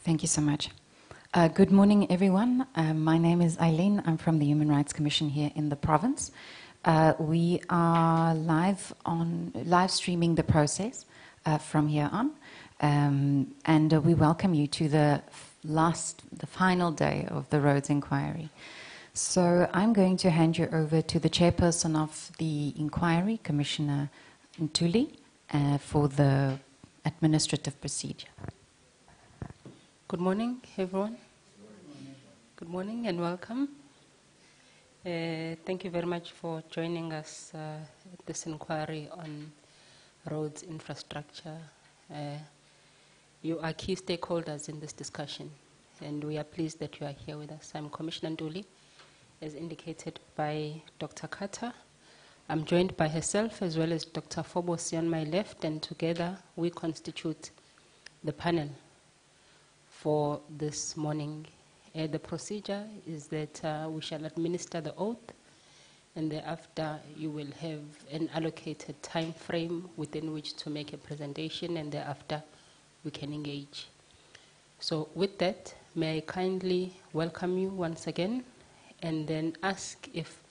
Thank you so much. Good morning, everyone. My name is Eileen. I'm from the Human Rights Commission here in the province. We are live streaming the process from here on, and we welcome you to the final day of the roads inquiry. So I'm going to hand you over to the chairperson of the inquiry, Commissioner Ntuli, for the administrative procedure. Good morning, everyone. Good morning and welcome. Thank you very much for joining us at this inquiry on roads infrastructure. You are key stakeholders in this discussion, and we are pleased that you are here with us. I'm Commissioner Ntuli, as indicated by Dr. Carter. I'm joined by herself as well as Dr. Fobosi on my left, and together we constitute the panel for this morning. The procedure is that we shall administer the oath, and thereafter you will have an allocated time frame within which to make a presentation, and thereafter we can engage. So with that, may I kindly welcome you once again, and then ask if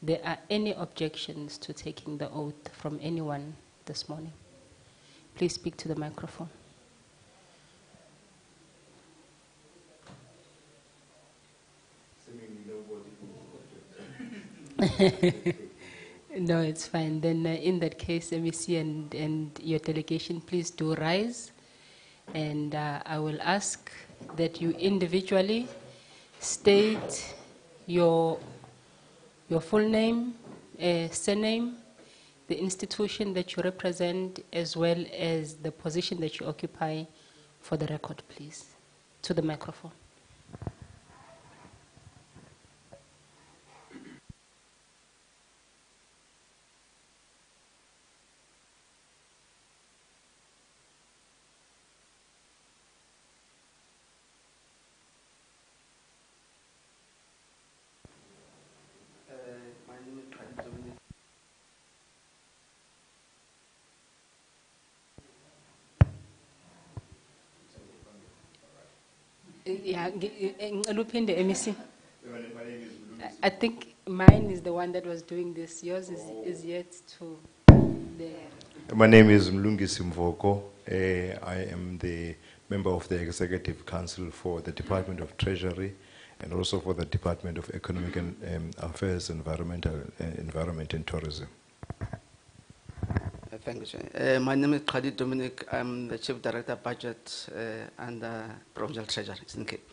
there are any objections to taking the oath from anyone this morning. Please speak to the microphone. No, it's fine. Then in that case, MEC and your delegation, please do rise. And I will ask that you individually state your full name, surname, the institution that you represent, as well as the position that you occupy for the record, please. To the microphone. Yeah, MEC. I think mine is the one that was doing this. Yours is yet to. My name is Mlungi Simvoko. I am the member of the Executive Council for the Department of Treasury and also for the Department of Economic Affairs, Environment and Tourism. Thank you, sir. My name is Khalid Dominic. I'm the Chief Director Budget and Provincial Treasurer in Cape.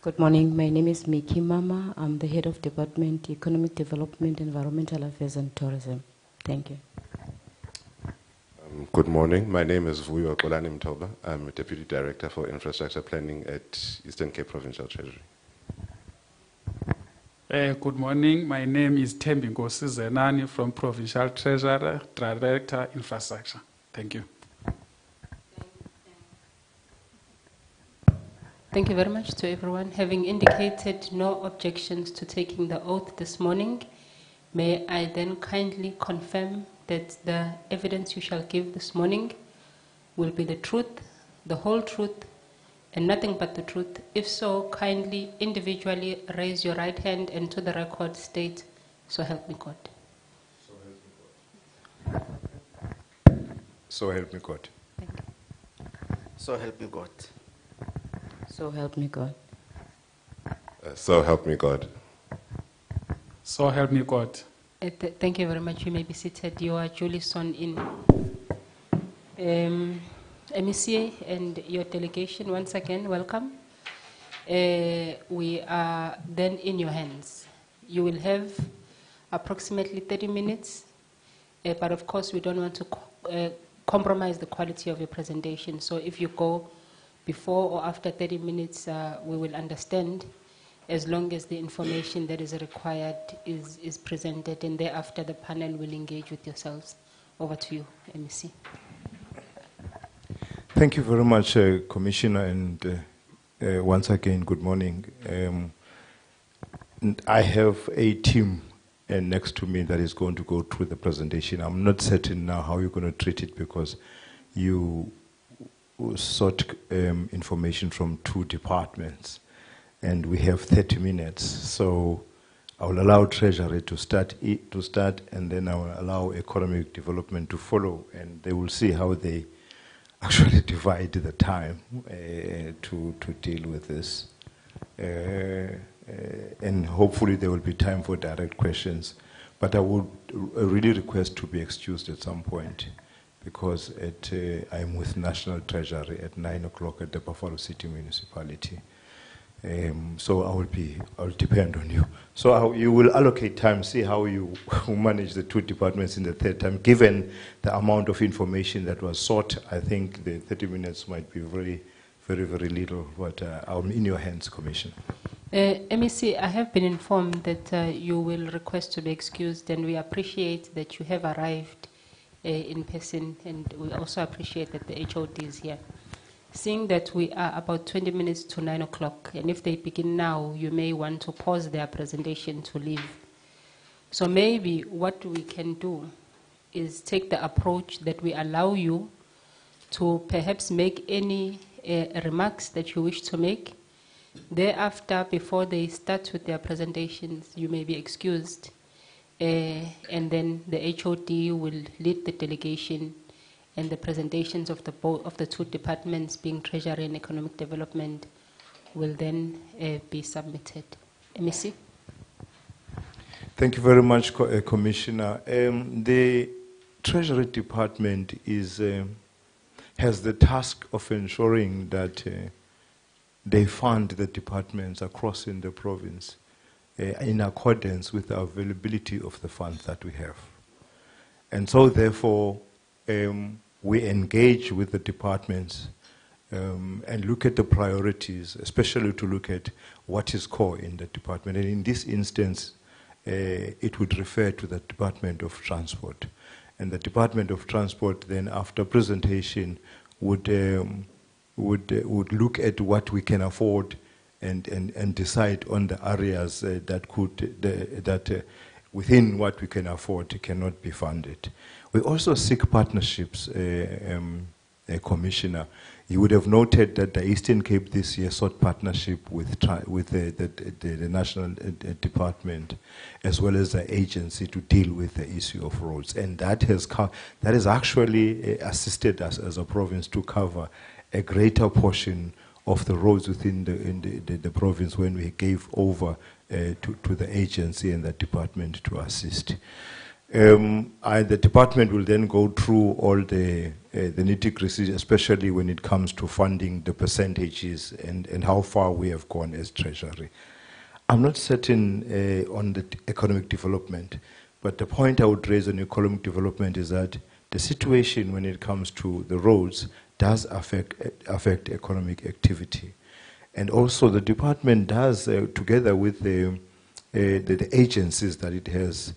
Good morning. My name is Miki Mama. I'm the Head of Department Economic Development, Environmental Affairs and Tourism. Thank you. Good morning. My name is Vuyo Kolani Mtoba. I'm a Deputy Director for Infrastructure Planning at Eastern Cape Provincial Treasury. Good morning. My name is Thembi Nkosi Zenani from Provincial Treasury, Director Infrastructure. Thank you. Thank you very much to everyone. Having indicated no objections to taking the oath this morning, may I then kindly confirm that the evidence you shall give this morning will be the truth, the whole truth, and nothing but the truth. If so, kindly individually raise your right hand and to the record state, "So help me God." So help me God. Thank you. So help me God. So help me God. So help me God. So help me God. Thank you very much. You may be seated. You are duly sworn in. MEC and your delegation, once again, welcome. We are then in your hands. You will have approximately 30 minutes, but of course we don't want to compromise the quality of your presentation. So if you go before or after 30 minutes, we will understand, as long as the information that is required is presented, and thereafter the panel will engage with yourselves. Over to you, MEC. Thank you very much, Commissioner, and once again, good morning. I have a team next to me that is going to go through the presentation. I'm not certain now how you're going to treat it because you sought information from 2 departments, and we have 30 minutes. So I will allow Treasury to start, and then I will allow Economic Development to follow, and they will see how they actually divide the time to deal with this. And hopefully there will be time for direct questions. But I would really request to be excused at some point, because I'm with National Treasury at 9 o'clock at the Buffalo City Municipality. So I'll depend on you. So you will allocate time, see how you manage the 2 departments in the third time. Given the amount of information that was sought, I think the 30 minutes might be very, very, very little, but I'm in your hands, Commissioner. MEC, I have been informed that you will request to be excused, and we appreciate that you have arrived in person, and we also appreciate that the HOD is here. Seeing that we are about 20 minutes to 9 o'clock, and if they begin now, you may want to pause their presentation to leave. So maybe what we can do is take the approach that we allow you to perhaps make any remarks that you wish to make. Thereafter, before they start with their presentations, you may be excused, and then the HOD will lead the delegation, and the presentations of the 2 departments, being Treasury and Economic Development, will then be submitted. MEC? Thank you very much, Commissioner. The Treasury Department has the task of ensuring that they fund the departments across in the province in accordance with the availability of the funds that we have. And so therefore, we engage with the departments and look at the priorities, especially to look at what is core in the department. And in this instance, it would refer to the Department of Transport. And the Department of Transport then, after presentation, would look at what we can afford and decide on the areas that within what we can afford cannot be funded. We also seek partnerships, Commissioner. You would have noted that the Eastern Cape this year sought partnership with the National Department as well as the agency to deal with the issue of roads. And that has actually assisted us as a province to cover a greater portion of the roads within the province when we gave over to the agency and the department to assist. The department will then go through all the nitty-gritty, especially when it comes to funding the percentages and how far we have gone as Treasury. I'm not certain on the economic development, but the point I would raise on economic development is that the situation when it comes to the roads does affect economic activity. And also the department does, together with the agencies that it has,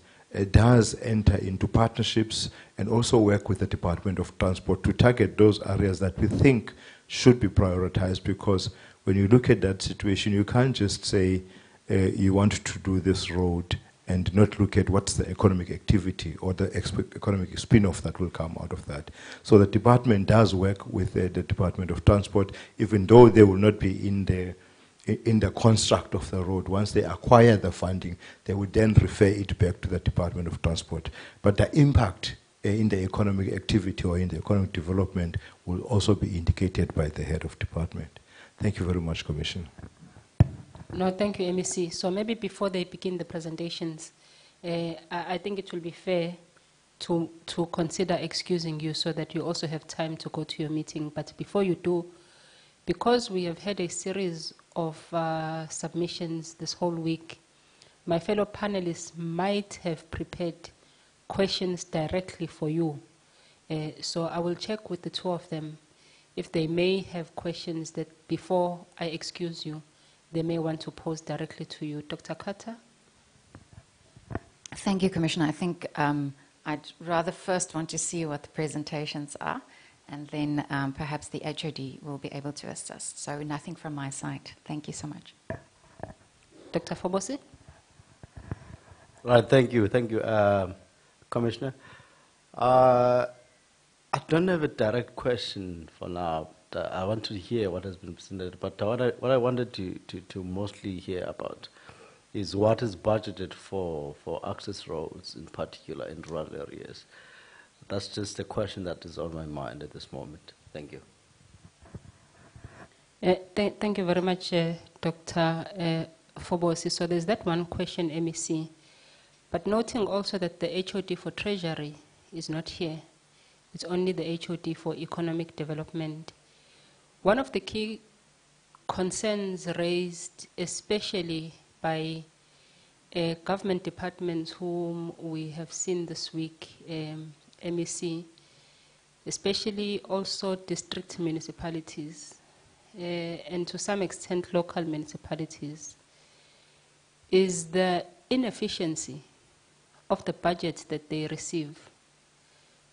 does enter into partnerships and also work with the Department of Transport to target those areas that we think should be prioritized, because when you look at that situation, you can't just say you want to do this road and not look at what's the economic activity or the economic spin-off that will come out of that. So the department does work with the Department of Transport, even though they will not be in the construct of the road. Once they acquire the funding, they would then refer it back to the Department of Transport. But the impact in the economic activity or in the economic development will also be indicated by the head of department. Thank you very much, Commissioner. No, thank you, MEC. So maybe before they begin the presentations, I think it will be fair to consider excusing you so that you also have time to go to your meeting. But before you do, because we have had a series of submissions this whole week, my fellow panelists might have prepared questions directly for you. So I will check with the 2 of them if they may have questions that before I excuse you, they may want to pose directly to you. Dr. Carter? Thank you, Commissioner. I think I'd rather first want to see what the presentations are, and then perhaps the HOD will be able to assist. So nothing from my side. Thank you so much. Dr. Fobosi? Right, thank you, Commissioner. I don't have a direct question for now, I want to hear what has been presented. But what I wanted to mostly hear about is what is budgeted for access roads, in particular in rural areas. That's just a question that is on my mind at this moment. Thank you. Thank you very much, Dr. Fobosi. So there's that one question, MEC. But noting also that the HOD for Treasury is not here. It's only the HOD for Economic Development. One of the key concerns raised, especially by government departments whom we have seen this week, MEC, especially also district municipalities, and to some extent local municipalities, is the inefficiency of the budget that they receive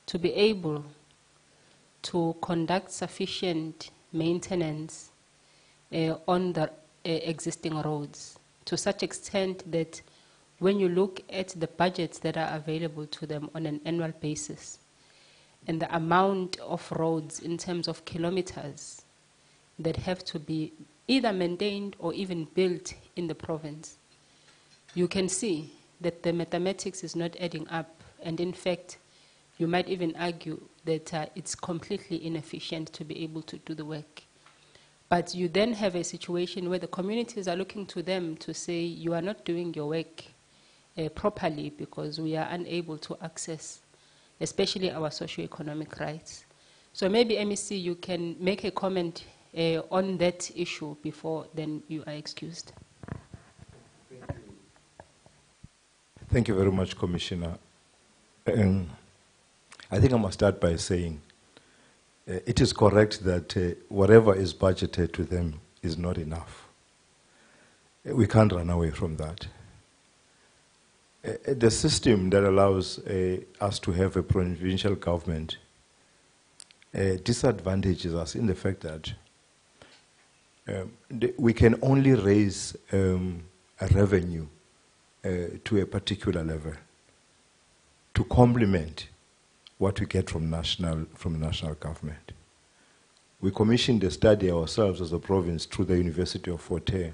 to be able to conduct sufficient maintenance on the existing roads, to such extent that when you look at the budgets that are available to them on an annual basis and the amount of roads in terms of kilometers that have to be either maintained or even built in the province, you can see that the mathematics is not adding up. And in fact, you might even argue that it's completely inefficient to be able to do the work. But you then have a situation where the communities are looking to them to say, you are not doing your work properly because we are unable to access, especially our socioeconomic rights. So maybe, MEC, you can make a comment on that issue before then you are excused. Thank you very much, Commissioner. I think I must start by saying it is correct that whatever is budgeted to them is not enough. We can't run away from that. The system that allows us to have a provincial government disadvantages us in the fact that we can only raise a revenue to a particular level to complement what we get from the national government. We commissioned a study ourselves as a province through the University of Fort Hare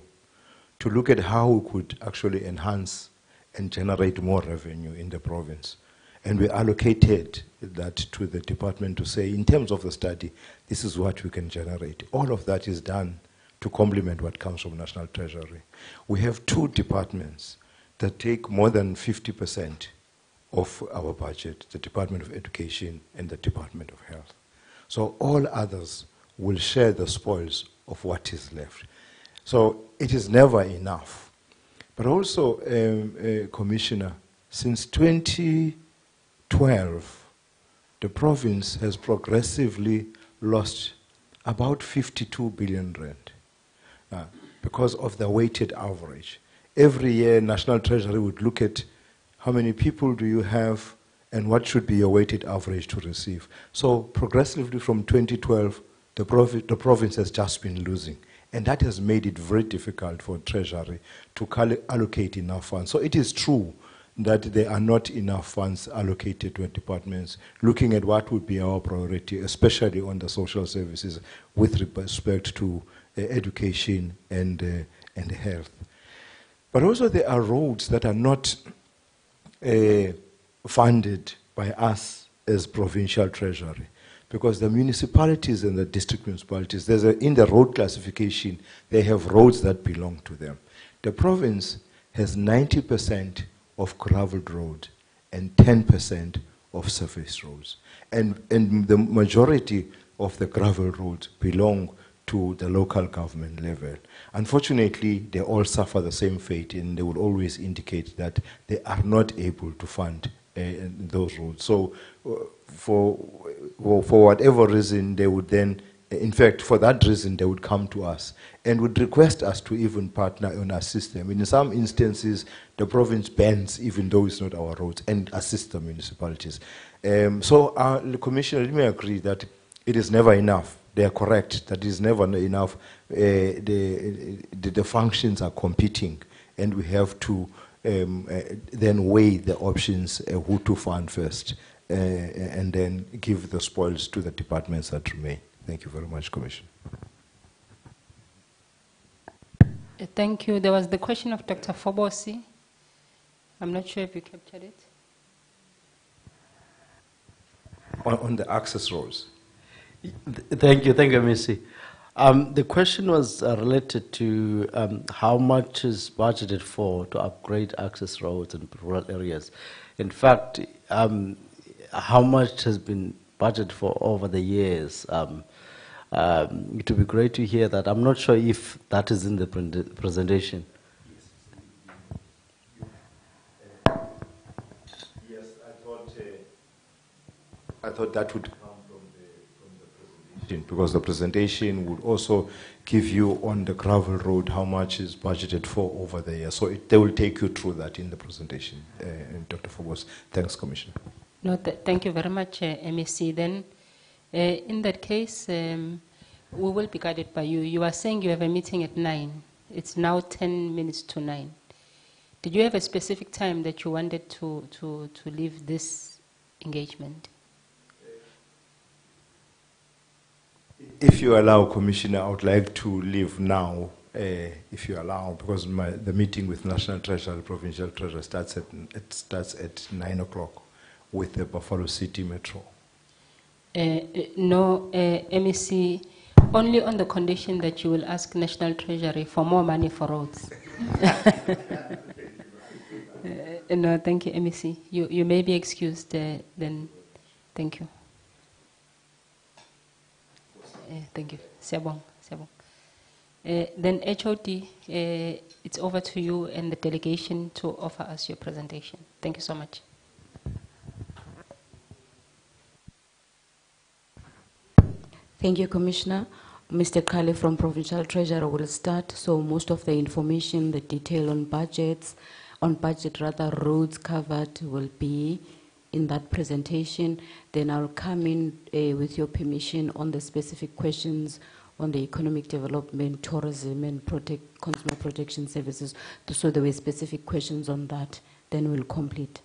to look at how we could actually enhance and generate more revenue in the province. And we allocated that to the department to say, in terms of the study, this is what we can generate. All of that is done to complement what comes from National Treasury. We have two departments that take more than 50% of our budget, the Department of Education and the Department of Health. So all others will share the spoils of what is left. So it is never enough. But also, Commissioner, since 2012, the province has progressively lost about 52 billion rand because of the weighted average. Every year, National Treasury would look at how many people do you have and what should be your weighted average to receive. So progressively from 2012, the province has just been losing. And that has made it very difficult for Treasury to allocate enough funds. So it is true that there are not enough funds allocated to departments, looking at what would be our priority, especially on the social services with respect to education and health. But also there are roads that are not funded by us as provincial treasury, because the municipalities and the district municipalities, in the road classification, they have roads that belong to them. The province has 90% of gravelled road and 10% of surface roads. And the majority of the gravel roads belong to the local government level. Unfortunately, they all suffer the same fate, and they will always indicate that they are not able to fund those roads. So for whatever reason, they would then, in fact, for that reason, they would come to us and would request us to even partner on our system. In some instances, the province bans, even though it's not our roads, and assist the municipalities. So, Commissioner, let me agree that it is never enough. They are correct that it is never enough. The functions are competing, and we have to then weigh the options, who to fund first, and then give the spoils to the departments that remain. Thank you very much, Commissioner. Thank you. There was the question of Dr. Fobosi. I'm not sure if you captured it. On the access roads. Thank you, Missy. The question was related to how much is budgeted for to upgrade access roads in rural areas. In fact, how much has been budgeted for over the years? It would be great to hear that. I'm not sure if that is in the presentation. Yes, I thought that would come from the presentation, because the presentation would also give you on the gravel road how much is budgeted for over the year. So they will take you through that in the presentation, Dr. Phobos. Thanks, Commissioner. No, thank you very much, MEC. Then, in that case, we will be guided by you. You are saying you have a meeting at 9. It's now 10 minutes to 9. Did you have a specific time that you wanted to leave this engagement? If you allow, Commissioner, I would like to leave now, if you allow, because the meeting with National Treasurer, Provincial Treasurer starts at 9 o'clock with the Buffalo City Metro. No, MEC, only on the condition that you will ask National Treasury for more money for roads. No, thank you, MEC. You may be excused then. Thank you. Thank you. Siyabonga. Then HOD, it's over to you and the delegation to offer us your presentation. Thank you so much. Thank you, Commissioner. Mr. Kale from Provincial Treasurer will start. So most of the information, the detail on budget roads covered will be in that presentation. Then I'll come in with your permission on the specific questions on the economic development, tourism, and consumer protection services. So there were specific questions on that. Then we'll complete.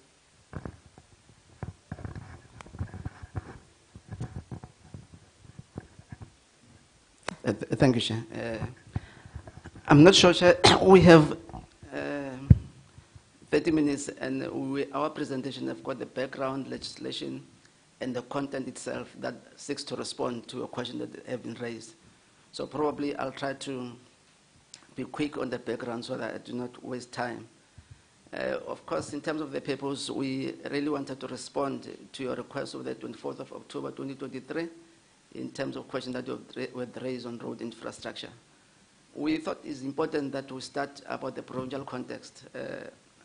Thank you, Chair. I'm not sure, Chair, we have 30 minutes, and our presentation have got the background legislation and the content itself that seeks to respond to a question that have been raised. So probably I'll try to be quick on the background so that I do not waste time. Of course, in terms of the papers, we really wanted to respond to your request of the 24th of October 2023 in terms of questions that were raised on road infrastructure. We thought it's important that we start about the provincial context.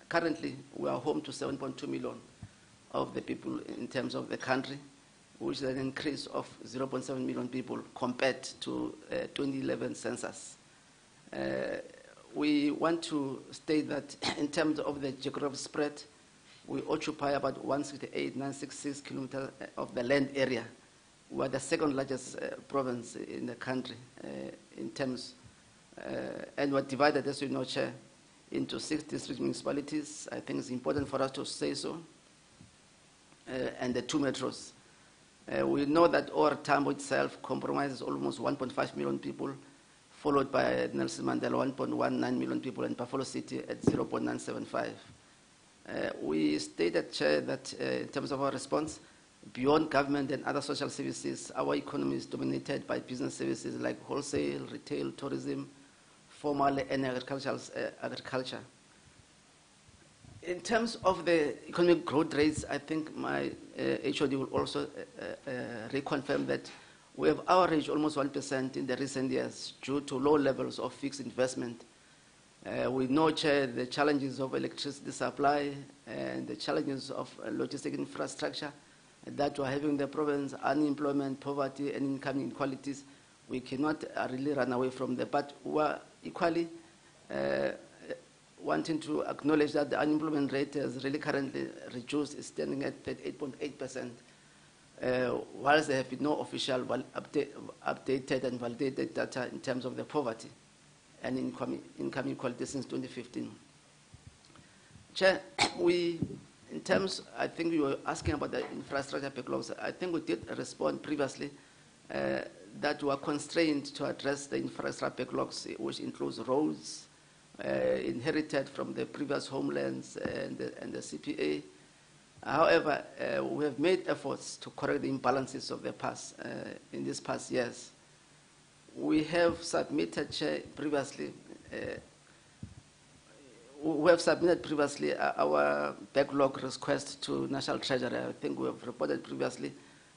Currently, we are home to 7.2 million of the people in terms of the country, which is an increase of 0.7 million people compared to 2011 census. We want to state that in terms of the geographic spread, we occupy about 168,966 kilometers of the land area. We are the second largest province in the country in terms, and we're divided, as you know, Chair, into 6 district municipalities. I think it's important for us to say so, and the 2 metros. We know that Ora Tambo itself comprises almost 1.5 million people, followed by Nelson Mandela, 1.19 million people, and Buffalo City at 0.975. We stated, Chair, that in terms of our response, beyond government and other social services, our economy is dominated by business services like wholesale, retail, tourism, formal and agriculture. In terms of the economic growth rates, I think my HOD will also reconfirm that we have averaged almost 1% in the recent years due to low levels of fixed investment. We know, Chair, the challenges of electricity supply and the challenges of logistic infrastructure that we're having in the province, unemployment, poverty, and income inequalities. We cannot really run away from them, but we're equally wanting to acknowledge that the unemployment rate has really currently reduced, is standing at 38.8%, whilst there have been no official updated and validated data in terms of the poverty and income inequality since 2015. Chair, in terms, I think you were asking about the infrastructure backlogs. I think we did respond previously. that were constrained to address the infrastructure backlogs, which includes roads inherited from the previous homelands and the CPA. However, we have made efforts to correct the imbalances of the past in these past years. We have submitted previously. We have submitted previously our backlog request to National Treasury. I think we have reported previously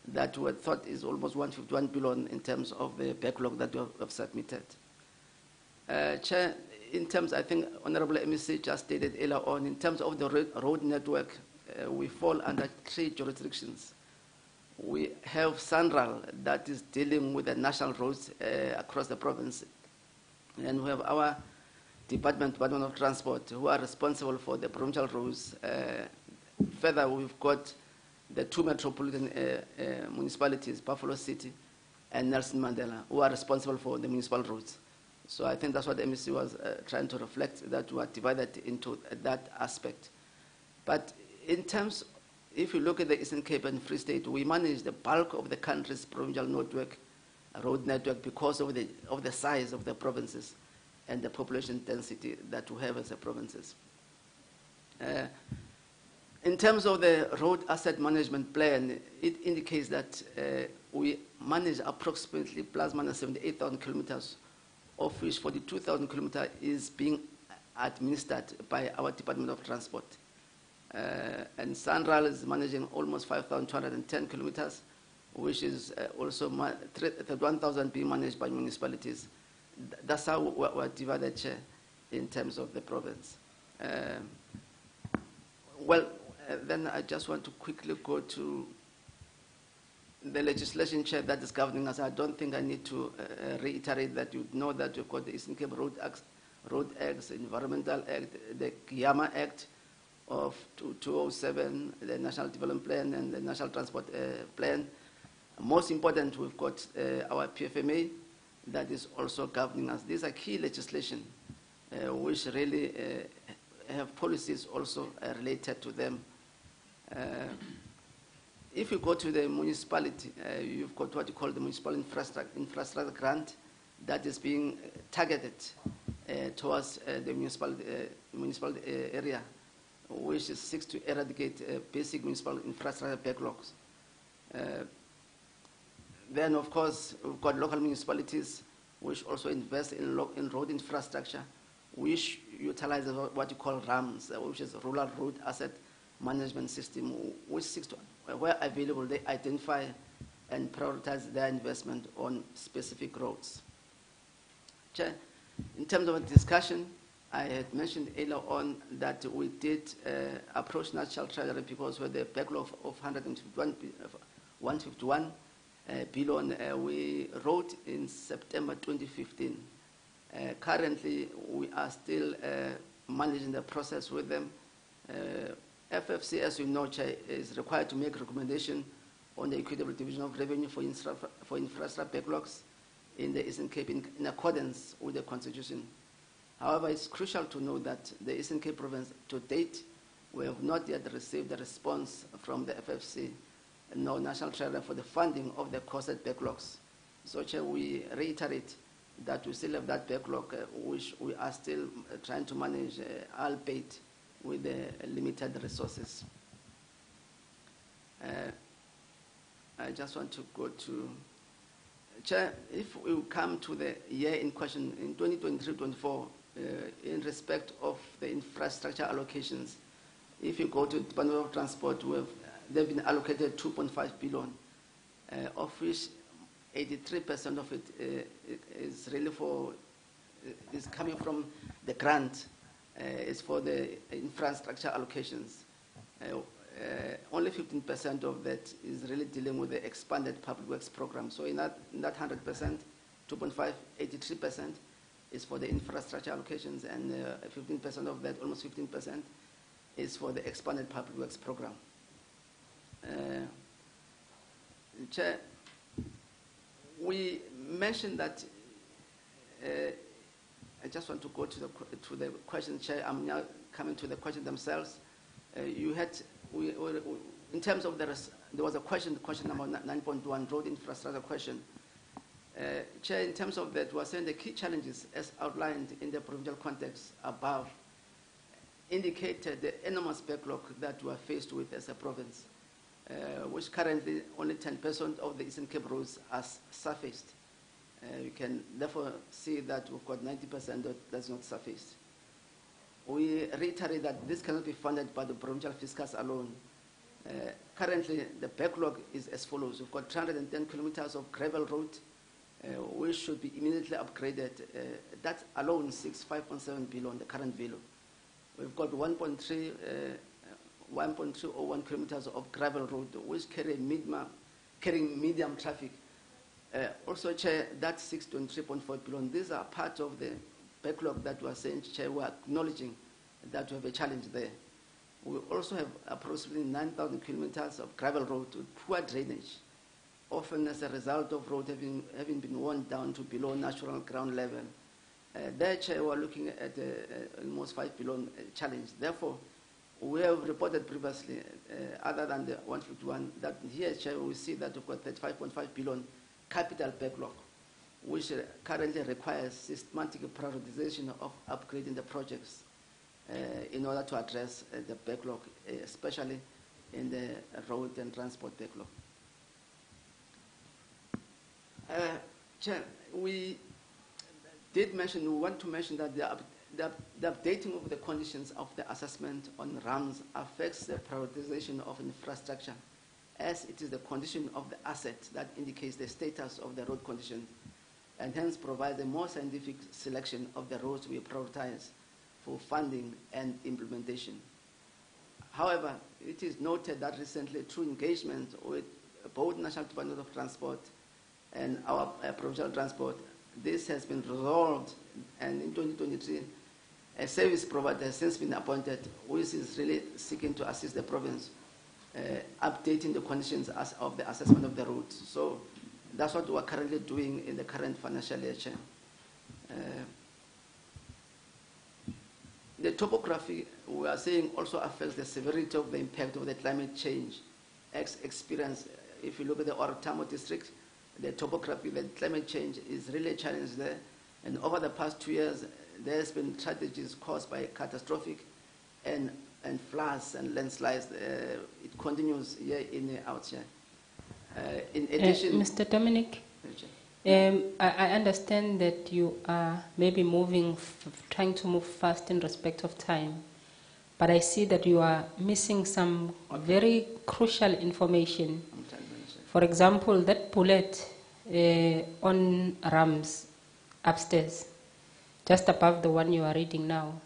that we thought is almost 151 billion in terms of the backlog that we have submitted. Chair, in terms, I think Honorable MEC just stated earlier on, in terms of the road network, we fall under 3 jurisdictions. We have Sahrc that is dealing with the national roads across the province, and we have our Department of Transport, who are responsible for the provincial roads. Further, we've got the 2 metropolitan municipalities, Buffalo City and Nelson Mandela, who are responsible for the municipal roads. So I think that's what the MEC was trying to reflect, that we are divided into that aspect. But in terms, if you look at the Eastern Cape and Free State, we manage the bulk of the country's provincial network, road network, because of the size of the provinces and the population density that we have as a provinces. In terms of the road asset management plan, it indicates that we manage approximately plus minus 78,000 kilometers, of which 42,000 kilometers is being administered by our Department of Transport. And Sahrc is managing almost 5,210 kilometers, which is also 31,000 being managed by municipalities. That's how we're divided in terms of the province. Then I just want to quickly go to the legislation, Chair, that is governing us. I don't think I need to reiterate that. You know that we've got the Eastern Cape Road Acts, Environmental Act, the Giyama Act of 2007, the National Development Plan and the National Transport Plan. Most important, we've got our PFMA that is also governing us. These are key legislation which really have policies also related to them. If you go to the municipality, you've got what you call the municipal infrastructure grant that is being targeted towards the municipal area, which seeks to eradicate basic municipal infrastructure backlogs. Then, of course, we've got local municipalities which also invest in road infrastructure, which utilizes what you call RAMS, which is Rural Road Asset Management System, which seeks to, where available, they identify and prioritize their investment on specific roads. Chair, in terms of a discussion, I had mentioned earlier on that we did approach National Treasury because with the backlog of 151 billion, we wrote in September 2015. Currently, we are still managing the process with them. FFC, as you know, Chair, is required to make recommendation on the equitable division of revenue for infrastructure backlogs in the Eastern Cape in accordance with the Constitution. However, it's crucial to know that the Eastern Cape province, to date, we have not yet received a response from the FFC, no National Treasury, for the funding of the costed backlogs. So, Chair, we reiterate that we still have that backlog, which we are still trying to manage, albeit with the limited resources. I just want to go to, Chair, if we come to the year in question, in 2023-24, in respect of the infrastructure allocations, if you go to the Department of Transport, they've been allocated 2.5 billion, of which 83% of it is really is coming from the grant. Is for the infrastructure allocations. Only 15% of that is really dealing with the expanded public works program. So in that 100%, 2.5, 83% is for the infrastructure allocations, and 15% of that, almost 15%, is for the expanded public works program. Chair, we mentioned that. I just want to go to the question, Chair. I'm now coming to the question themselves. You had, in terms of there was a question number 9.1, road infrastructure question. Chair, in terms of that, we are saying the key challenges as outlined in the provincial context above indicated the enormous backlog that we are faced with as a province, which currently only 10% of the Eastern Cape roads are surfaced. You can therefore see that we've got 90% that's not surfaced. We reiterate that this cannot be funded by the provincial fiscus alone. Currently, the backlog is as follows. We've got 310 kilometers of gravel road, which should be immediately upgraded. That alone seeks 5.7 billion, the current value. We've got 1.301 kilometers of gravel road, which carrying medium traffic. Also, Chair, that 6.3.4 billion, these are part of the backlog that we are saying, Chair, we are acknowledging that we have a challenge there. We also have approximately 9,000 kilometers of gravel road with poor drainage, often as a result of road having been worn down to below natural ground level. There, Chair, we are looking at almost 5 billion challenge. Therefore, we have reported previously, other than the 151, that here, Chair, we see that we've got 35.5 billion capital backlog, which currently requires systematic prioritization of upgrading the projects in order to address the backlog, especially in the road and transport backlog. Chair, we want to mention that the updating of the conditions of the assessment on RAMs affects the prioritization of infrastructure, as it is the condition of the asset that indicates the status of the road condition, and hence provides a more scientific selection of the roads we prioritize for funding and implementation. However, it is noted that recently, through engagement with both National Department of Transport and our provincial transport, this has been resolved, and in 2023, a service provider has since been appointed, which is really seeking to assist the province, updating the conditions of the assessment of the roads. So that's what we're currently doing in the current financial year, Chair. The topography, we are saying, also affects the severity of the impact of the climate change experience. If you look at the Orotamo district, the topography, the climate change is really a challenge there. And over the past 2 years, there's been tragedies caused by catastrophic and floods and landslides. It continues year in, year out here. In addition, Mr. Dominic, I understand that you are maybe trying to move fast in respect of time, but I see that you are missing some very crucial information. For example, that bullet on RAMs upstairs, just above the one you are reading now,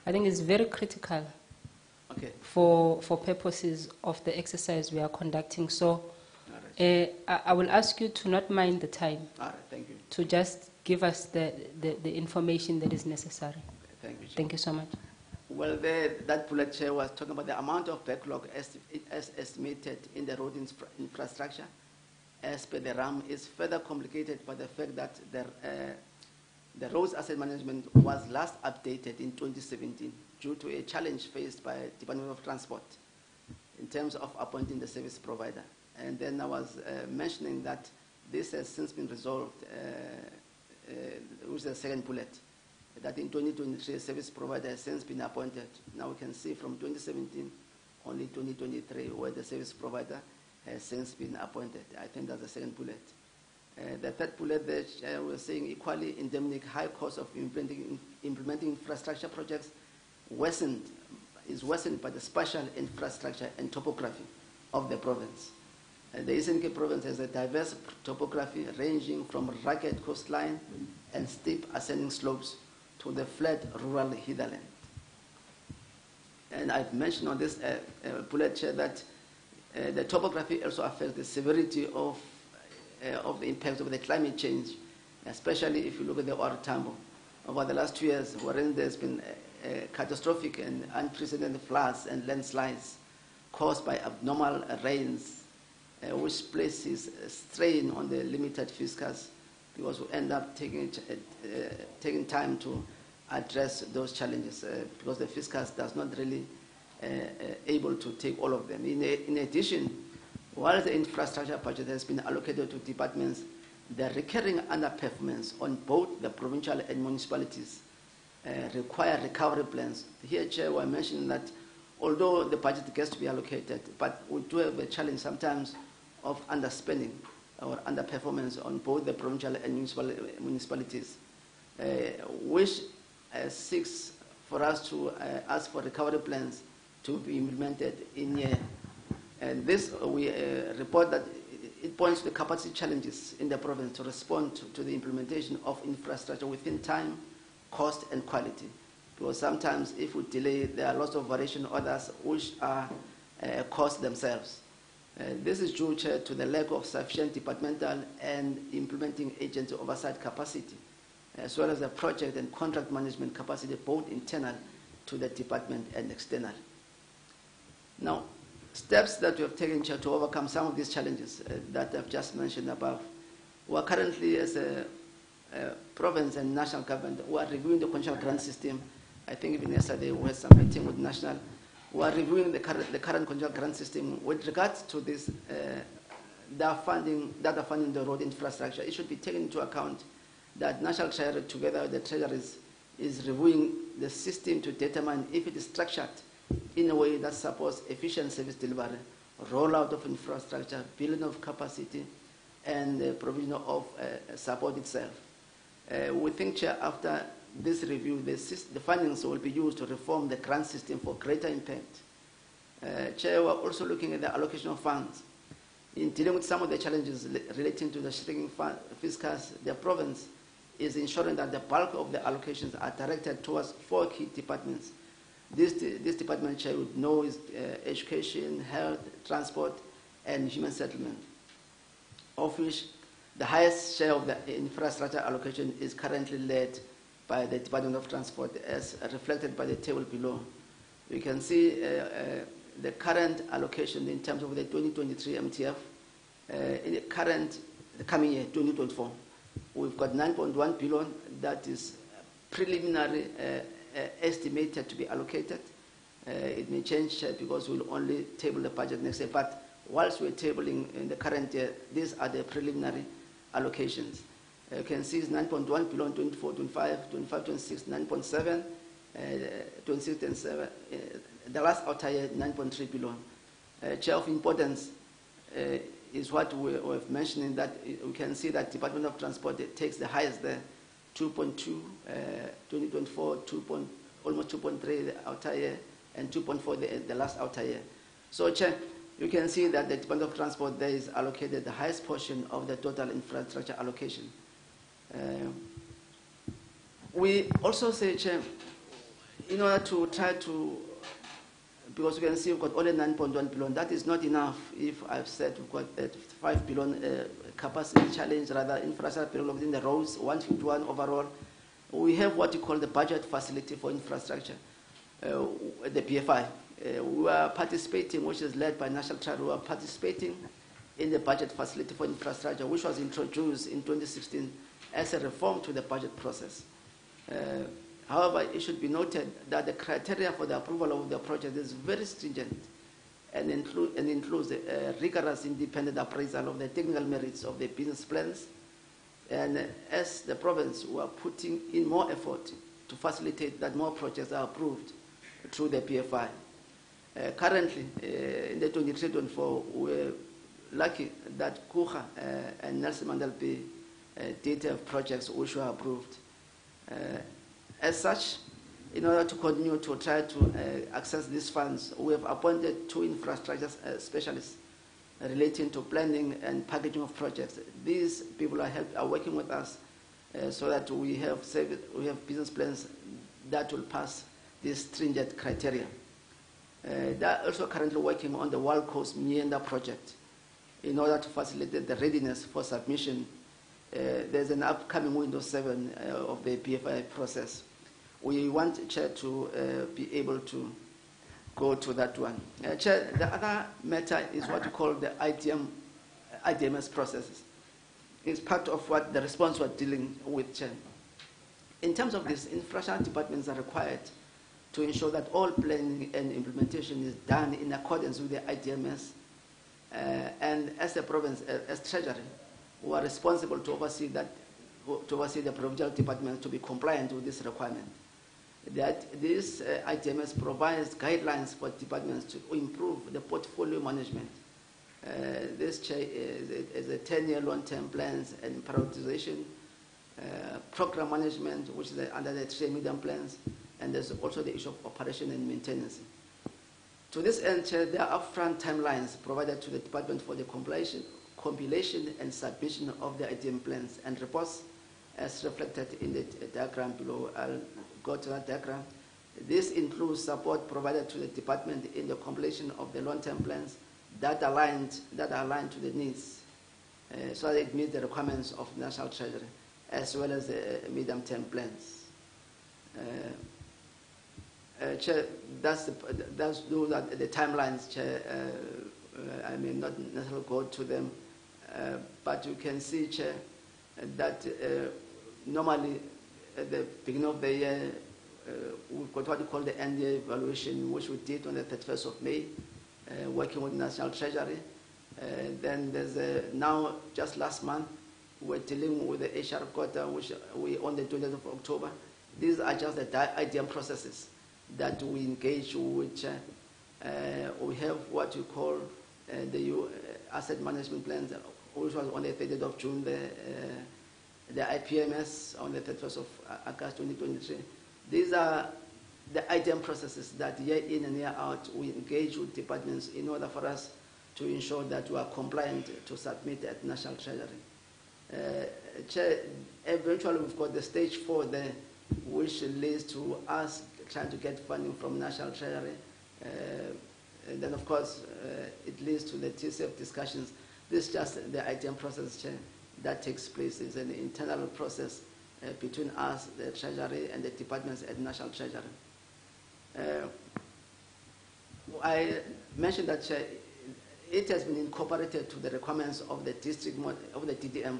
I think is very critical for purposes of the exercise we are conducting. So I will ask you to not mind the time. All right, thank you. To just give us the information that is necessary. Thank you, Chair. Thank you so much. Well, that bullet, Chair, was talking about the amount of backlog as estimated in the road infrastructure as per the RAM is further complicated by the fact that the roads asset management was last updated in 2017 due to a challenge faced by Department of Transport in terms of appointing the service provider. And then I was mentioning that this has since been resolved, which is the second bullet, that in 2023 a service provider has since been appointed. Now we can see from 2017 only 2023 where the service provider has since been appointed. I think that's the second bullet. The third bullet there, we're saying equally endemic high cost of implementing infrastructure projects is worsened by the spatial infrastructure and topography of the province. The Eastern Cape province has a diverse topography ranging from rugged coastline and steep ascending slopes to the flat rural hinterland. And I've mentioned on this bullet, Chair, that the topography also affects the severity of the impact of the climate change, especially if you look at the Orotamo. Over the last 2 years, wherein there's been catastrophic and unprecedented floods and landslides caused by abnormal rains, which places a strain on the limited fiscus, because we end up taking time to address those challenges, because the fiscus does not really able to take all of them. In addition, while the infrastructure budget has been allocated to departments, the recurring underperformance on both the provincial and municipalities require recovery plans. Here, Chair, we're mentioning that although the budget gets to be allocated, but we do have a challenge sometimes of underspending or underperformance on both the provincial and municipalities, which seeks for us to ask for recovery plans to be implemented in year. And this, we report that it points to the capacity challenges in the province to respond to the implementation of infrastructure within time, cost, and quality. Because sometimes if we delay, there are lots of variation others which are cost themselves. This is due, Chair, to the lack of sufficient departmental and implementing agency oversight capacity, as well as the project and contract management capacity, both internal to the department and external. Now, steps that we have taken, Chair, to overcome some of these challenges that I've just mentioned above. We are currently, as a province and national government, we are reviewing the conditional grant system. I think even yesterday we had some meeting with national. We are reviewing the current conditional grant system. With regards to this, data funding the road infrastructure, it should be taken into account that National Treasury, together with the Treasuries, is reviewing the system to determine if it is structured in a way that supports efficient service delivery, rollout of infrastructure, building of capacity, and provision of support itself. We think, Chair, after this review, the findings will be used to reform the grant system for greater impact. Chair, we're also looking at the allocation of funds. In dealing with some of the challenges relating to the shrinking fiscus, the province is ensuring that the bulk of the allocations are directed towards 4 key departments. This department, Chair, would know is education, health, transport, and human settlement, of which the highest share of the infrastructure allocation is currently led by the Department of Transport, as reflected by the table below. You can see the current allocation in terms of the 2023 MTF. In the coming year, 2024, we've got 9.1 billion that is preliminary estimated to be allocated. It may change because we'll only table the budget next year. But whilst we're tabling in the current year, these are the preliminary allocations. You can see it's 9.1 billion, 24, 25, 25, 26, 9.7, 26, 27. The last outer year, 9.3 billion. Chair, of importance is what we're mentioning, that we can see that Department of Transport takes the highest there, 2.2, 2024, almost 2.3 the outer year, and 2.4 the last outer year. So, Chair, you can see that the Department of Transport there is allocated the highest portion of the total infrastructure allocation. We also say, Chair, in order to try to, because we can see we've got only 9.1 billion, that is not enough. If I've said we've got 5 billion capacity challenge, rather infrastructure within the roads, 151 overall. We have what you call the budget facility for infrastructure, the PFI. We are participating, which is led by National Treasury. We are participating in the budget facility for infrastructure, which was introduced in 2016 as a reform to the budget process. However, it should be noted that the criteria for the approval of the project is very stringent and includes a rigorous independent appraisal of the technical merits of the business plans. And as the province, we are putting in more effort to facilitate that more projects are approved through the PFI. Currently, in the 23-24, we're lucky that Kucha and Nelson Mandela Bay did have projects which were approved. As such, in order to continue to try to access these funds, we have appointed 2 infrastructure specialists relating to planning and packaging of projects. These people are working with us so that we have business plans that will pass these stringent criteria. They are also currently working on the Wild Coast Meander project in order to facilitate the readiness for submission. There's an upcoming Windows 7 of the PFI process. We want, Chair, to be able to go to that one. Chair, the other matter is what we call the IDMS processes. It's part of what the response we're dealing with, Chair. In terms of this, infrastructure departments are required to ensure that all planning and implementation is done in accordance with the IDMS. And as a province, as Treasury, who are responsible to oversee the provincial departments to be compliant with this requirement. That this ITMS provides guidelines for departments to improve the portfolio management. This is a 10-year long-term plans and prioritization, program management, which is under the 3 medium plans, and there's also the issue of operation and maintenance. To this end, Chair, there are upfront timelines provided to the department for the compilation and submission of the ITM plans and reports as reflected in the diagram below. I'll go to that diagram. This includes support provided to the department in the compilation of the long-term plans that are aligned to the needs, so that it meets the requirements of National Treasury, as well as the medium-term plans. Chair, those are the timelines, Chair. I may not necessarily go to them, but you can see, Chair, that normally at the beginning of the year, we've got what we call the end-year evaluation, which we did on the 31st of May, working with National Treasury. Then there's now, just last month, we're dealing with the HR quarter, which we on the 20th of October. These are just the IDM processes that we engage with. We have what you call the asset management plans, which was on the 30th of June, the IPMS on the 31st of August 2023. These are the IDM processes that year in and year out we engage with departments in order for us to ensure that we are compliant to submit at National Treasury. Chair, eventually we've got the stage 4 there, which leads to us trying to get funding from National Treasury. And then, of course, it leads to the TCF discussions. This is just the ITM process, Chair, that takes place. It's an internal process between us, the Treasury, and the departments at National Treasury. I mentioned that, Chair, it has been incorporated to the requirements of the district of the DDM,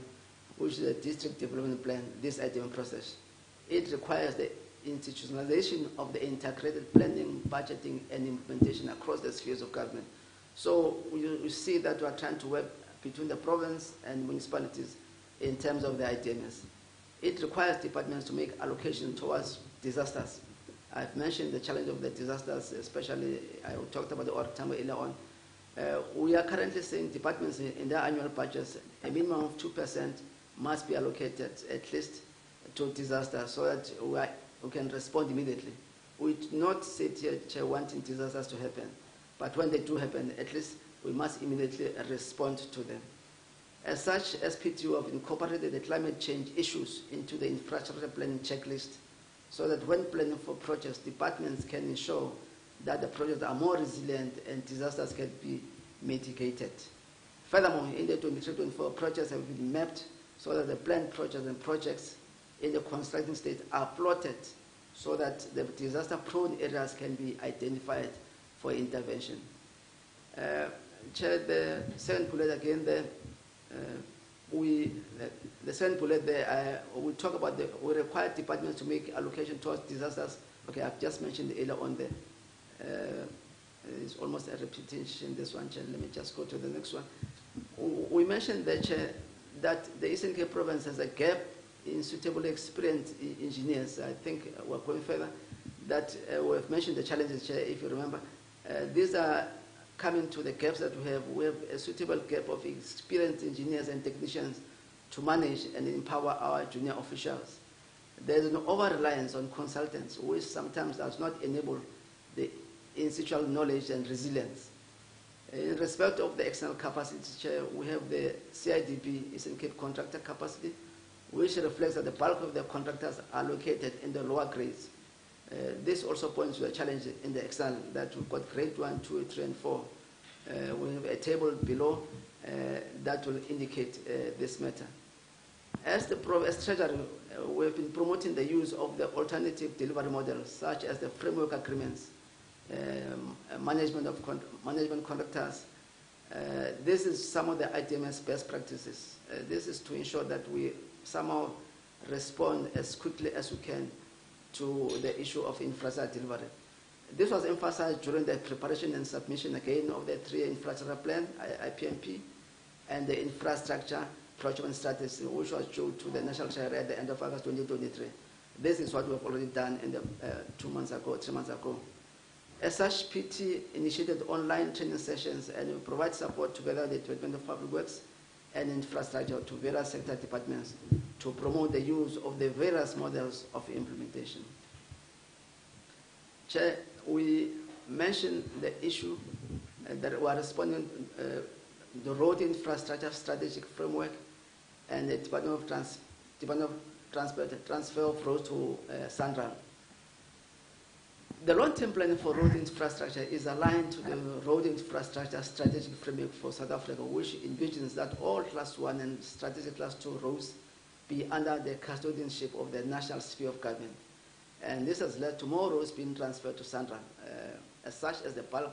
which is the District Development Plan, this ITM process. It requires the institutionalization of the integrated planning, budgeting, and implementation across the spheres of government. So you see that we are trying to work between the province and municipalities in terms of the ITMS. It requires departments to make allocation towards disasters. I've mentioned the challenge of the disasters, especially I talked about the Ortamo earlier on. We are currently saying departments in their annual budgets, a minimum of 2% must be allocated at least to disasters so that we can respond immediately. We do not sit here, Chair, wanting disasters to happen, but when they do happen, at least we must immediately respond to them. As such, SPTU have incorporated the climate change issues into the infrastructure planning checklist so that when planning for projects, departments can ensure that the projects are more resilient and disasters can be mitigated. Furthermore, in the 23-24 projects have been mapped so that the planned projects and projects in the construction state are plotted so that the disaster-prone areas can be identified for intervention. Chair, the second bullet again there, the second bullet there, we talk about we require departments to make allocation towards disasters. Okay, I've just mentioned earlier on there. It's almost a repetition, this one, Chair. Let me just go to the next one. We mentioned that, Chair, that the Eastern Cape Province has a gap in suitably experienced engineers. I think we're going further. That we've mentioned the challenges, Chair, if you remember. These are coming to the gaps that we have. We have a suitable gap of experienced engineers and technicians to manage and empower our junior officials. There's an over-reliance on consultants, which sometimes does not enable the institutional knowledge and resilience. In respect of the external capacity, Chair, we have the CIDP, Eastern Cape contractor capacity, which reflects that the bulk of the contractors are located in the lower grades. This also points to a challenge in the external, that we've got grade 1, 2, 3, and 4. We have a table below that will indicate this matter. As Treasury, we've been promoting the use of the alternative delivery models, such as the framework agreements, management contractors. This is some of the ITMS best practices. This is to ensure that we somehow respond as quickly as we can to the issue of infrastructure delivery. This was emphasized during the preparation and submission again of the 3-year infrastructure plan, IPMP, and the infrastructure procurement strategy, which was due to the National Treasury at the end of August 2023. This is what we have already done in the 3 months ago. As such, PT initiated online training sessions and will provide support together with the Department of Public Works and Infrastructure to various sector departments to promote the use of the various models of implementation. Chair, we mentioned the issue that we are responding the road infrastructure strategic framework and the Department of Transport transfer of roads to Sahrc. The long-term plan for road infrastructure is aligned to the road infrastructure strategic framework for South Africa, which envisions that all Class 1 and strategic Class 2 roads be under the custodianship of the national sphere of government. And this has led to more roads being transferred to Sahrc, as such as the bulk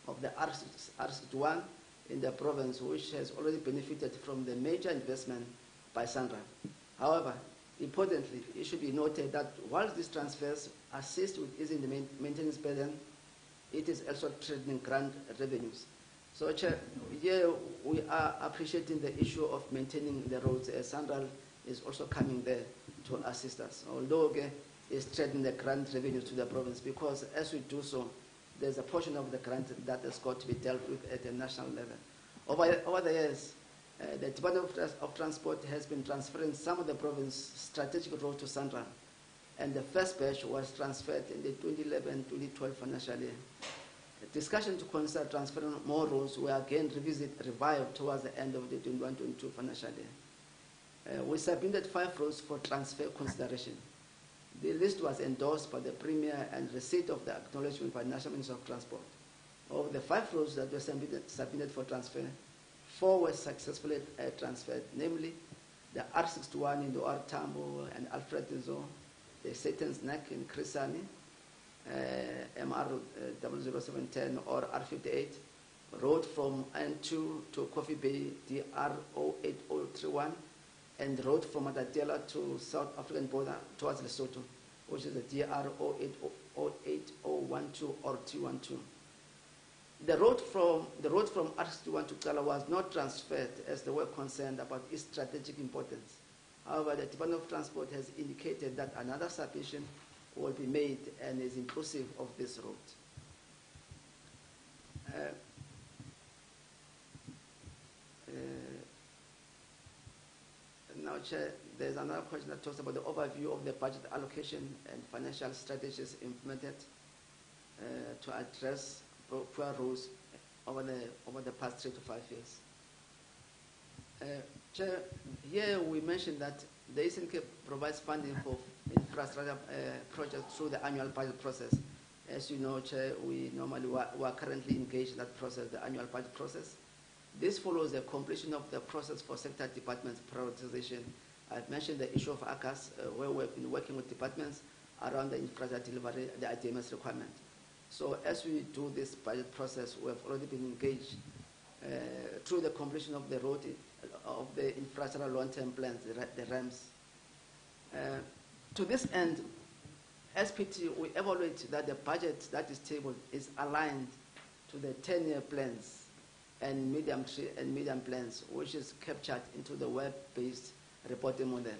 of the R61 in the province, which has already benefited from the major investment by Sahrc. However, importantly, it should be noted that while these transfers assist with easing the maintenance burden, it is also threatening grant revenues. So, Chair, here we are appreciating the issue of maintaining the roads, as Sahrc is also coming there to assist us, although it's threatening the grant revenues to the province, because as we do so, there's a portion of the grant that has got to be dealt with at a national level. Over the years, the Department of Transport has been transferring some of the province's strategic roads to Sahrc, and the first batch was transferred in the 2011-2012 financial year. The discussion to consider transferring more roads were again revived towards the end of the 21-22 financial year. We submitted 5 roads for transfer consideration. The list was endorsed by the Premier and receipt of the acknowledgement by the National Minister of Transport. Of the 5 roads that were submitted for transfer, 4 were successfully transferred, namely the R61 in the R Tambo and Alfred Nzo, the Satan's Neck in Krisani, MR 00710 or R58, road from N2 to Coffee Bay, DR 08031, and road from Matatiela to South African border towards Lesotho, which is the DR 08012 or T12. The road from R61 to Kala was not transferred as they were concerned about its strategic importance. However, the Department of Transport has indicated that another submission will be made and is inclusive of this road. Now, Chair, there's another question that talks about the overview of the budget allocation and financial strategies implemented to address poor roads over the past 3 to 5 years. Chair, here we mentioned that the SNK provides funding for infrastructure projects through the annual budget process. As you know, Chair, we are currently engaged in that process, the annual budget process. This follows the completion of the process for sector departments prioritization. I've mentioned the issue of ACAS, where we've been working with departments around the infrastructure delivery, the ITMS requirement. So as we do this budget process, we have already been engaged through the completion of the road, of the infrastructure long-term plans, the RAMs. To this end, SPT, we evaluate that the budget that is tabled is aligned to the 10-year plans and medium plans, which is captured into the web-based reporting model,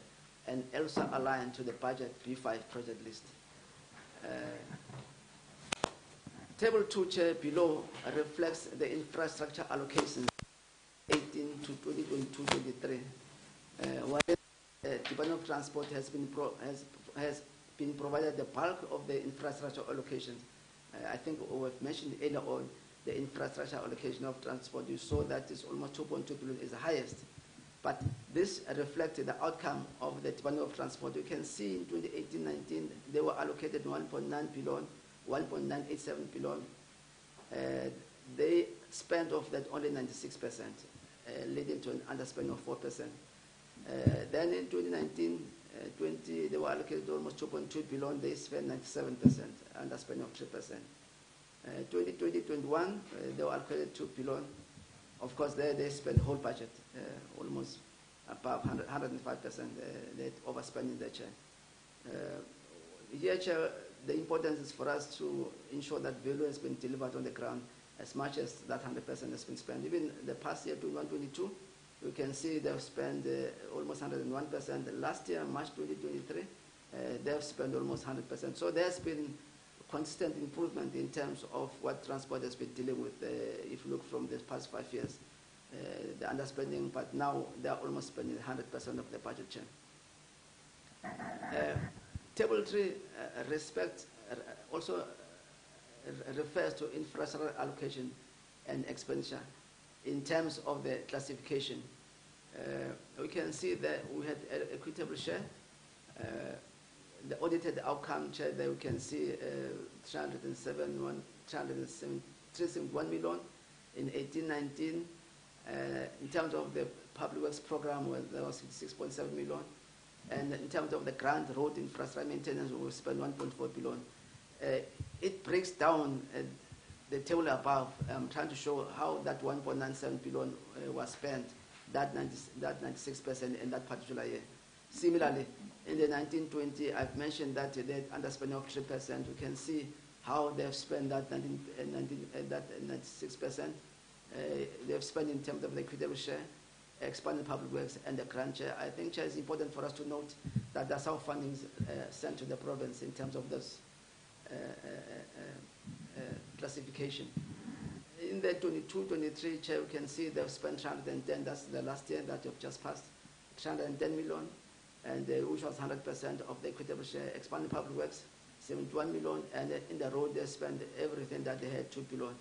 and also aligned to the budget B5 project list. Table 2, Chair, below reflects the infrastructure allocations 18 to 2022-23. While the Department of Transport has been provided the bulk of the infrastructure allocations. I think we've mentioned earlier on the infrastructure allocation of transport. You saw that it's almost 2.2 billion is the highest. But this reflected the outcome of the Department of Transport. You can see in 2018-19, they were allocated 1.9 billion, 1.987 billion. They spent of that only 96%, leading to an underspend of 4%. Then in 2019-20, they were allocated almost 2.2 billion. They spent 97%, underspend of 3%. 2020-21, they were allocated 2 billion. Of course, they spent whole budget, almost above 105%. They overspending their chair. Here, Chair, the importance is for us to ensure that value has been delivered on the ground as much as that 100% has been spent. Even the past year, 2021-22, You can see they've spent almost 101%. Last year, March 2023, they've spent almost 100%. So there's been consistent improvement in terms of what transport has been dealing with. If you look from the past 5 years, the underspending, but now they're almost spending 100% of the budget chain. Table 3 also refers to infrastructure allocation and expenditure in terms of the classification. We can see that we had equitable share. The audited outcome share there we can see 371 million in 18-19. In terms of the public works program, well, there was 6.7 million. And in terms of the grant road infrastructure maintenance, we will spend 1.4 billion. It breaks down the table above. I'm trying to show how that 1.97 billion was spent, that 96% in that particular year. Similarly, in the 1920, I've mentioned that the underspending of 3%. We can see how they've spent that 96%. They've spent in terms of the equitable share, expanded public works, and the grant share. I think, Chair, it's important for us to note that that's how funding is sent to the province in terms of this classification. In the 22-23, Chair, we can see they've spent 310. That's the last year that you've just passed, 310 million, and which was 100% of the equitable share. Expanded public works, 71 million, and in the road they spent everything that they had, 2 billion.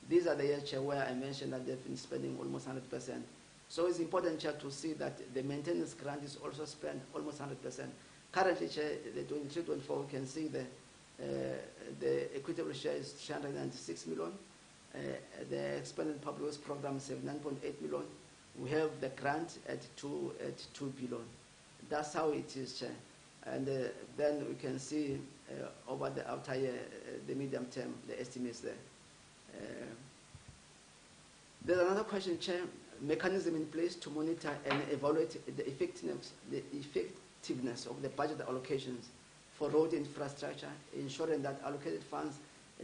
These are the years, Chair, where I mentioned that they've been spending almost 100%. So it's important, Chair, to see that the maintenance grant is also spent almost 100%. Currently, Chair, the 23-24, we can see the equitable share is 396 million. The expanded public works program is 9.8 million. We have the grant at 2 billion. That's how it is, Chair. And then we can see over the outer year, the medium term, the estimates there. There's another question, Chair. Mechanism in place to monitor and evaluate the effectiveness of the budget allocations for road infrastructure, ensuring that allocated funds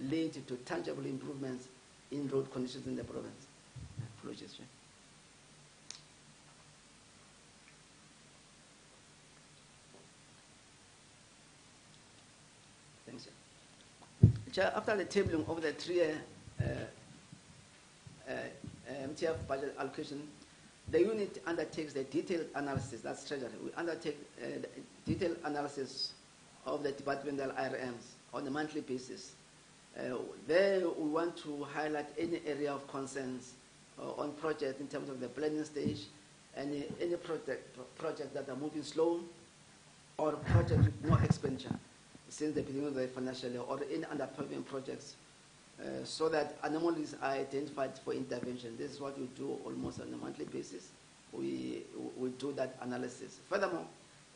lead to tangible improvements in road conditions in the province. Apologies, Chair. Thanks, Chair. Chair, after the tabling of the 3-year MTF budget allocation, the unit undertakes the detailed analysis, that's Treasury. We undertake the detailed analysis of the departmental IRMs on a monthly basis. There we want to highlight any area of concerns on project in terms of the planning stage, and any project that are moving slow, or project with no expenditure since the beginning of the financial year, or any underperforming projects, so that anomalies are identified for intervention. This is what we do almost on a monthly basis. We do that analysis. Furthermore,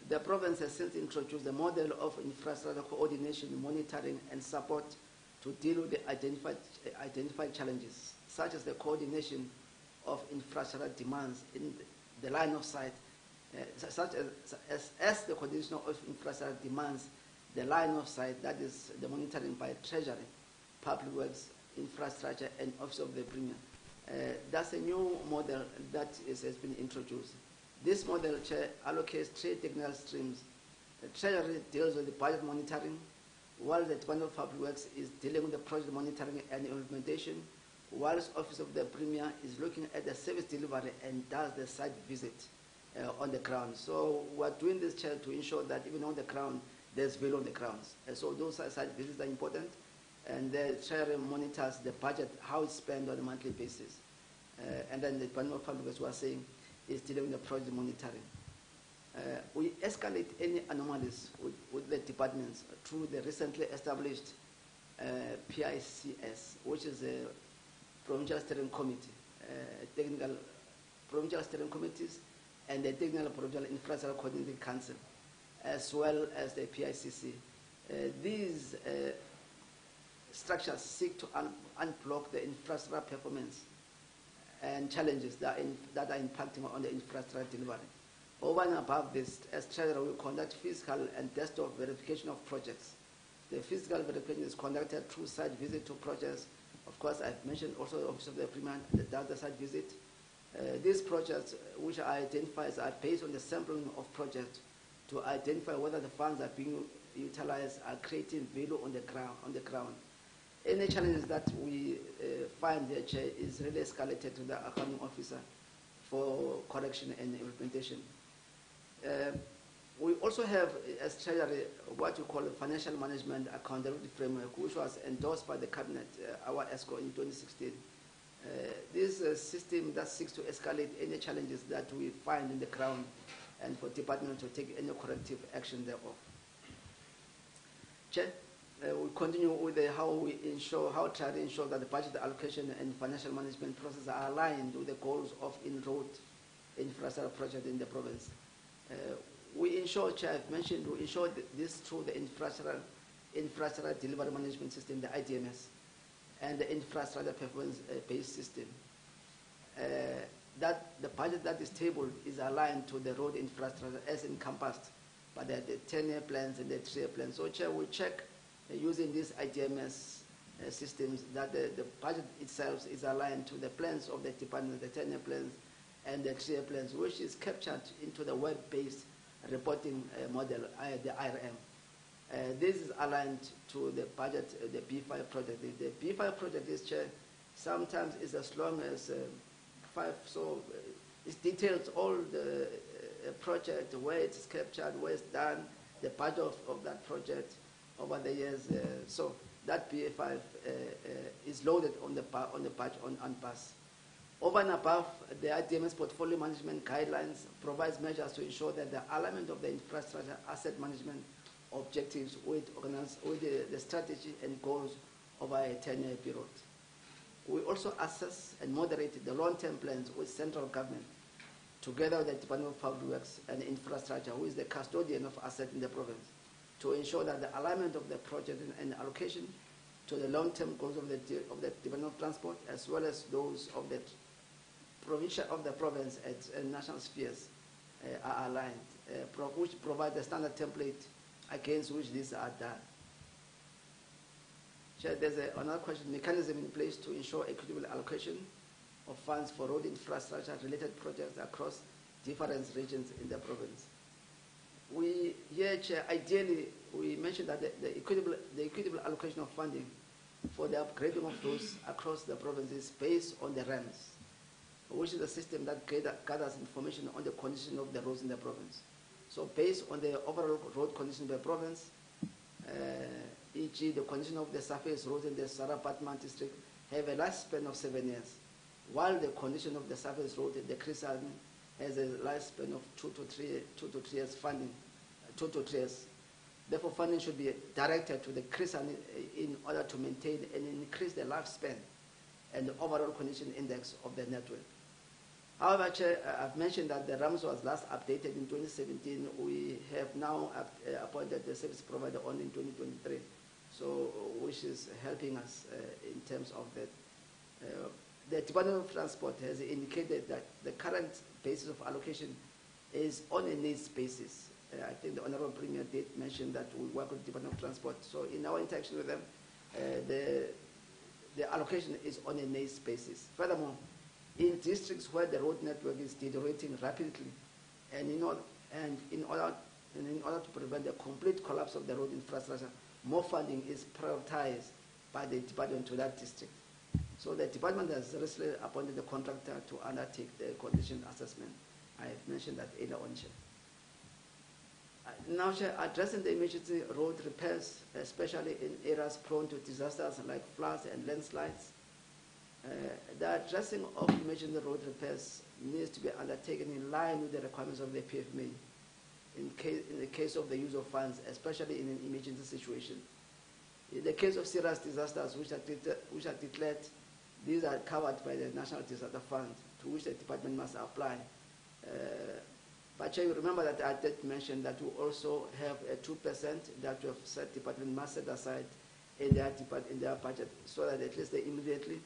the province has since introduced a model of infrastructure coordination, monitoring, and support to deal with the identified challenges, such as the coordination of infrastructure demands in the line of sight, such as the coordination of infrastructure demands, the line of sight, that is the monitoring by Treasury, Public Works, Infrastructure, and Office of the Premier. That's a new model that has been introduced. This model, Chair, allocates 3 technical streams. The Treasury deals with the budget monitoring, while the Department of Public Works is dealing with the project monitoring and implementation, whilst Office of the Premier is looking at the service delivery and does the site visit on the ground. So we're doing this, Chair, to ensure that even on the ground, there's value on the grounds. So those site visits are important, and the Treasury monitors the budget, how it's spent on a monthly basis. And then the Department of Public Works, we are saying, is dealing with the project monitoring. We escalate any anomalies with the departments through the recently established PICS, which is a Provincial Steering Committee, technical Provincial Steering Committees, and the Technical Provincial Infrastructure Coordinating Council, as well as the PICC. These structures seek to unblock the infrastructure performance and challenges that are impacting on the infrastructure delivery. Over and above this, as Treasurer, we conduct physical and desktop verification of projects. The physical verification is conducted through site visit to projects. Of course, I've mentioned also the Office of the Premier that does the site visit. These projects, which are identified, are based on the sampling of projects to identify whether the funds are being utilized, are creating value on the ground. Any challenges that we find there, Chair, is really escalated to the accounting officer for correction and implementation. We also have, as Treasury, what we call a financial management accountability framework, which was endorsed by the Cabinet, our ESCO, in 2016. This is a system that seeks to escalate any challenges that we find in the ground and for department to take any corrective action thereof. Chair, we continue with how we try to ensure that the budget allocation and financial management processes are aligned with the goals of in-road infrastructure project in the province. We ensure, Chair, I've mentioned, we ensure this through the infrastructure delivery management system, the IDMS, and the infrastructure performance-based system. That the budget that is tabled is aligned to the road infrastructure as encompassed by the 10-year plans and the 3-year plans. So, Chair, we check using these IDMS systems that the budget itself is aligned to the plans of the department, the 10-year plans and the 3-year plans, which is captured into the web-based reporting model, the IRM. This is aligned to the budget, the B5 project. The B5 project is, Chair, sometimes is as long as 5, so it details all the project, where it's captured, where it's done, the budget of that project over the years. So that BA5 is loaded on the budget on PAS. Over and above, the IDMS portfolio management guidelines provides measures to ensure that the alignment of the infrastructure asset management objectives with the strategy and goals over a 10-year period. We also assess and moderate the long-term plans with central government, together with the Department of Public Works and Infrastructure, who is the custodian of assets in the province, to ensure that the alignment of the project and allocation to the long-term goals of the Department of Transport, as well as those of the province at national spheres, are aligned, which provide the standard template against which these are done. Chair, there's another question: mechanism in place to ensure equitable allocation of funds for road infrastructure related projects across different regions in the province. We here, Chair, ideally we mentioned that the equitable allocation of funding for the upgrading of roads across the province is based on the RAMS, which is a system that gathers information on the condition of the roads in the province. So based on the overall road condition of the province, e.g. the condition of the surface roads in the Sahrc district have a lifespan of 7 years, while the condition of the surface road in the Krisan has a lifespan of 2 to 3 years funding, 2 to 3 years. Therefore, funding should be directed to the Krisan in order to maintain and increase the lifespan and the overall condition index of the network. However, Chair, I've mentioned that the RAMS was last updated in 2017. We have now appointed the service provider only in 2023, so which is helping us in terms of that. The Department of Transport has indicated that the current basis of allocation is on a needs basis. I think the Honorable Premier did mention that we work with the Department of Transport. So in our interaction with them, the allocation is on a needs basis. Furthermore, in districts where the road network is deteriorating rapidly, and in order to prevent the complete collapse of the road infrastructure, more funding is prioritized by the department to that district. So the department has recently appointed a contractor to undertake the condition assessment. I have mentioned that earlier on, Chair. Now, Chair, addressing the emergency road repairs, especially in areas prone to disasters like floods and landslides, the addressing of emergency road repairs needs to be undertaken in line with the requirements of the PFMA in the case of the use of funds, especially in an emergency situation. In the case of serious disasters which are declared, these are covered by the National Disaster Fund, to which the department must apply. But you remember that I did mention that we also have a 2% that we have said department must set aside in their budget, so that at least they immediately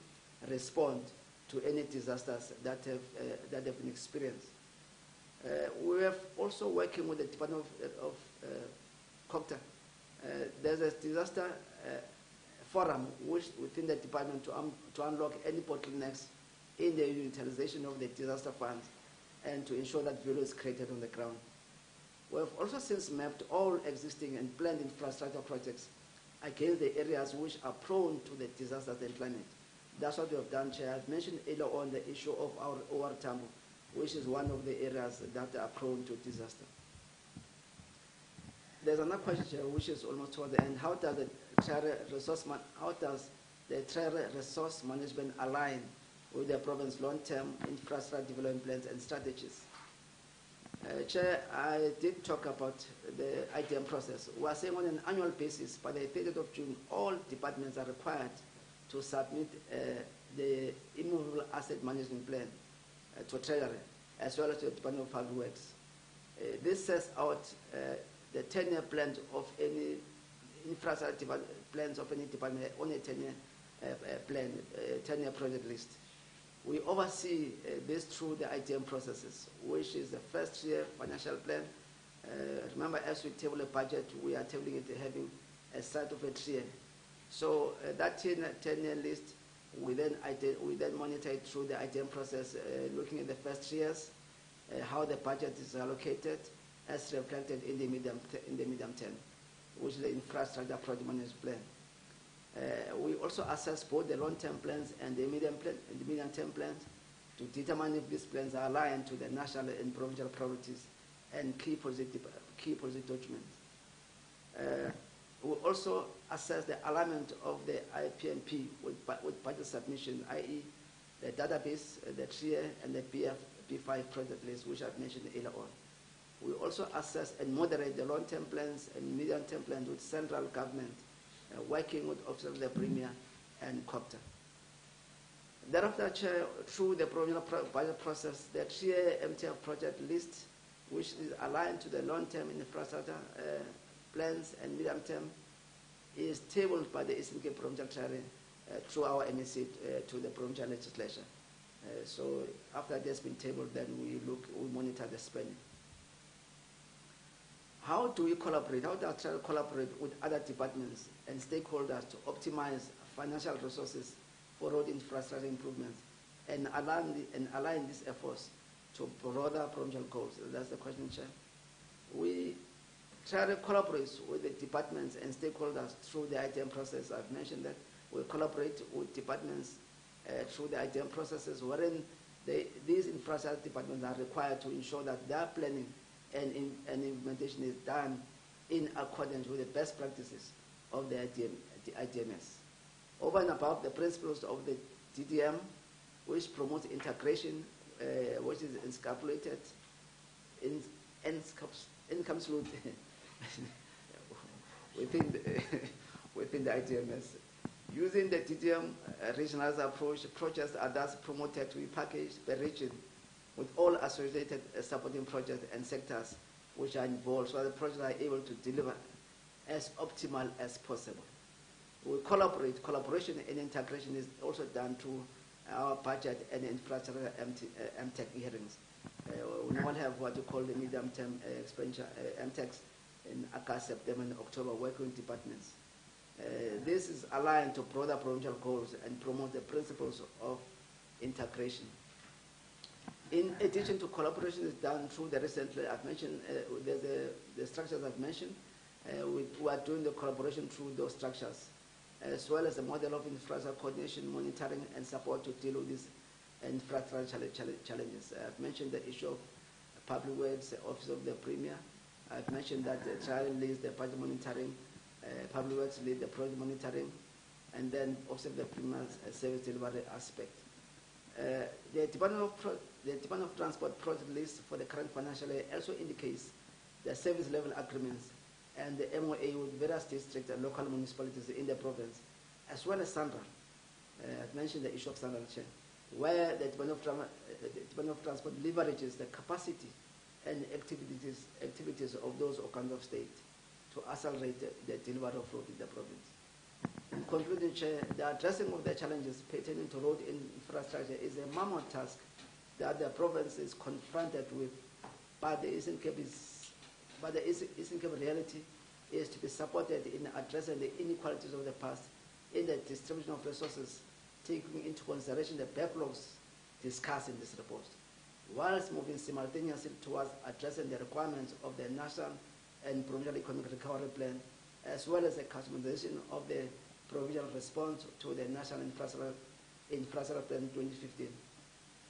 respond to any disasters that have been experienced. We have also working with the Department of COGTA. There's a disaster forum which within the department to unlock any bottlenecks in the utilization of the disaster funds and to ensure that value is created on the ground. We have also since mapped all existing and planned infrastructure projects against the areas which are prone to the disasters and climate. That's what we have done, Chair. I've mentioned earlier on the issue of our OR Tambo, which is one of the areas that are prone to disaster. There's another question, Chair, which is almost toward the end. How does the Treasury resource management align with the province's long-term infrastructure development plans and strategies? Chair, I did talk about the ITM process. We are saying on an annual basis, by the 30th of June, all departments are required to submit the immovable asset management plan to Treasury, as well as to the Department of Public Works. This sets out the 10-year plans of any infrastructure plans of any department on a 10-year plan, 10-year project list. We oversee this through the ITM processes, which is the first year financial plan. Remember, as we table a budget, we are tabling it having a start of a 3-year. So that 10-year list, we then monitor it through the ITM process, looking at the first 3 years, how the budget is allocated, as reflected in the medium term, which is the infrastructure project management plan. We also assess both the long-term plans and the medium-term plans to determine if these plans are aligned to the national and provincial priorities and key policy documents. We also assess the alignment of the IPMP with budget submission, i.e. the database, the 3-year and the B5 project list, which I've mentioned earlier on. We also assess and moderate the long-term plans and medium-term plans with central government, working with Office of the Premier and COPTA. Thereafter, Chair, through the provincial budget process, the 3-year MTF project list, which is aligned to the long-term infrastructure plans and medium-term, is tabled by the Eastern Cape Provincial Treasury through our MEC to the provincial legislature. So after it has been tabled, then we monitor the spending. How do we collaborate? How does Treasury collaborate with other departments and stakeholders to optimize financial resources for road infrastructure improvements and align these efforts to broader provincial goals? That's the question, Chair. We Treasury collaborates with the departments and stakeholders through the ITM process. I've mentioned that we collaborate with departments through the ITM processes, wherein these infrastructure departments are required to ensure that their planning and implementation is done in accordance with the best practices of the ITMS. Over and above the principles of the DDM, which promotes integration, which is encapsulated in encapsulated within the ITMS. Using the DDM regionalized approach, projects are thus promoted to be packaged per region with all associated supporting projects and sectors which are involved, so that the projects are able to deliver as optimal as possible. We collaborate. Collaboration and integration is also done through our budget and infrastructure MTEC hearings. We normally have what we call the medium-term expenditure MTECs in August, September, and October, working with departments. This is aligned to broader provincial goals and promote the principles of integration. In addition to collaboration is done through the recently, I've mentioned, the structures I've mentioned. We are doing the collaboration through those structures, as well as a model of infrastructure coordination, monitoring, and support to deal with these infrastructure challenges. I've mentioned the issue of Public Works, Office of the Premier. I've mentioned that the Treasury leads the budget monitoring, Public Works lead the project monitoring, and then Office of the Premier's service delivery aspect. The Department of Transport project list for the current financial year also indicates the service level agreements and the MOA with various districts and local municipalities in the province, as well as Sahrc. I've mentioned the issue of Sahrc, where the Department of Transport leverages the capacity and activities of those organs of state to accelerate the delivery of road in the province. In conclusion, Chair, the addressing of the challenges pertaining to road infrastructure is a mammoth task that the province is confronted with, but the Eastern Cape reality is to be supported in addressing the inequalities of the past in the distribution of resources, taking into consideration the backlogs discussed in this report, whilst moving simultaneously towards addressing the requirements of the National and Provincial Economic Recovery Plan, as well as the customization of the provincial response to the National Infrastructure Plan 2015,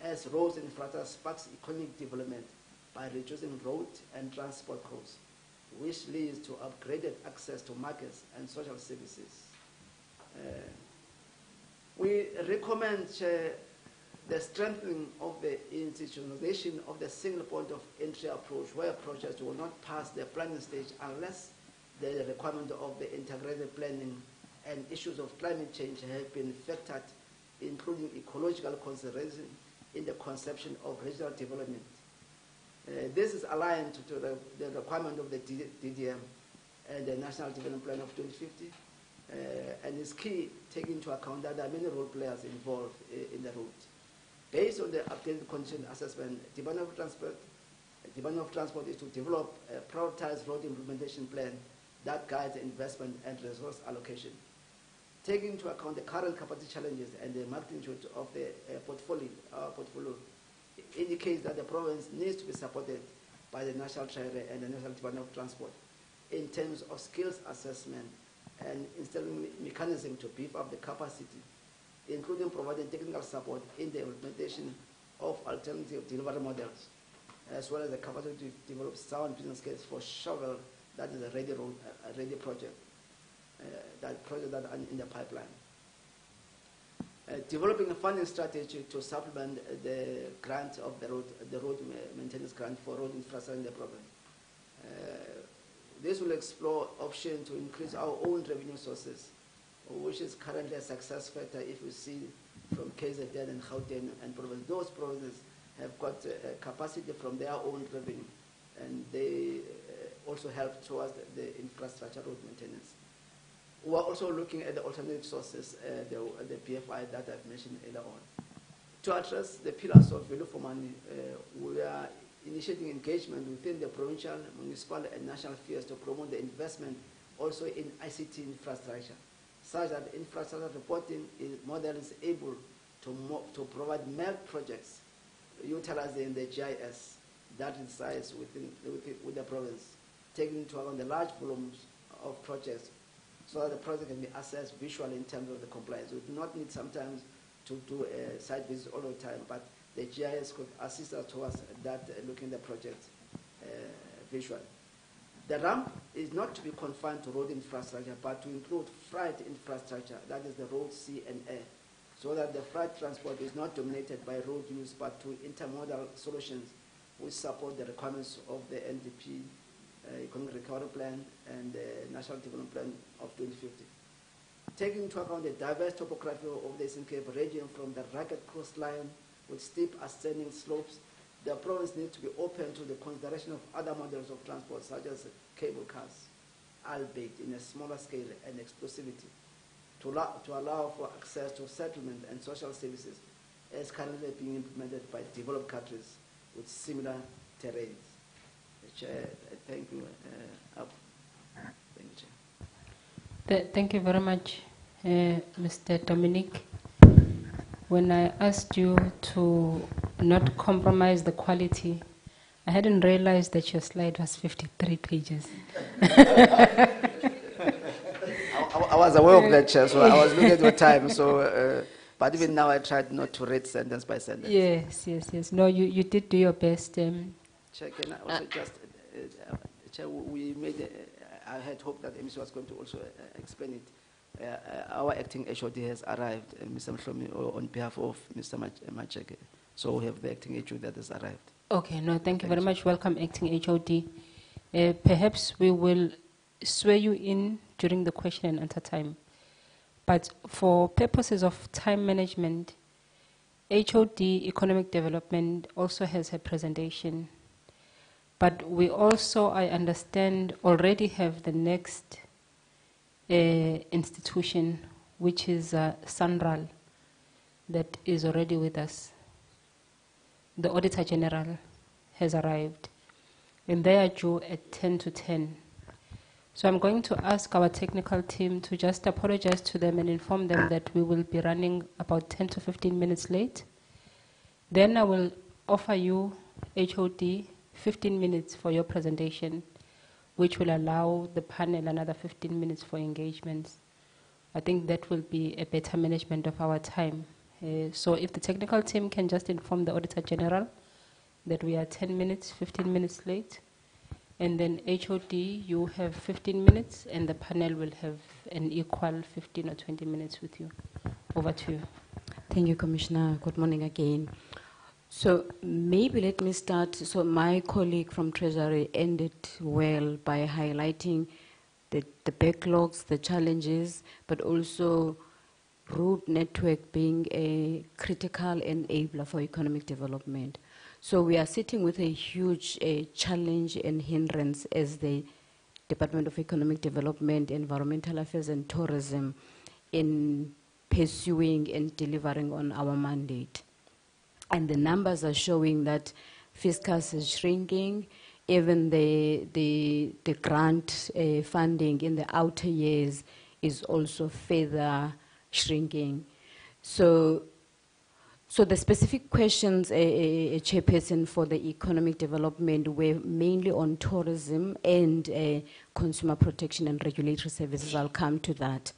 as roads and infrastructure sparks economic development by reducing road and transport costs, which leads to upgraded access to markets and social services. We recommend the strengthening of the institutionalization of the single point of entry approach, where projects will not pass the planning stage unless the requirement of the integrated planning and issues of climate change have been factored, including ecological consideration in the conception of regional development. This is aligned to the requirement of the DDM and the National Development Plan of 2050, and is key, taking into account that there are many role players involved in the route. Based on the updated condition assessment, Department of Transport is to develop a prioritized road implementation plan that guides investment and resource allocation. Taking into account the current capacity challenges and the magnitude of the portfolio indicates that the province needs to be supported by the National Treasury and the National Department of Transport in terms of skills assessment and installing mechanism to beef up the capacity, including providing technical support in the implementation of alternative delivery models, as well as the capacity to develop sound business case for shovel that is a ready project, that project that are in the pipeline. Developing a funding strategy to supplement the grant of the road maintenance grant for road infrastructure in the province. This will explore options to increase our own revenue sources, which is currently a success factor if you see from KZN and Gauteng and province. Those provinces have got capacity from their own revenue, and they also help towards the infrastructure road maintenance. We are also looking at the alternative sources, the PFI that I've mentioned earlier on. To address the pillars of value for money, we are initiating engagement within the provincial, municipal, and national spheres to promote the investment also in ICT infrastructure, such that infrastructure reporting model is able to provide map projects utilizing the GIS that resides with the province, taking into account the large volumes of projects, so that the project can be assessed visually in terms of the compliance. We do not need sometimes to do a site visit all the time, but the GIS could assist us towards that, looking at the project visually. The ramp is not to be confined to road infrastructure, but to include freight infrastructure, that is the road, sea, and air, so that the freight transport is not dominated by road use, but to intermodal solutions which support the requirements of the NDP Economic Recovery Plan and the National Development Plan of 2050. Taking into account the diverse topography of the Eastern Cape region, from the rugged coastline with steep ascending slopes, the province needs to be open to the consideration of other models of transport, such as cable cars, albeit in a smaller scale and explosivity, to allow for access to settlement and social services, as currently being implemented by developed countries with similar terrains. Chair, thank you. Thank you, Chair. Thank you very much, Mr. Dominic. When I asked you to not compromise the quality, I hadn't realized that your slide was 53 pages. I was aware of that, Chair, so I was looking at your time. So, but even now, I tried not to read sentence by sentence. Yes. No, you did do your best. Chair, can I also just, Chair, we made, I had hoped that MC was going to also explain it. Our acting HOD has arrived, Mr. Mhlomi, on behalf of Mr. Macheke. So we have the acting HOD that has arrived. Okay, no, thank you very much. Welcome, acting HOD. Perhaps we will swear you in during the question and answer time. But for purposes of time management, HOD Economic Development also has a presentation. But we also, I understand, already have the next institution, which is Sanral, that is already with us. The Auditor General has arrived, and they are due at 10 to 10. So I'm going to ask our technical team to just apologize to them and inform them that we will be running about 10 to 15 minutes late. Then I will offer you, HOD, 15 minutes for your presentation, which will allow the panel another 15 minutes for engagements. I think that will be a better management of our time. So if the technical team can just inform the Auditor General that we are 10 minutes, 15 minutes late, and then HOD, you have 15 minutes, and the panel will have an equal 15 or 20 minutes with you. Over to you. Thank you, Commissioner. Good morning again. So maybe let me start. So my colleague from Treasury ended well by highlighting the backlogs, the challenges, but also road network being a critical enabler for economic development. So we are sitting with a huge challenge and hindrance as the Department of Economic Development, Environmental Affairs and Tourism in pursuing and delivering on our mandate. And the numbers are showing that fiscus is shrinking. Even the grant funding in the outer years is also further shrinking. So the specific questions, Chairperson, for the economic development were mainly on tourism and consumer protection and regulatory services. I'll come to that.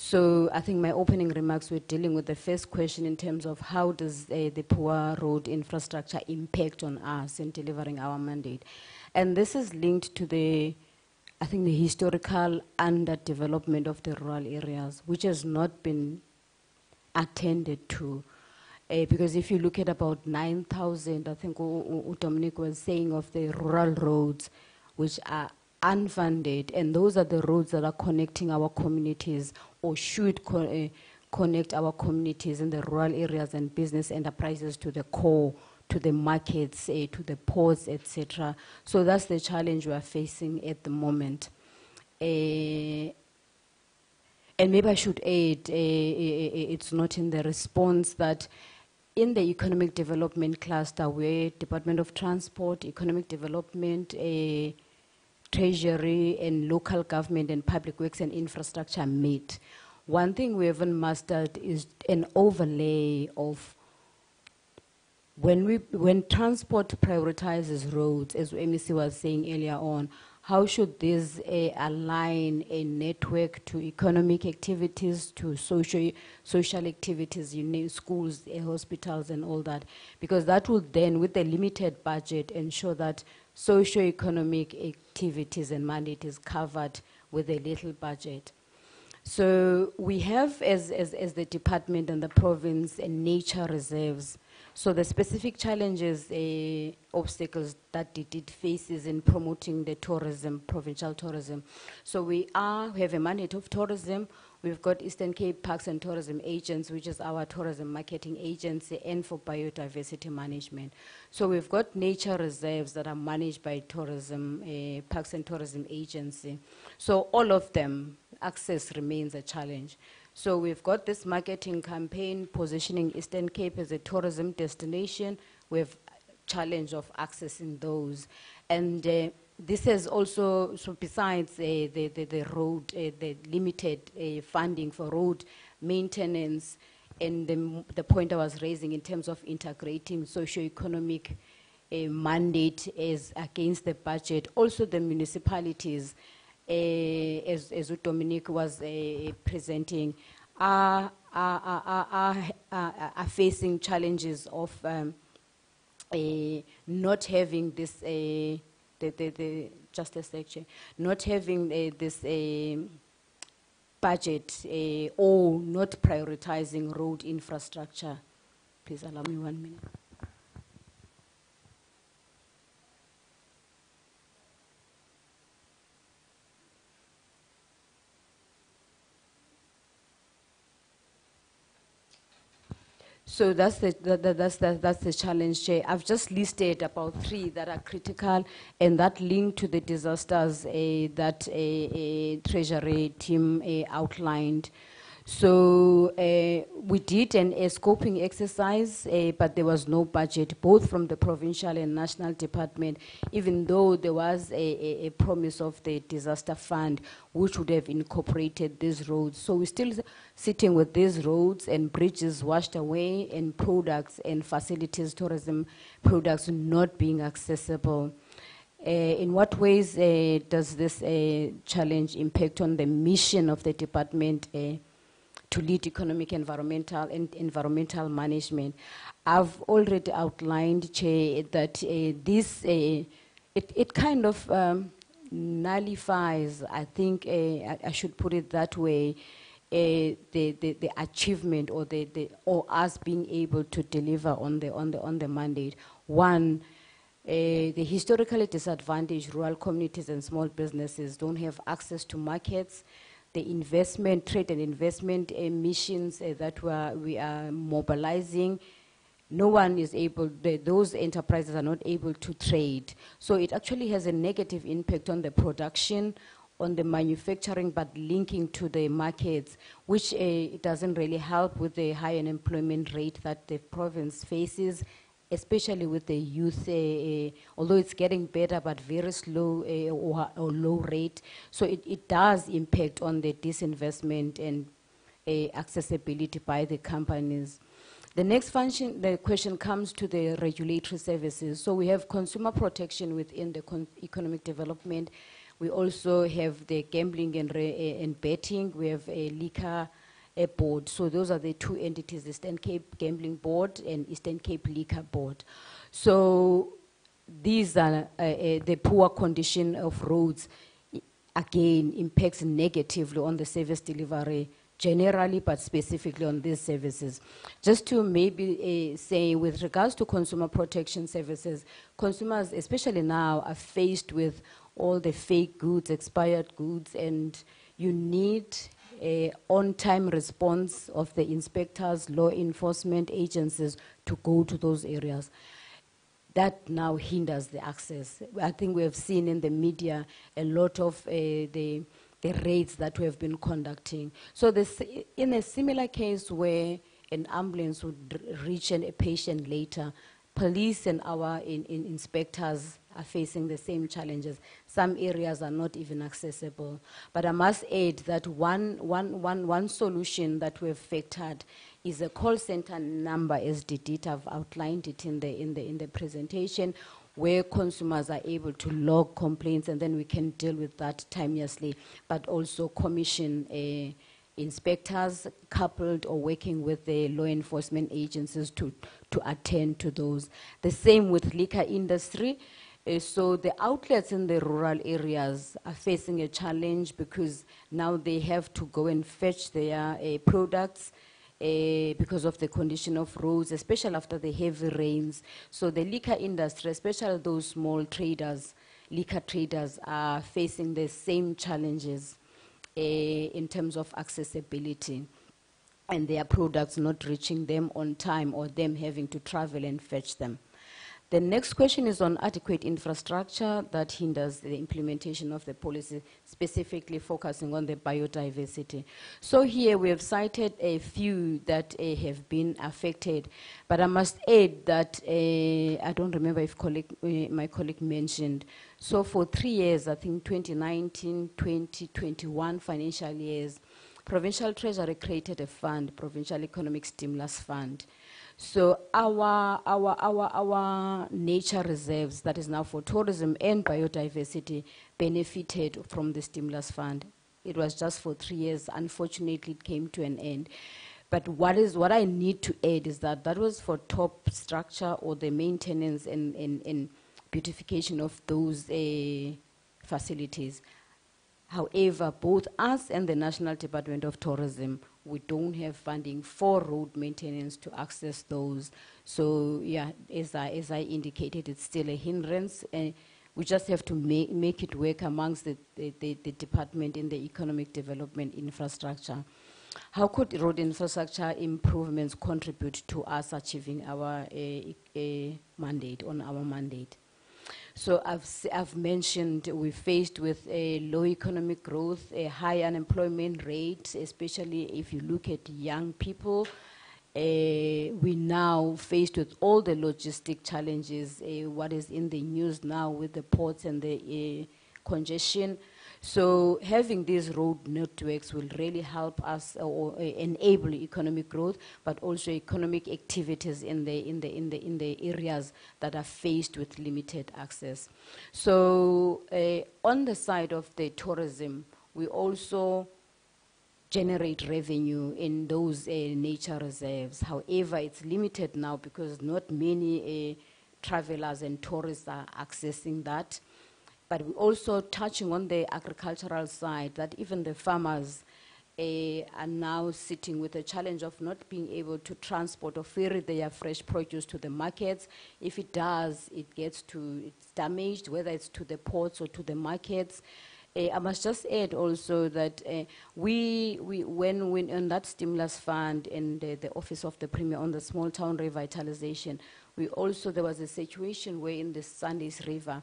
So I think my opening remarks were dealing with the first question in terms of how does the poor road infrastructure impact on us in delivering our mandate. And this is linked to the historical underdevelopment of the rural areas, which has not been attended to. Because if you look at about 9,000, I think Dominic was saying, of the rural roads, which are unfunded, and those are the roads that are connecting our communities or should connect our communities in the rural areas and business enterprises to the core, to the markets, to the ports, etc. So that's the challenge we are facing at the moment. And maybe I should add, it's not in the response that in the economic development cluster where Department of Transport, Economic Development, Treasury and local government and public works and infrastructure meet. One thing we haven't mastered is an overlay of when transport prioritizes roads, as MEC was saying earlier on, how should this align a network to economic activities, to social activities, schools, hospitals and all that? Because that will then, with a limited budget, ensure that socio-economic activities and mandate is covered with a little budget. So we have, as the department and the province, nature reserves. So the specific challenges, obstacles that it faces in promoting the tourism, provincial tourism. So we have a mandate of tourism. We've got Eastern Cape Parks and Tourism Agents, which is our tourism marketing agency, and for biodiversity management. So we've got nature reserves that are managed by tourism, Parks and Tourism Agency. So all of them, access remains a challenge. So we've got this marketing campaign positioning Eastern Cape as a tourism destination. We have challenge of accessing those. And this is also, so besides the road, the limited funding for road maintenance, and the point I was raising in terms of integrating socio-economic mandate as against the budget, also the municipalities, as Dominic was presenting, are facing challenges of not having this, just a second, not having this budget or not prioritizing road infrastructure. Please allow me 1 minute. So that's the challenge, Chair. I've just listed about 3 that are critical and that link to the disasters that Treasury team outlined. So we did a scoping exercise, but there was no budget, both from the provincial and national department, even though there was a promise of the disaster fund, which would have incorporated these roads. So we're still sitting with these roads and bridges washed away, and products and facilities, tourism products not being accessible. In what ways does this challenge impact on the mission of the department to lead economic, environmental management? I've already outlined, Chair, that it kind of nullifies, I think I should put it that way, the achievement or us being able to deliver on the mandate. One, the historically disadvantaged rural communities and small businesses don't have access to markets. The investment, trade and investment missions that we are mobilizing, no one is able, those enterprises are not able to trade. So it actually has a negative impact on the production, on the manufacturing, but linking to the markets, which it doesn't really help with the high unemployment rate that the province faces, especially with the youth, although it's getting better, but very slow or low rate. So it does impact on the disinvestment and accessibility by the companies. The next function, the question comes to the regulatory services. So we have consumer protection within the economic development. We also have the gambling and betting. We have a liquor board. So those are the two entities, the Eastern Cape Gambling Board and Eastern Cape Liquor Board. So these are the poor condition of roads, again, impacts negatively on the service delivery generally, but specifically on these services. Just to maybe say, with regards to consumer protection services, consumers, especially now, are faced with all the fake goods, expired goods, and you need on-time response of the inspectors, law enforcement agencies to go to those areas. That now hinders the access. I think we have seen in the media a lot of the raids that we have been conducting. So this, in a similar case where an ambulance would reach a patient later, police and our inspectors are facing the same challenges. Some areas are not even accessible. But I must add that one solution that we've factored is a call center number, as Didit, I've outlined it in the presentation, where consumers are able to log complaints, and then we can deal with that timelessly, but also commission inspectors coupled or working with the law enforcement agencies to attend to those. The same with liquor industry. So the outlets in the rural areas are facing a challenge because now they have to go and fetch their products because of the condition of roads, especially after the heavy rains. So the liquor industry, especially those small traders, liquor traders, are facing the same challenges in terms of accessibility and their products not reaching them on time or them having to travel and fetch them. The next question is on adequate infrastructure that hinders the implementation of the policy, specifically focusing on the biodiversity. So here we have cited a few that have been affected, but I must add that I don't remember if my colleague mentioned. So for 3 years, I think 2019, 2021 financial years, Provincial Treasury created a fund, Provincial Economic Stimulus Fund. So our nature reserves, that is now for tourism and biodiversity, benefited from the stimulus fund. It was just for 3 years. Unfortunately, it came to an end. But what I need to add is that that was for top structure or the maintenance and beautification of those facilities. However, both us and the National Department of Tourism, we don't have funding for road maintenance to access those. So yeah, as I indicated, it's still a hindrance. We just have to make it work amongst the department in the economic development infrastructure. How could road infrastructure improvements contribute to us achieving our mandate, on our mandate? So I've mentioned we're faced with a low economic growth, a high unemployment rate, especially if you look at young people. We now faced with all the logistic challenges, what is in the news now with the ports and the congestion. So having these road networks will really help us or enable economic growth, but also economic activities in the areas that are faced with limited access. So on the side of the tourism, we also generate revenue in those nature reserves. However, it's limited now because not many travelers and tourists are accessing that. But we're also touching on the agricultural side, that even the farmers are now sitting with the challenge of not being able to transport or ferry their fresh produce to the markets. If it does, it's damaged, whether it's to the ports or to the markets. I must just add also that when on that stimulus fund and the Office of the Premier on the small town revitalization, there was a situation where in the Sandys River,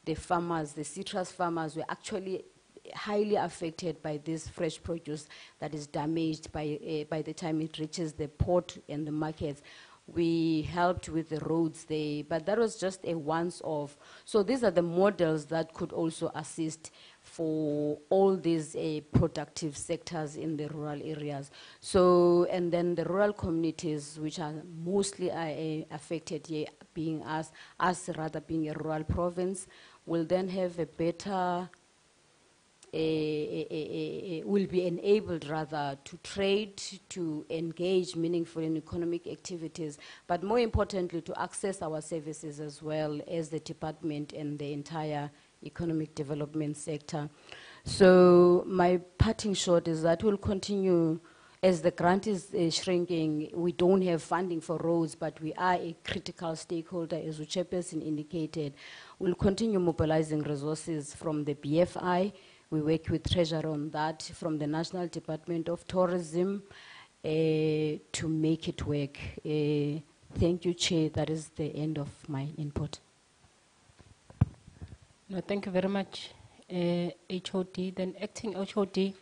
the farmers, the citrus farmers, were actually highly affected by this fresh produce that is damaged by the time it reaches the port and the markets. We helped with the roads there, but that was just a once-off. So these are the models that could also assist for all these productive sectors in the rural areas. So, and then the rural communities, which are mostly affected here, being us rather being a rural province, will then have a better, will be enabled rather to trade, to engage meaningfully in economic activities, but more importantly to access our services as well as the department and the entire economic development sector. So my parting shot is that we'll continue, as the grant is shrinking, we don't have funding for roads, but we are a critical stakeholder, as the chairperson indicated. We'll continue mobilizing resources from the BFI. We work with Treasury on that, from the National Department of Tourism, to make it work. Thank you, Chair. That is the end of my input. No, thank you very much, HOD. Then acting HOD,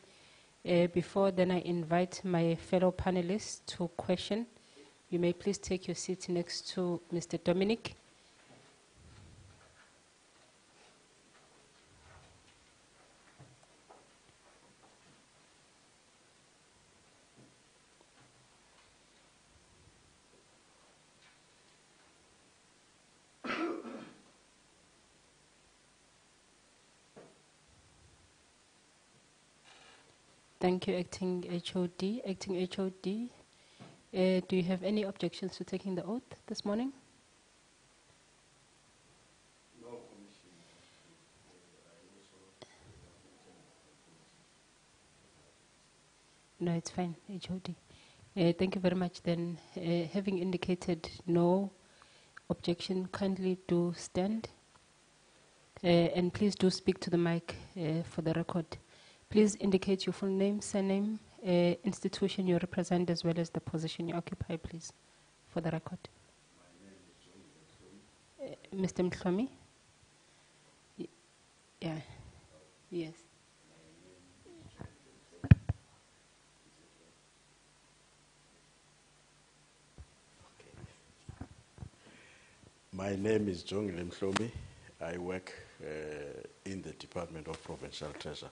before then I invite my fellow panelists to question. You may please take your seat next to Mr. Dominic. Thank you, Acting HOD. Acting HOD, do you have any objections to taking the oath this morning? No, Commissioner. No, it's fine, HOD. Thank you very much. Then, having indicated no objection, kindly do stand. And please do speak to the mic for the record. Please indicate your full name, surname, institution you represent, as well as the position you occupy, please, for the record. Mr. Mhlomi? Yeah. Yes. My name is Jongile Mhlomi. I work in the Department of Provincial Treasure.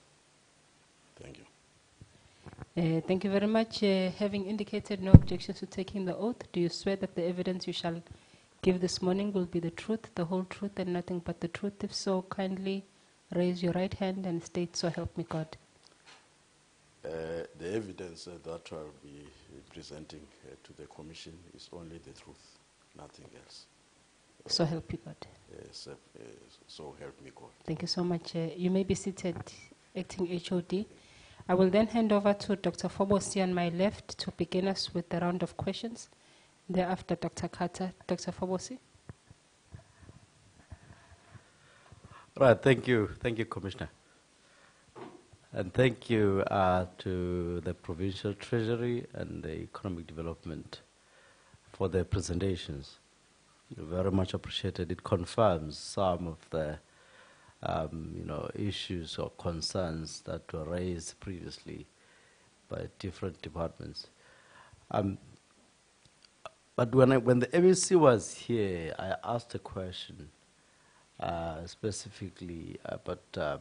Thank you. Thank you very much. Having indicated no objections to taking the oath, do you swear that the evidence you shall give this morning will be the truth, the whole truth, and nothing but the truth? If so, kindly raise your right hand and state, "So help me God." The evidence that I'll be presenting to the Commission is only the truth, nothing else. So help you God. So help me God. Thank you so much. You may be seated, Acting HOD. I will then hand over to Dr. Fobosi on my left to begin us with the round of questions. Thereafter, Dr. Carter. Dr. Fobosi. Right, thank you, Commissioner. And thank you to the Provincial Treasury and the Economic Development for their presentations. very much appreciated. It confirms some of the issues or concerns that were raised previously by different departments. But when the MEC was here, I asked a question specifically about the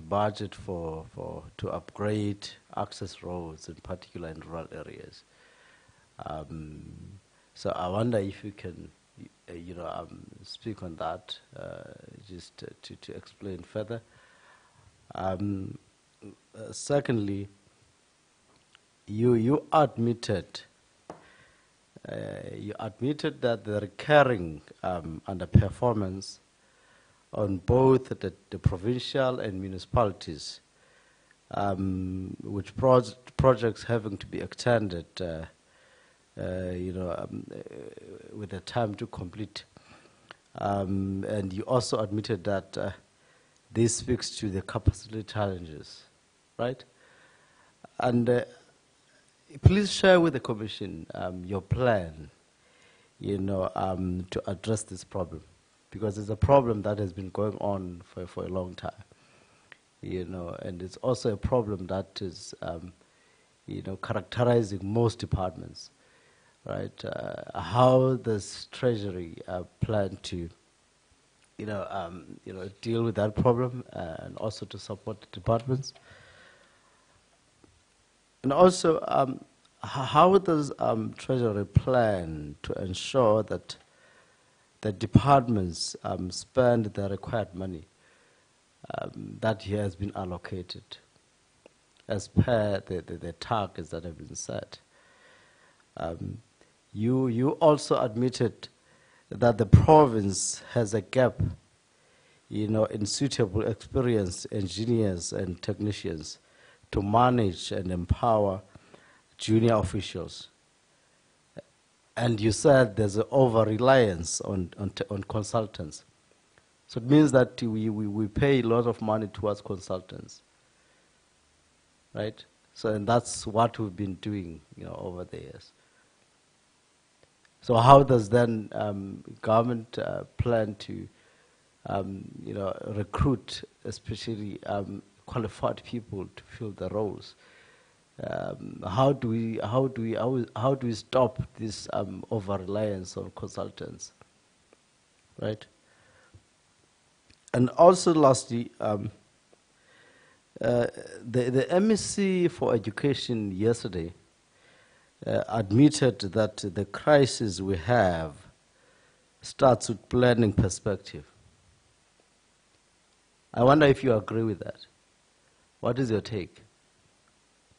budget to upgrade access roads, in particular in rural areas. So I wonder if you can, speak on that, just to explain further. Secondly, you admitted that the recurring underperformance on both the provincial and municipalities, which projects having to be extended, with the time to complete. And you also admitted that this speaks to the capacity challenges, right? And please share with the Commission your plan, to address this problem, because it's a problem that has been going on for a long time, and it's also a problem that is, characterizing most departments, right? How does Treasury plan to, deal with that problem and also to support the departments? And also, how does Treasury plan to ensure that the departments spend the required money that has been allocated as per the targets that have been set? You also admitted that the province has a gap, in suitable experienced engineers and technicians to manage and empower junior officials. And you said there's an over-reliance on consultants. So it means that we pay a lot of money towards consultants, right? So, and that's what we've been doing, over the years. So how does then government plan to, recruit especially qualified people to fill the roles? How do we stop this over-reliance on consultants, right? And also, lastly, the MEC for Education yesterday admitted that the crisis we have starts with planning perspective. I wonder if you agree with that. What is your take?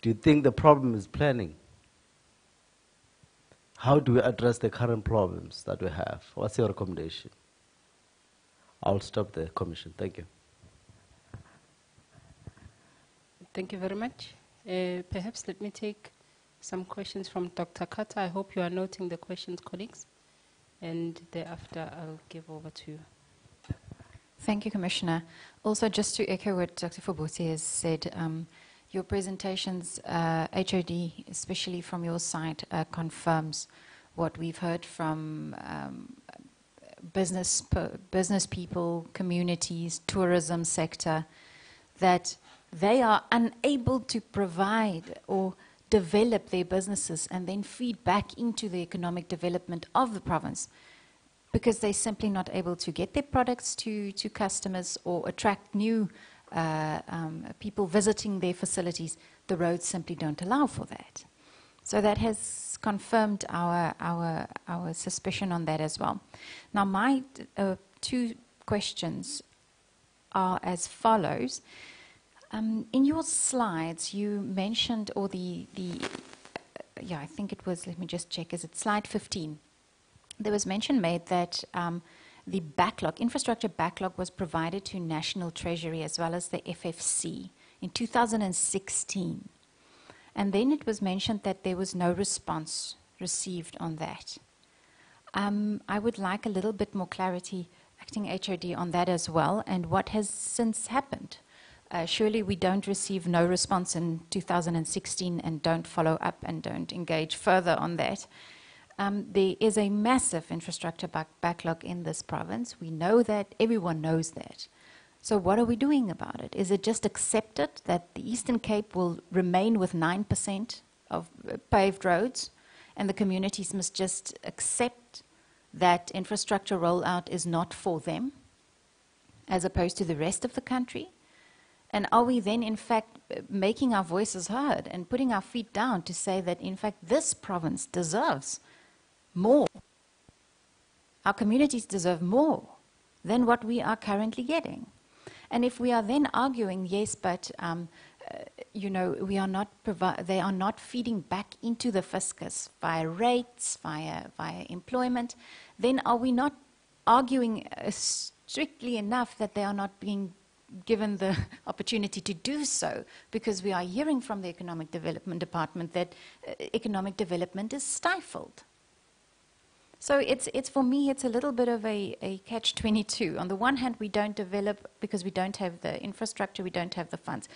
Do you think the problem is planning? How do we address the current problems that we have? What's your recommendation? I'll stop the Commission. Thank you. Thank you very much. Perhaps let me take some questions from Dr. Kata. I hope you are noting the questions, colleagues. And thereafter, I'll give over to you. Thank you, Commissioner. Also, just to echo what Dr. Fobosi has said, your presentations, HOD, especially from your side, confirms what we've heard from business people, communities, tourism sector, that they are unable to provide or develop their businesses and then feed back into the economic development of the province, because they're simply not able to get their products to customers or attract new people visiting their facilities. The roads simply don't allow for that. So that has confirmed our suspicion on that as well. Now, my two questions are as follows. In your slides, you mentioned, or I think it was, let me just check, is it slide 15? There was mention made that the backlog, infrastructure backlog, was provided to National Treasury as well as the FFC in 2016. And then it was mentioned that there was no response received on that. I would like a little bit more clarity, Acting HOD, on that as well, and what has since happened. Surely we don't receive no response in 2016 and don't follow up and don't engage further on that. There is a massive infrastructure backlog in this province. We know that. Everyone knows that. So what are we doing about it? Is it just accepted that the Eastern Cape will remain with 9% of paved roads, and the communities must just accept that infrastructure rollout is not for them, as opposed to the rest of the country? And are we then, in fact, making our voices heard and putting our feet down to say that, in fact, this province deserves more? Our communities deserve more than what we are currently getting. And if we are then arguing, yes, but you know, we are not they are not feeding back into the fiscus via rates, via employment, then are we not arguing strictly enough that they are not being given the opportunity to do so? Because we are hearing from the Economic Development Department that economic development is stifled. So it's for me, it's a little bit of a catch-22. On the one hand, we don't develop because we don't have the infrastructure, we don't have the funds.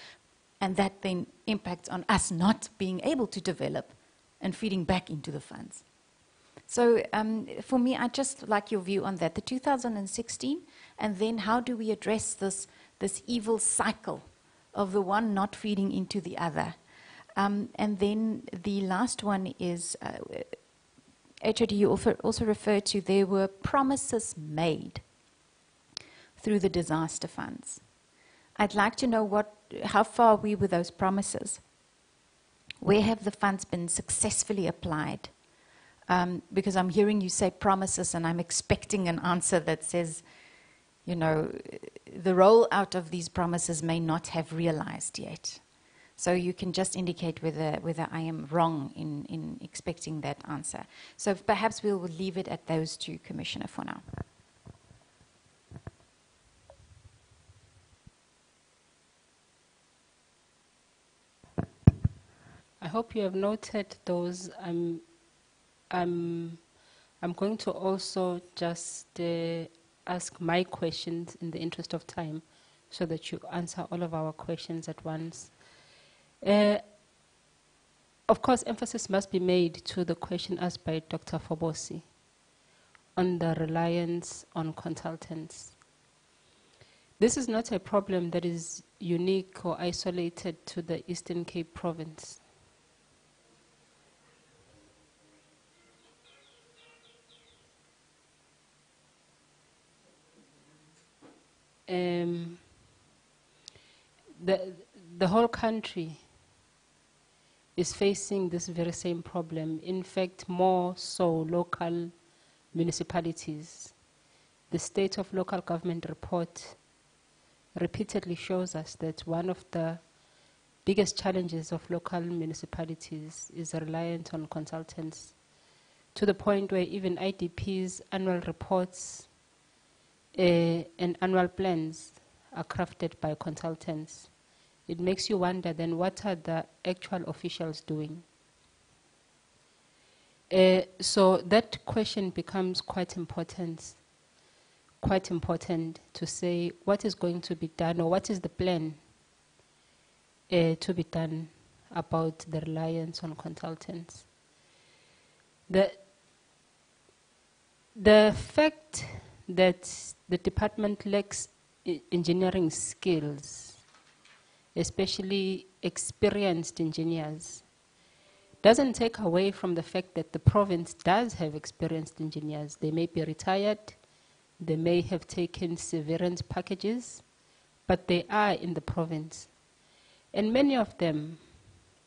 And that then impacts on us not being able to develop and feeding back into the funds. So for me, I just like your view on that, the 2016, and then how do we address this evil cycle of the one not feeding into the other? And then the last one is, HOD, you also referred to, there were promises made through the disaster funds. I'd like to know how far are we with those promises? Where have the funds been successfully applied? Because I'm hearing you say promises, and I'm expecting an answer that says, you know, the rollout of these promises may not have realized yet. So you can just indicate whether I am wrong in expecting that answer. So perhaps we'll leave it at those two, Commissioner, for now. I hope you have noted those. I'm going to also just ask my questions in the interest of time, so that you answer all of our questions at once. Of course, emphasis must be made to the question asked by Dr. Fobosi on the reliance on consultants. This is not a problem that is unique or isolated to the Eastern Cape province. The whole country is facing this very same problem. In fact, more so local municipalities. The State of Local Government report repeatedly shows us that one of the biggest challenges of local municipalities is a reliance on consultants, to the point where even IDP's annual reports and annual plans are crafted by consultants. It makes you wonder then, what are the actual officials doing? So that question becomes quite important to say what is going to be done, or what is the plan to be done about the reliance on consultants. The fact that the department lacks engineering skills, especially experienced engineers, doesn't take away from the fact that the province does have experienced engineers. They may be retired, they may have taken severance packages, but they are in the province. And many of them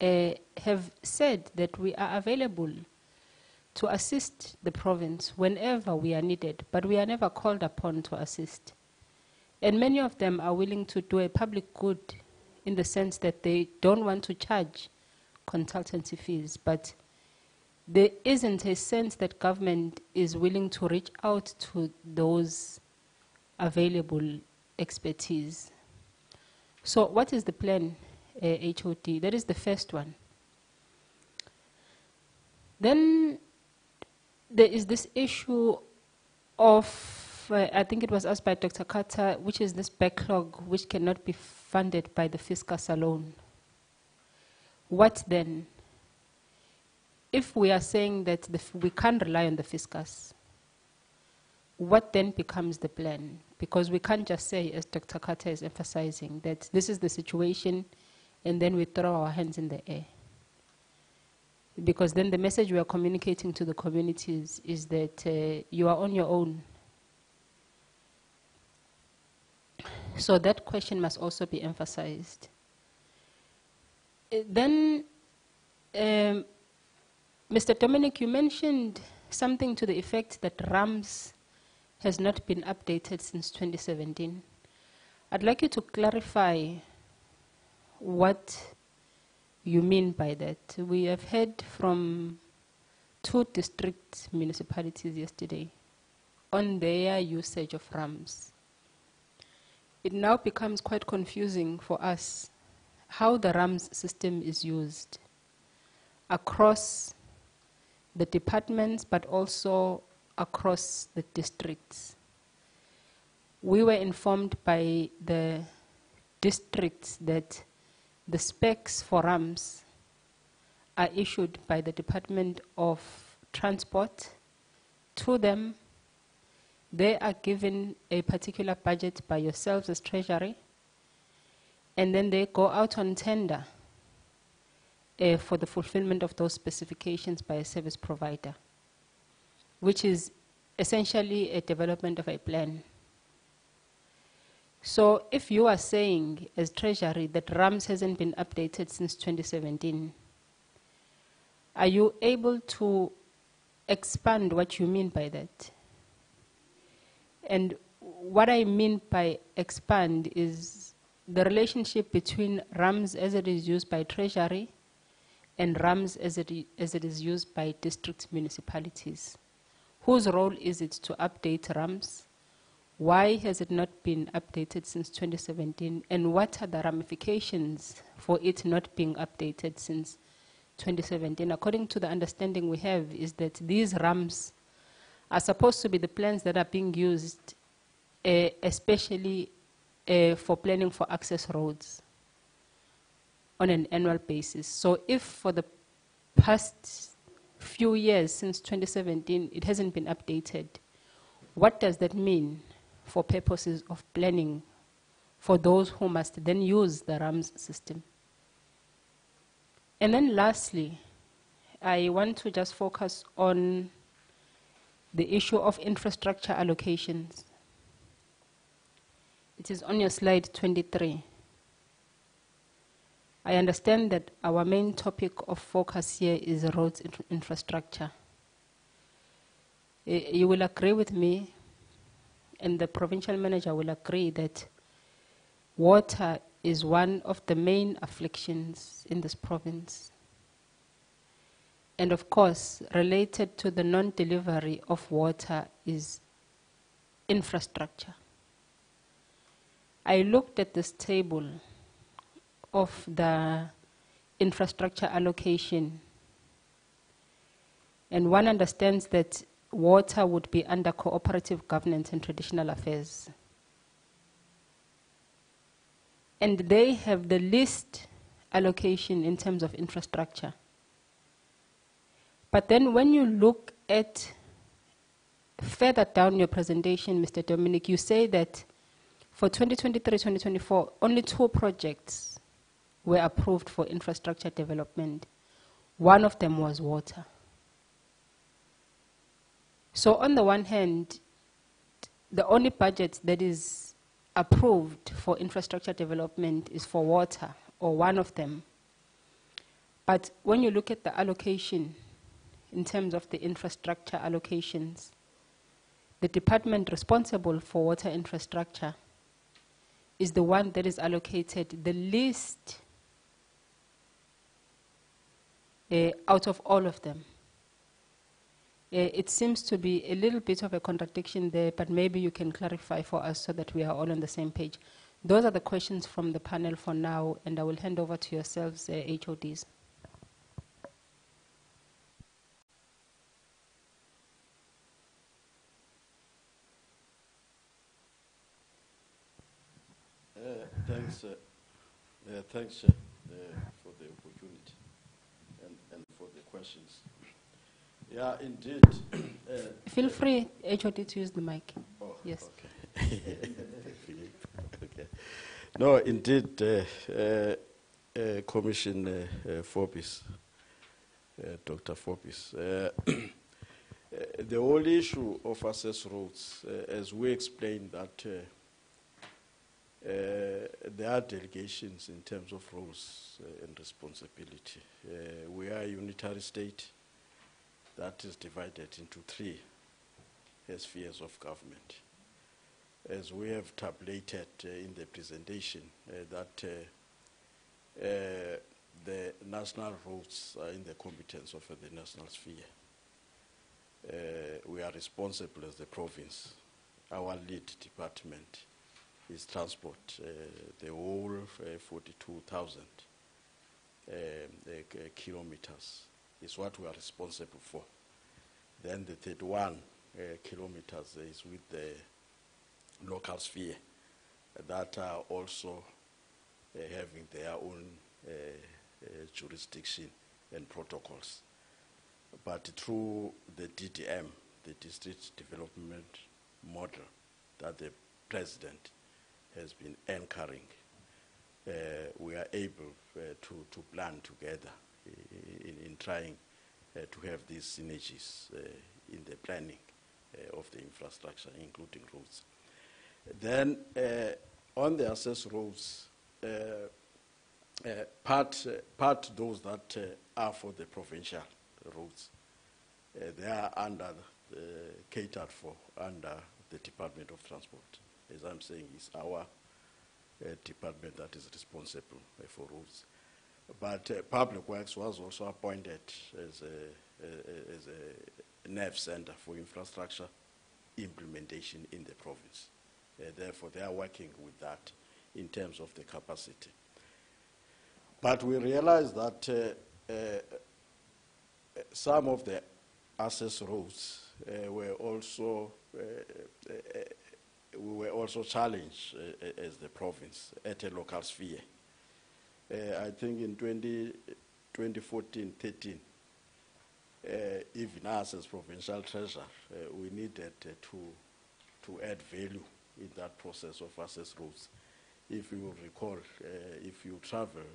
have said that we are available to assist the province whenever we are needed, but we are never called upon to assist. And many of them are willing to do a public good, in the sense that they don't want to charge consultancy fees, but there isn't a sense that government is willing to reach out to those available expertise. So what is the plan, HOD? That is the first one. Then there is this issue of, I think it was asked by Dr. Carter, which is this backlog which cannot be funded by the fiscus alone. What then? if we are saying that we can't rely on the fiscus, what then becomes the plan? Because we can't just say, as Dr. Carter is emphasizing, that this is the situation and then we throw our hands in the air. Because then the message we are communicating to the communities is that you are on your own. So that question must also be emphasized. Then, Mr. Dominic, you mentioned something to the effect that RAMS has not been updated since 2017. I'd like you to clarify what you mean by that. We have heard from 2 district municipalities yesterday on their usage of RAMS. It now becomes quite confusing for us how the RAMS system is used across the departments, but also across the districts. We were informed by the districts that the specs for RAMS are issued by the Department of Transport to them. They are given a particular budget by yourselves as Treasury, and then they go out on tender for the fulfillment of those specifications by a service provider, which is essentially a development of a plan. So if you are saying as Treasury that RAMS hasn't been updated since 2017, are you able to expand what you mean by that? And what I mean by expand is the relationship between RAMS as it is used by Treasury and RAMS as it is used by district municipalities. Whose role is it to update RAMS? Why has it not been updated since 2017? And what are the ramifications for it not being updated since 2017? According to the understanding we have, is that these RAMS are supposed to be the plans that are being used, especially for planning for access roads on an annual basis. So if for the past few years since 2017 it hasn't been updated, what does that mean for purposes of planning for those who must then use the RAMS system? And then lastly, I want to just focus on the issue of infrastructure allocations. It is on your slide 23. I understand that our main topic of focus here is roads infrastructure. You will agree with me, and the provincial manager will agree, that water is one of the main afflictions in this province. And of course, related to the non-delivery of water is infrastructure. I looked at this table of the infrastructure allocation, and one understands that water would be under cooperative governance and traditional affairs. And they have the least allocation in terms of infrastructure. But then when you look at further down your presentation, Mr. Dominic, you say that for 2023-2024, only 2 projects were approved for infrastructure development. One of them was water. So on the one hand, the only budget that is approved for infrastructure development is for water, or one of them. But when you look at the allocation in terms of the infrastructure allocations, the department responsible for water infrastructure is the one that is allocated the least out of all of them. It seems to be a little bit of a contradiction there, but maybe you can clarify for us so that we are all on the same page. Those are the questions from the panel for now, and I will hand over to yourselves, HODs. Thanks for the opportunity and for the questions. Yeah, indeed. Feel free, HOD, to use the mic. Oh, Yes. Okay. Okay. No, indeed, Commissioner Forbis, Dr. Forbis, the whole issue of access roads, as we explained that there are delegations in terms of roles and responsibility. We are a unitary state that is divided into three spheres of government. As we have tabulated in the presentation, that the national roads are in the competence of the national sphere. We are responsible as the province. Our lead department is transport, the whole 42,000 kilometers is what we are responsible for. Then the 31 kilometers is with the local sphere that are also having their own jurisdiction and protocols. But through the DDM, the District Development Model that the President has been anchoring, we are able to plan together in trying to have these synergies in the planning of the infrastructure, including roads. Then on the access roads, part those that are for the provincial roads, they are catered for under the Department of Transport. As I'm saying, it's our department that is responsible for roads. But Public Works was also appointed as a nerve center for infrastructure implementation in the province. Therefore, they are working with that in terms of the capacity. But we realize that some of the access roads were also challenged as the province at a local sphere. I think in 2014-13, even us as provincial treasurer, we needed to add value in that process of access roads. If you recall, if you travel,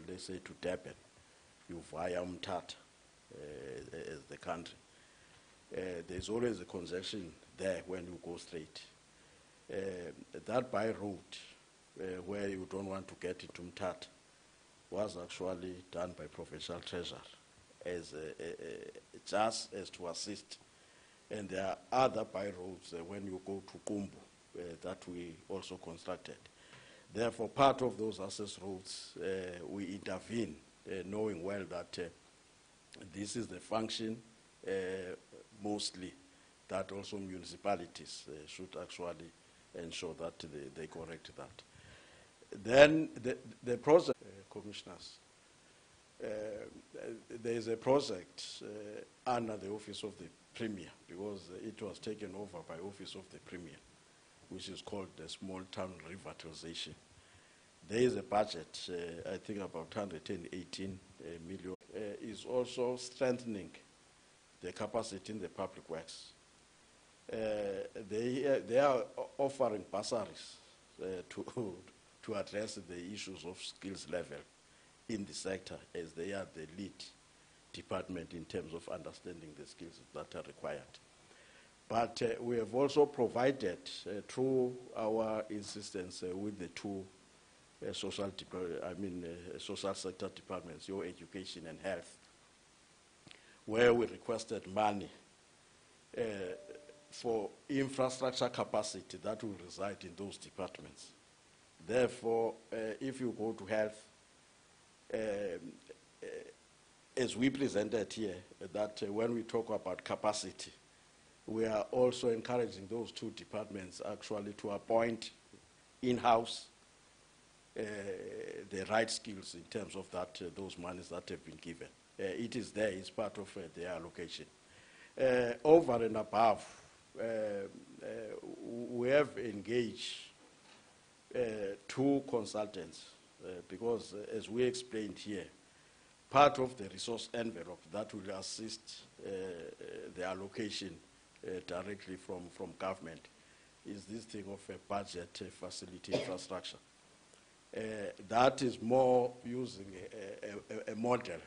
let's say to Durban, you via Umtata as the country. There's always a congestion there when you go straight. That by road, where you don't want to get into Umtata, was actually done by provincial treasurer as just as to assist. And there are other by roads when you go to Kumbu that we also constructed. Therefore, part of those access roads, we intervene, knowing well that this is the function mostly that also municipalities should actually ensure that they correct that. Then the project, commissioners, there is a project under the Office of the Premier, because it was taken over by Office of the Premier, which is called the Small Town Revitalization. There is a budget, I think about 118 million, is also strengthening the capacity in the public works. They are offering bursaries to address the issues of skills level in the sector, as they are the lead department in terms of understanding the skills that are required. But we have also provided, through our insistence with the two social sector departments, your education and health, where we requested money for infrastructure capacity that will reside in those departments. Therefore, if you go to health, as we presented here, that when we talk about capacity, we are also encouraging those two departments actually to appoint in-house the right skills in terms of that those monies that have been given. It is there, it's part of their allocation. Over and above, we have engaged two consultants because, as we explained here, part of the resource envelope that will assist the allocation directly from government is this thing of a budget facility infrastructure. That is more using a model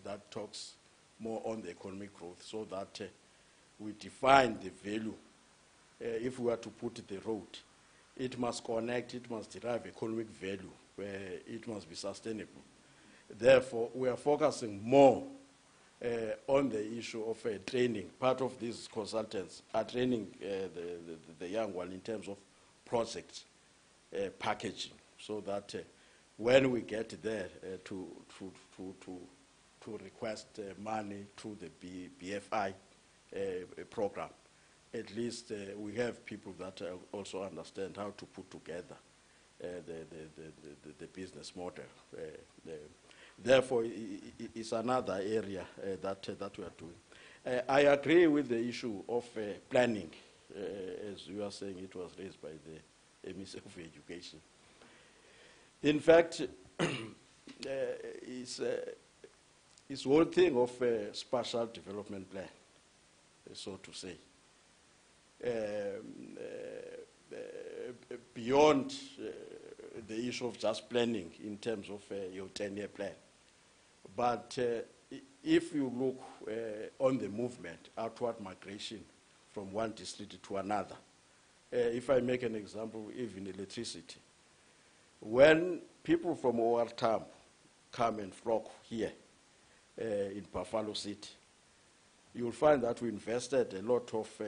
that talks more on the economic growth, so that we define the value. If we were to put the road, it must connect, it must derive economic value, it must be sustainable. Therefore, we are focusing more on the issue of training. Part of these consultants are training the young one in terms of project packaging, so that when we get there to request money through the BFI program, at least we have people that also understand how to put together the business model. Therefore, it's another area that we are doing. I agree with the issue of planning. As you are saying, it was raised by the Minister of Education. In fact, it's one thing of a spatial development plan, so to say. Beyond the issue of just planning in terms of your 10-year plan. But if you look on the movement, outward migration from one district to another, if I make an example, even electricity, when people from OR Tam come and flock here in Buffalo City, you'll find that we invested a lot of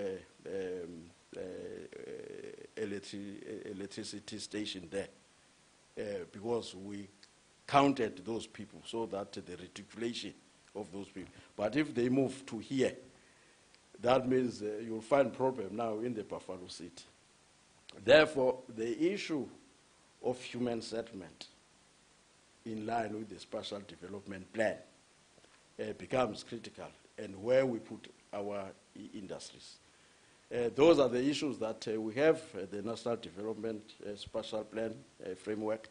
electricity station there because we counted those people so that the reticulation of those people. But if they move to here, that means you'll find problem now in the Buffalo City. Therefore, the issue of human settlement in line with the spatial development plan becomes critical, and where we put our industries. Those are the issues that we have, the National Development Spatial Plan framework,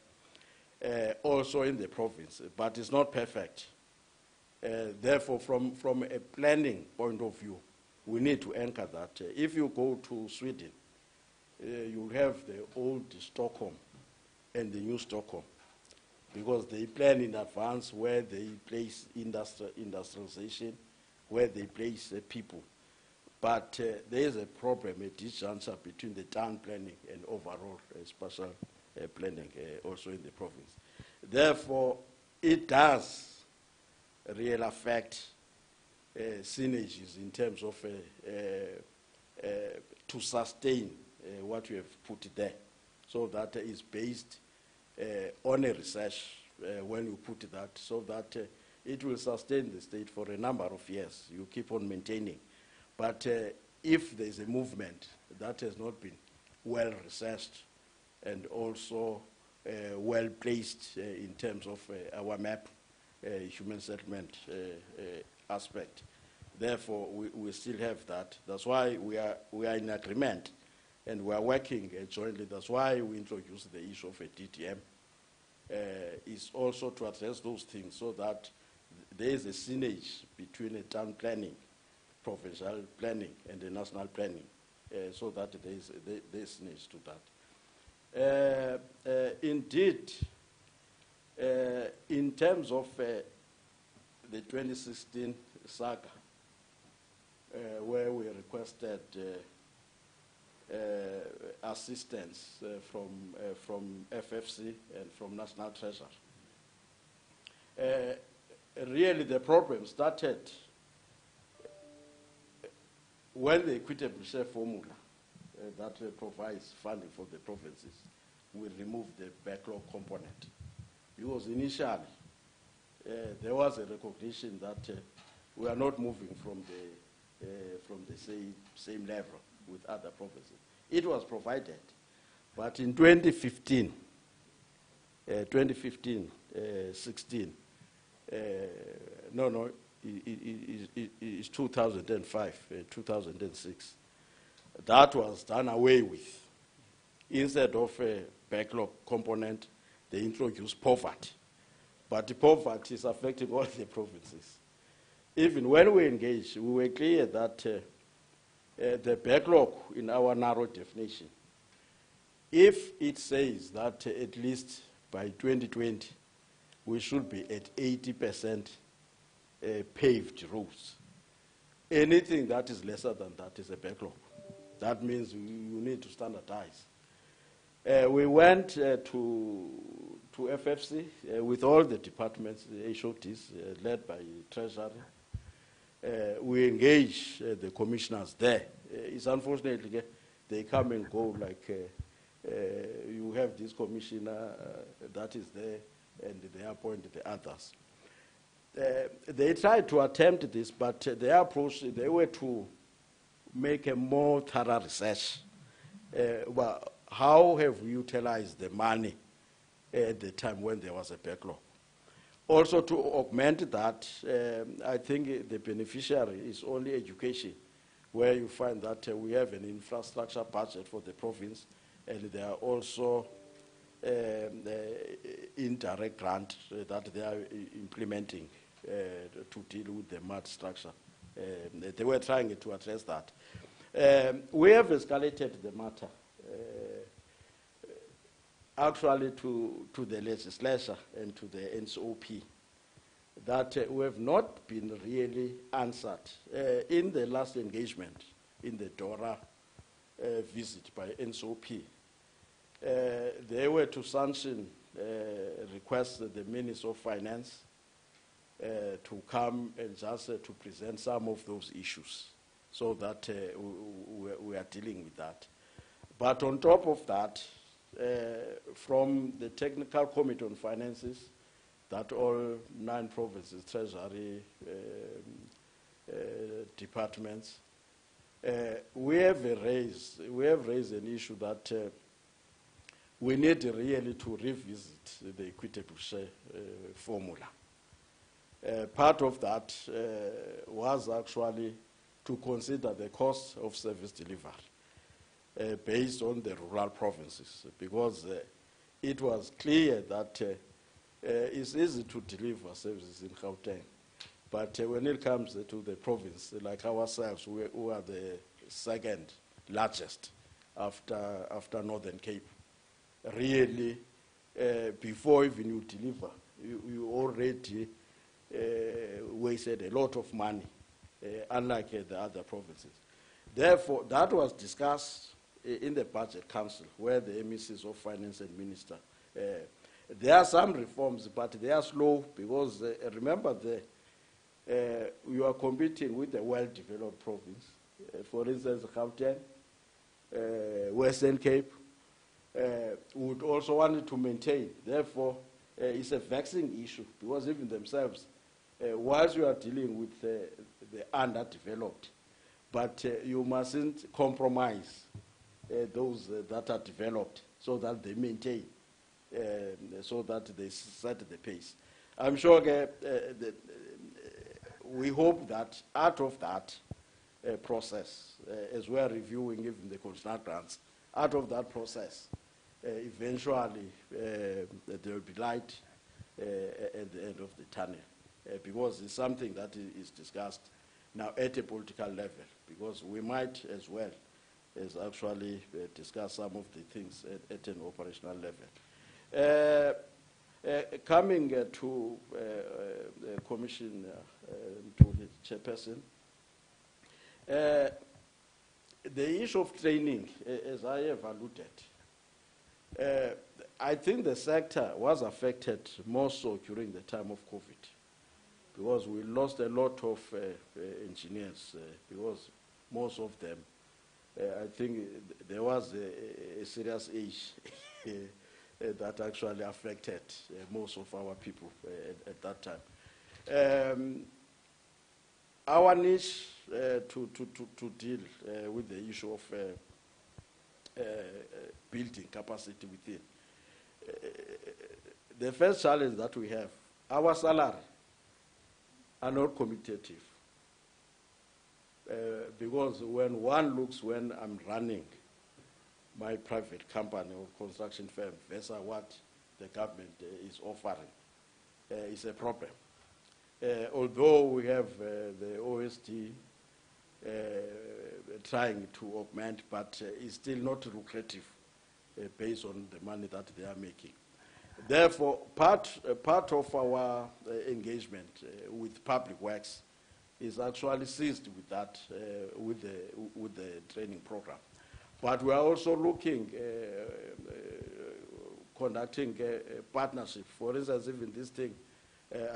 also in the province, but it's not perfect. Therefore, from a planning point of view, we need to anchor that. If you go to Sweden, you'll have the old Stockholm and the new Stockholm, because they plan in advance where they place industrialization, where they place people. But there is a problem, a disjuncture between the town planning and overall spatial planning also in the province. Therefore, it does really affect synergies in terms of to sustain what we have put there, so that is based on a research when you put that, so that it will sustain the state for a number of years. You keep on maintaining. But if there's a movement that has not been well researched and also well placed in terms of our map, human settlement aspect, therefore we still have that. That's why we are in agreement and we are working jointly. That's why we introduced the issue of a DTM. Is also to address those things so that there is a synergy between a town planning, provincial planning, and the national planning, so that there is synergy to that. Indeed, in terms of the 2016 Sahrc, where we requested assistance from FFC and from National Treasury. Really, the problem started when the equitable share formula that provides funding for the provinces will remove the backlog component. Because initially, there was a recognition that we are not moving from the same level with other provinces. It was provided, but in 2015, 16, it's 2005, 2006. That was done away with. Instead of a backlog component, they introduced poverty. but the poverty is affecting all the provinces. Even when we engaged, we were clear that the backlog in our narrow definition, if it says that at least by 2020, we should be at 80% paved roads, anything that is lesser than that is a backlog. That means you need to standardize. We went to FFC with all the departments, the HOTs, led by Treasury. We engage the commissioners there. It's unfortunately they come and go like you have this commissioner that is there and they appoint the others. They tried to attempt this, but their approach, they were to make a more thorough research. Well, how have we utilized the money at the time when there was a backlog? Also to augment that, I think the beneficiary is only education, where you find that we have an infrastructure budget for the province, and there are also indirect grant that they are implementing to deal with the mud structure. They were trying to address that. We have escalated the matter actually to the legislature and to the NCOP that we have not been really answered. In the last engagement, in the DORA visit by NCOP, they were to sanction request the Minister of Finance to come and just to present some of those issues so that we are dealing with that. But on top of that, from the Technical Committee on Finances, that all 9 provinces, treasury departments, we have raised an issue that we need really to revisit the equitable share formula. Part of that was actually to consider the cost of service delivery based on the rural provinces, because it was clear that it's easy to deliver services in Gauteng, but when it comes to the province, like ourselves, we are the second largest after Northern Cape. Really, before even you deliver, you already wasted a lot of money, unlike the other provinces. Therefore, that was discussed in the Budget Council, where the MECs of Finance and Minister. There are some reforms, but they are slow because, remember, you are competing with a well-developed province. For instance, Gauteng, Western Cape, would also want to maintain. Therefore, it's a vexing issue because even themselves, whilst you are dealing with the underdeveloped, but you mustn't compromise those that are developed so that they maintain, so that they set the pace. I'm sure we hope that out of that process, as we are reviewing even the conditional grants, out of that process, eventually there will be light at the end of the tunnel, because it's something that is discussed now at a political level, because we might as well as actually discuss some of the things at an operational level. Coming to the Commission, to the Chairperson, the issue of training, as I have alluded, I think the sector was affected more so during the time of COVID, because we lost a lot of engineers, because most of them, I think there was a serious age that actually affected most of our people at that time. Our niche to deal with the issue of building capacity within. The first challenge that we have, our salary are not competitive. Because when one looks, when I'm running my private company or construction firm versus what the government is offering, is a problem. Although we have the OSD trying to augment, but it's still not lucrative based on the money that they are making. Therefore, part of our engagement with public works is actually seized with that, with the training program. But we are also looking, conducting a partnership. For instance, even this thing,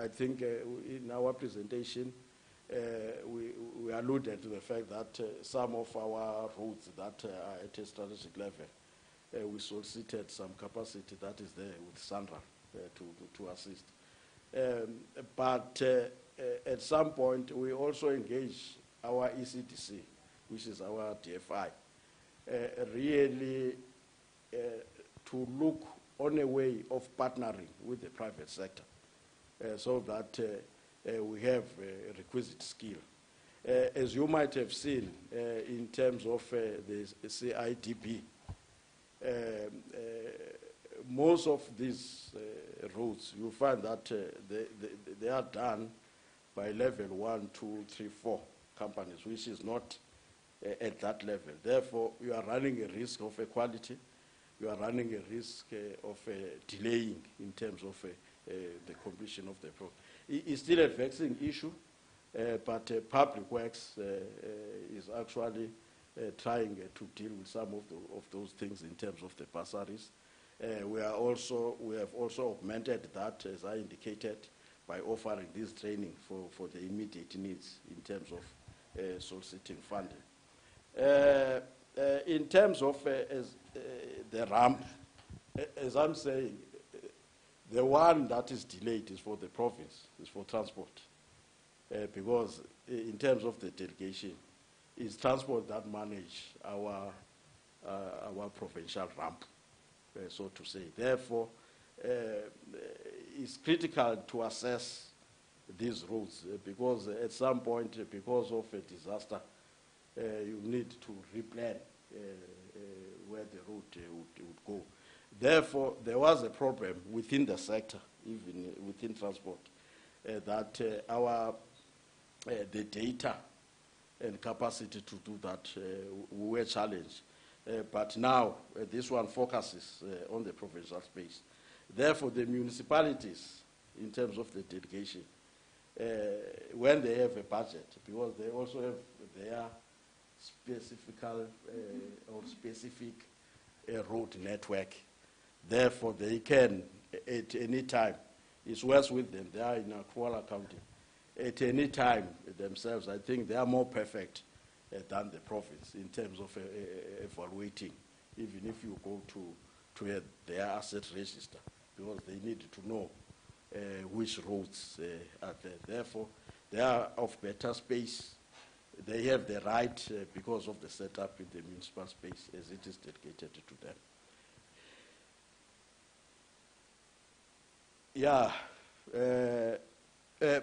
I think in our presentation, we alluded to the fact that some of our roads that are at a strategic level, we solicited some capacity that is there with Sandra to assist. But at some point, we also engage our ECDC, which is our DFI, really to look on a way of partnering with the private sector so that we have requisite skill. As you might have seen in terms of the CIDP, most of these roads, you find that they are done by level 1, 2, 3, 4 companies, which is not at that level. Therefore, you are running a risk of equality. You are running a risk of delaying in terms of the completion of the program. It's still a vexing issue, but Public Works is actually trying to deal with some of those things in terms of the bursaries. We have also augmented that, as I indicated, by offering this training for the immediate needs in terms of soliciting funding. In terms of the ramp, as I'm saying, the one that is delayed is for the province, is for transport. Because in terms of the delegation, it's transport that manage our provincial ramp, so to say. Therefore, it's critical to assess these roads because at some point, because of a disaster, you need to replan where the route would go. Therefore, there was a problem within the sector, even within transport, that the data and capacity to do that were challenged. But now, this one focuses on the provincial space. Therefore, the municipalities, in terms of the delegation, when they have a budget, because they also have their specific road network, therefore they can, at any time, it's worse with them, they are in Kuala County, at any time themselves, I think they are more perfect than the province in terms of evaluating, even if you go to their asset register, because they need to know which roads are there. Therefore, they are of better space. They have the right because of the setup in the municipal space as it is dedicated to them. Yeah,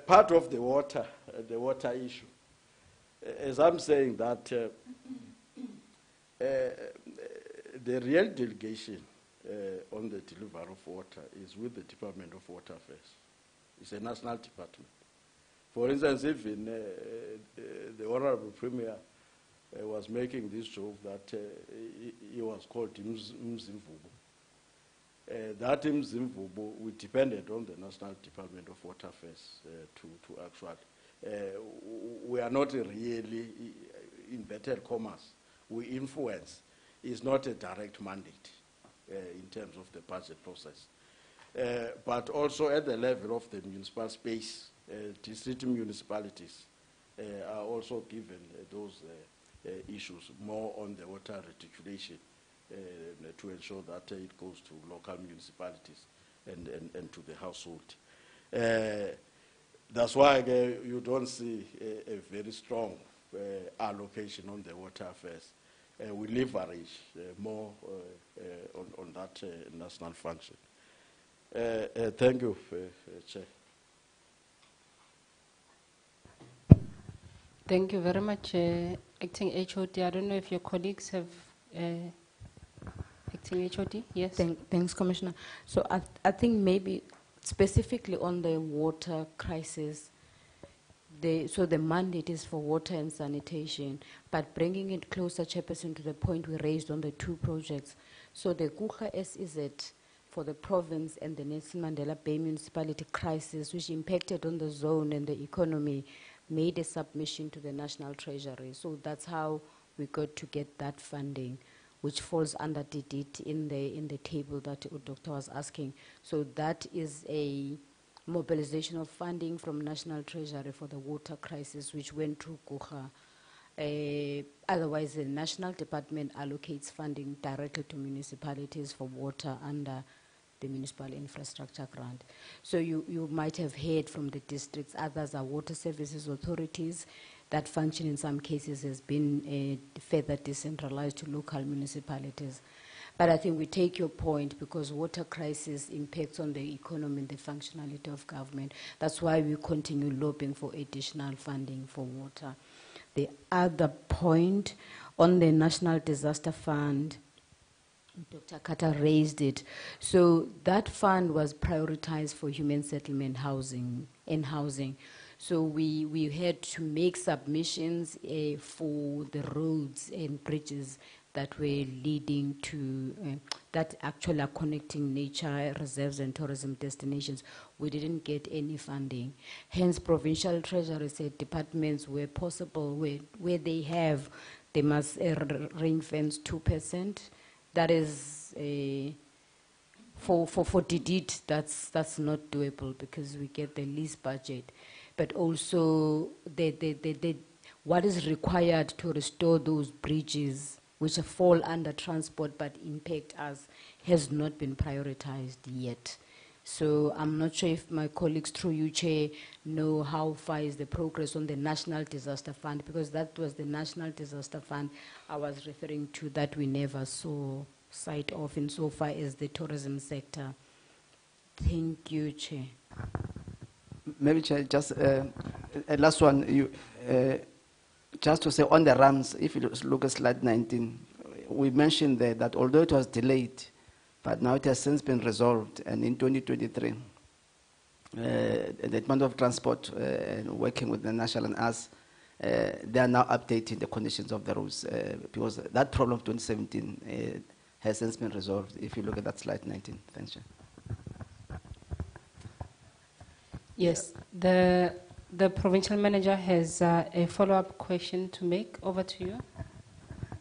part of the water issue. As I'm saying that the real delegation on the delivery of water is with the Department of Water Affairs. It's a national department. For instance, even the Honorable Premier was making this joke that he was called Mzimvubu. That Mzimvubu, we depended on the National Department of Water Affairs to actually. We are not really, in better commas, we influence. It's not a direct mandate in terms of the budget process. But also at the level of the municipal space, district municipalities are also given those issues more on the water reticulation to ensure that it goes to local municipalities and to the household. That's why you don't see a very strong allocation on the water affairs. We leverage more on that national function. Thank you, Chair. Thank you very much, Acting HOD. I don't know if your colleagues have Acting HOD. Yes. Thanks, Commissioner. So I think maybe specifically on the water crisis, so the mandate is for water and sanitation, but bringing it closer, Chairperson, to the point we raised on the two projects. So the Guga SEZ for the province and the Nelson Mandela Bay municipality crisis, which impacted on the zone and the economy, made a submission to the National Treasury. So that's how we got to get that funding, which falls under DDIT in the table that the doctor was asking. So that is a mobilization of funding from National Treasury for the water crisis, which went through Guga. Otherwise, the National Department allocates funding directly to municipalities for water under the Municipal Infrastructure Grant. So you might have heard from the districts, others are water services authorities. That function in some cases has been further decentralized to local municipalities. But I think we take your point because water crisis impacts on the economy and the functionality of government. That's why we continue lobbying for additional funding for water. The other point on the National Disaster Fund, Dr. Kata raised it. So that fund was prioritized for human settlement housing and housing. So we had to make submissions for the roads and bridges that were leading to, that actually are connecting nature reserves and tourism destinations. We didn't get any funding. Hence, Provincial Treasury said departments where possible, where they have, they must ring fence 2%. That is for DDIT, that's not doable because we get the least budget. But also what is required to restore those bridges which fall under transport but impact us has not been prioritized yet. So I'm not sure if my colleagues through you, Chair, know how far is the progress on the National Disaster Fund, because that was the National Disaster Fund I was referring to that we never saw sight of insofar as the tourism sector. Thank you, Chair. Maybe, Chair, just a last one. Just to say on the RAMs, if you look at slide 19, we mentioned there that although it was delayed, but now it has since been resolved, and in 2023, the Department of Transport, working with the National and us, they are now updating the conditions of the roads, because that problem of 2017 has since been resolved, if you look at that slide 19. Thanks, Chair. Yes, the provincial manager has a follow-up question to make. Over to you.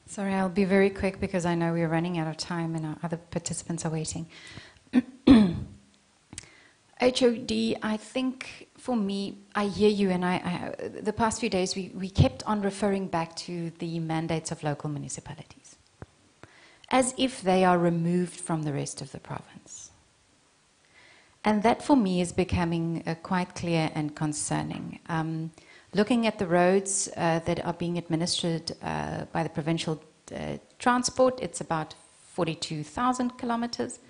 Sorry, I'll be very quick because I know we're running out of time and our other participants are waiting. HOD, I think for me, I hear you, and the past few days we kept on referring back to the mandates of local municipalities as if they are removed from the rest of the province. And that for me is becoming quite clear and concerning. Looking at the roads that are being administered by the provincial transport, it's about 42,000 kilometers.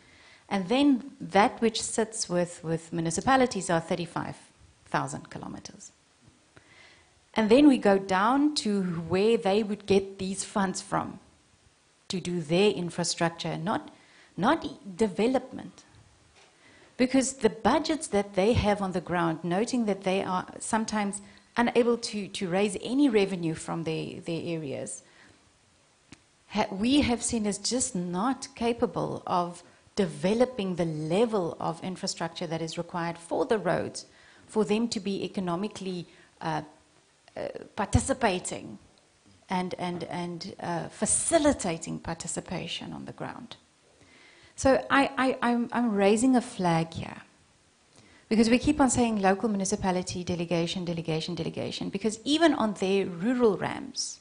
And then that which sits with municipalities are 35,000 kilometers. And then we go down to where they would get these funds from to do their infrastructure, not development. Because the budgets that they have on the ground, noting that they are sometimes unable to raise any revenue from their areas, we have seen as just not capable of developing the level of infrastructure that is required for the roads, for them to be economically participating and facilitating participation on the ground. So I'm raising a flag here, because we keep on saying local municipality delegation, delegation, delegation, because even on their rural RAMs,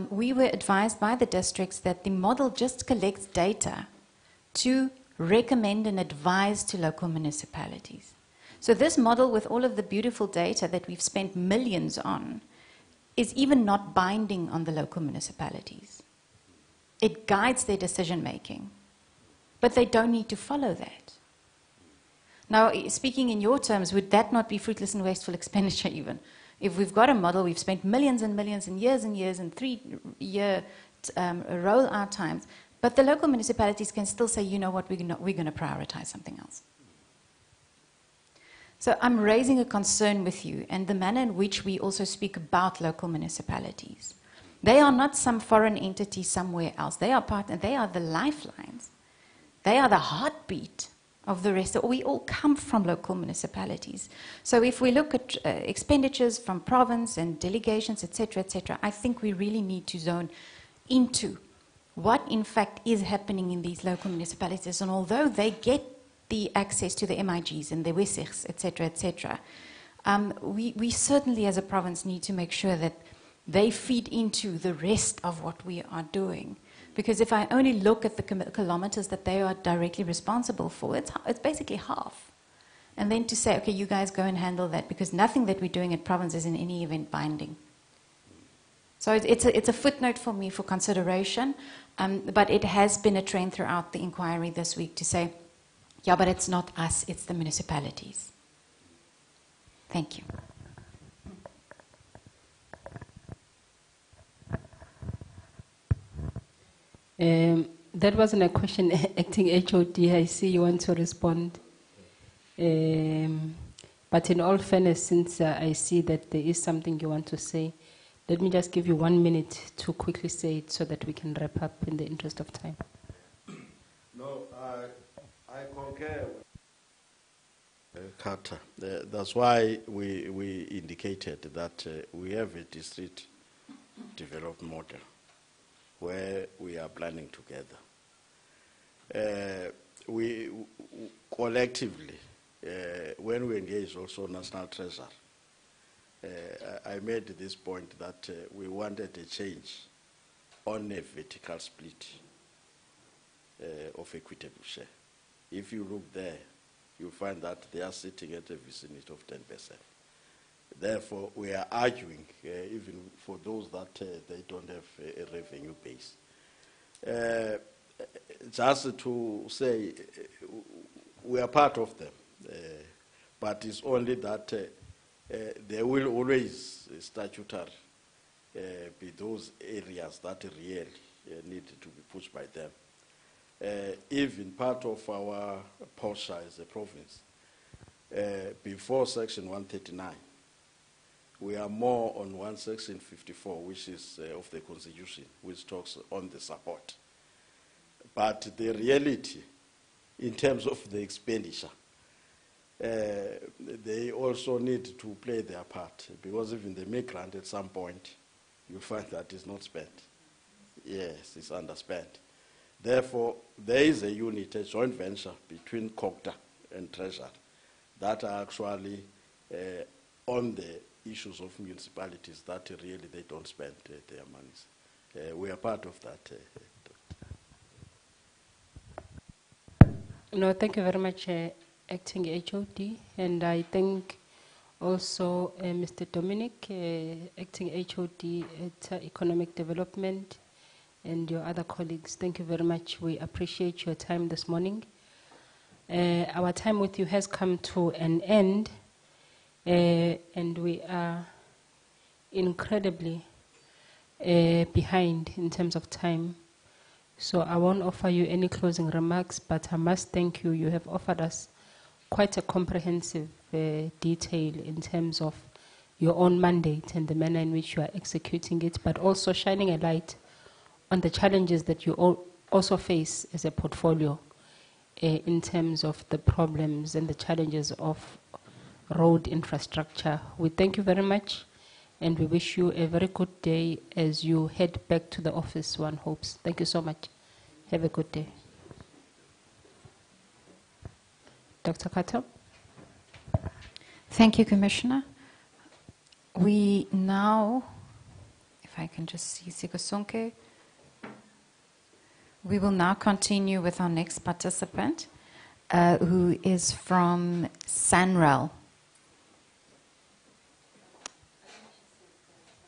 we were advised by the districts that the model just collects data to recommend and advise to local municipalities. So this model, with all of the beautiful data that we've spent millions on, is even not binding on the local municipalities. It guides their decision making. But they don't need to follow that. Now, speaking in your terms, would that not be fruitless and wasteful expenditure even? If we've got a model, we've spent millions and millions and years and 3-year rollout times, but the local municipalities can still say, you know what, we're going to prioritize something else. So I'm raising a concern with you and the manner in which we also speak about local municipalities. They are not some foreign entity somewhere else. They are they are the lifelines. They are the heartbeat of the rest. We all come from local municipalities. So if we look at expenditures from province and delegations, etc., I think we really need to zone into what in fact is happening in these local municipalities. And although they get the access to the MIGs and the WISIGs, etc., we certainly as a province need to make sure that they feed into the rest of what we are doing. Because if I only look at the kilometers that they are directly responsible for, it's basically half. And then to say, okay, you guys go and handle that, because nothing that we're doing at province is in any event binding. So it's a footnote for me for consideration, but it has been a trend throughout the inquiry this week to say, yeah, but it's not us, it's the municipalities. Thank you. That wasn't a question, Acting HOD. I see you want to respond. But in all fairness, since I see that there is something you want to say, let me just give you 1 minute to quickly say it so that we can wrap up in the interest of time. No, I concur with Carter. That's why we indicated that we have a district development model where we are planning together. We collectively, when we engage also National Treasury, I made this point that we wanted a change on a vertical split of equitable share. If you look there, you find that they are sitting at a vicinity of 10%. Therefore, we are arguing, even for those that they don't have a revenue base. Just to say, we are part of them, but it's only that there will always statutory be those areas that really need to be pushed by them. Even part of our posture as a province, before Section 139, we are more on one Section 54, which is of the Constitution, which talks on the support. But the reality, in terms of the expenditure, they also need to play their part, because even the migrant at some point, you find that it's not spent. Yes, it's underspent. Therefore, there is a unit, a joint venture between COGTA and Treasury that are actually on the issues of municipalities that really they don't spend their monies. We are part of that. No, thank you very much, Acting HOD, and I thank also Mr. Dominic, Acting HOD at Economic Development, and your other colleagues. Thank you very much. We appreciate your time this morning. Our time with you has come to an end, and we are incredibly behind in terms of time. So I won't offer you any closing remarks, but I must thank you. You have offered us quite a comprehensive detail in terms of your own mandate and the manner in which you are executing it, but also shining a light on the challenges that you also face as a portfolio in terms of the problems and the challenges of road infrastructure. We thank you very much, and we wish you a very good day as you head back to the office, one hopes. Thank you so much. Have a good day. Dr. Kato? Thank you, Commissioner. We now, if I can just see Sikosonke, we will now continue with our next participant, who is from Sanral.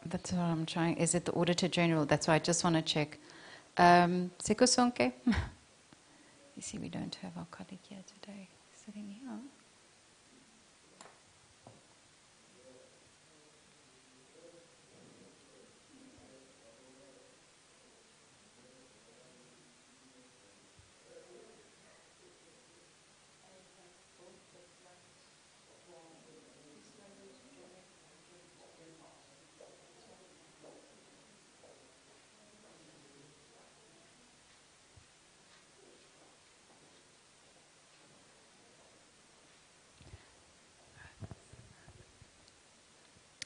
That's what I'm trying. Is it the Auditor General? That's why I just want to check. Sikosonke? You see, we don't have our colleague here today sitting here.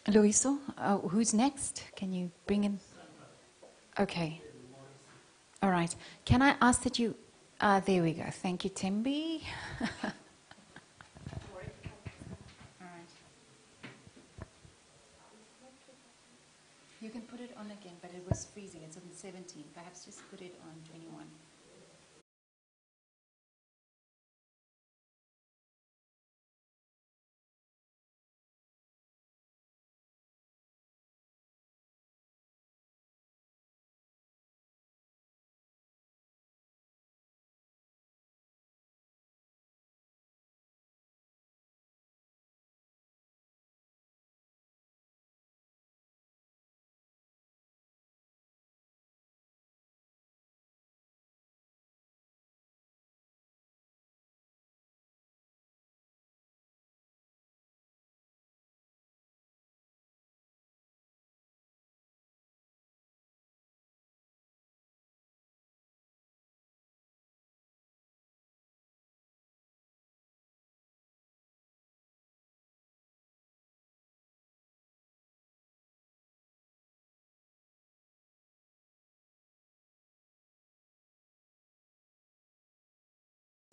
Luiso, who's next? Can you bring in? Okay. All right. Can I ask that you... there we go. Thank you, Tembi. You can put it on again, but it was freezing. It's on 17. Perhaps just put it on 21.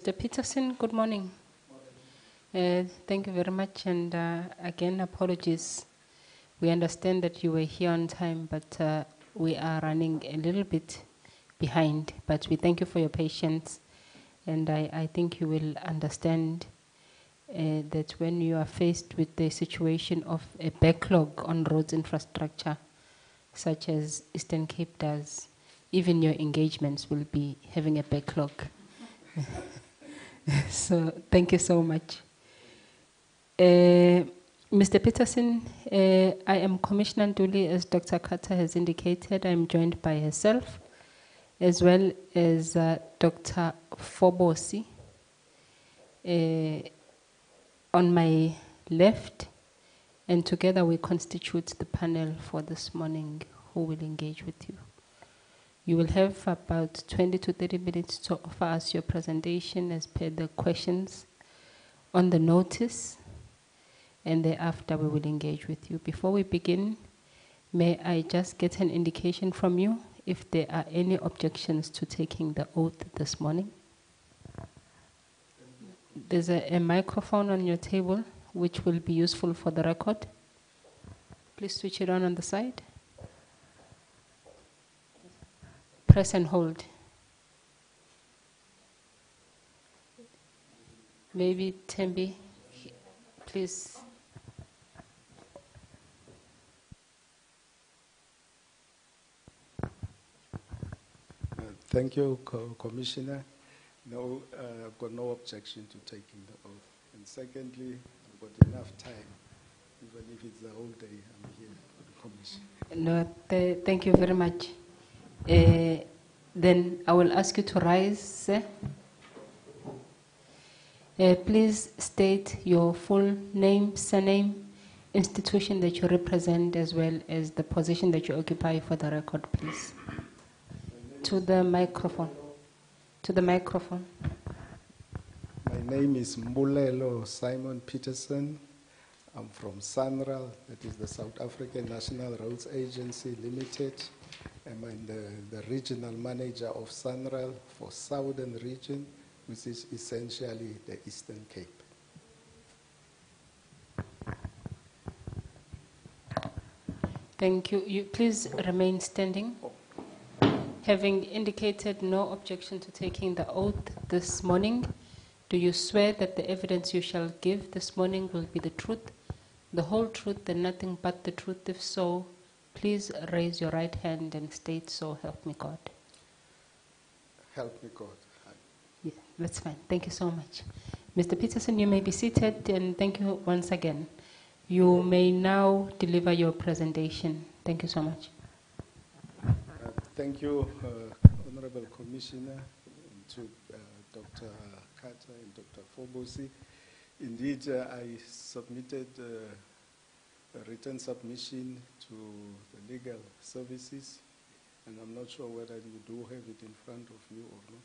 Mr. Peterson, good morning. Thank you very much, and again, apologies. We understand that you were here on time, but we are running a little bit behind. But we thank you for your patience, and I think you will understand that when you are faced with the situation of a backlog on roads infrastructure, such as Eastern Cape does, even your engagements will be having a backlog. So thank you so much. Mr. Peterson, I am Commissioner Nduli, as Dr. Carter has indicated. I'm joined by herself, as well as Dr. Fobosi. On my left, and together we constitute the panel for this morning who will engage with you. You will have about 20 to 30 minutes to offer us your presentation as per the questions on the notice, and thereafter we will engage with you. Before we begin, may I just get an indication from you if there are any objections to taking the oath this morning? There's a microphone on your table which will be useful for the record. Please switch it on the side. Press and hold. Maybe Tembi, please. Thank you, Commissioner. No, I've got no objection to taking the oath. And secondly, I've got enough time, even if it's the whole day I'm here for the Commission. No, thank you very much. Then I will ask you to rise, sir. Please state your full name, surname, institution that you represent, as well as the position that you occupy for the record, please. To the microphone. To the microphone. My name is Mbulelo Simon Peterson. I'm from SANRAL, that is the South African National Roads Agency Limited. I'm the regional manager of SANRAL for Southern Region, which is essentially the Eastern Cape. Thank you. You please remain standing. Having indicated no objection to taking the oath this morning, do you swear that the evidence you shall give this morning will be the truth, the whole truth, and nothing but the truth? If so, please raise your right hand and state, "So help me God." Help me God. Yeah, that's fine. Thank you so much. Mr. Peterson, you may be seated, and thank you once again. You may now deliver your presentation. Thank you so much. Thank you, Honorable Commissioner, and to Dr. Carter and Dr. Fobosi. Indeed, I submitted a written submission to the legal services, and I'm not sure whether you do have it in front of you or not.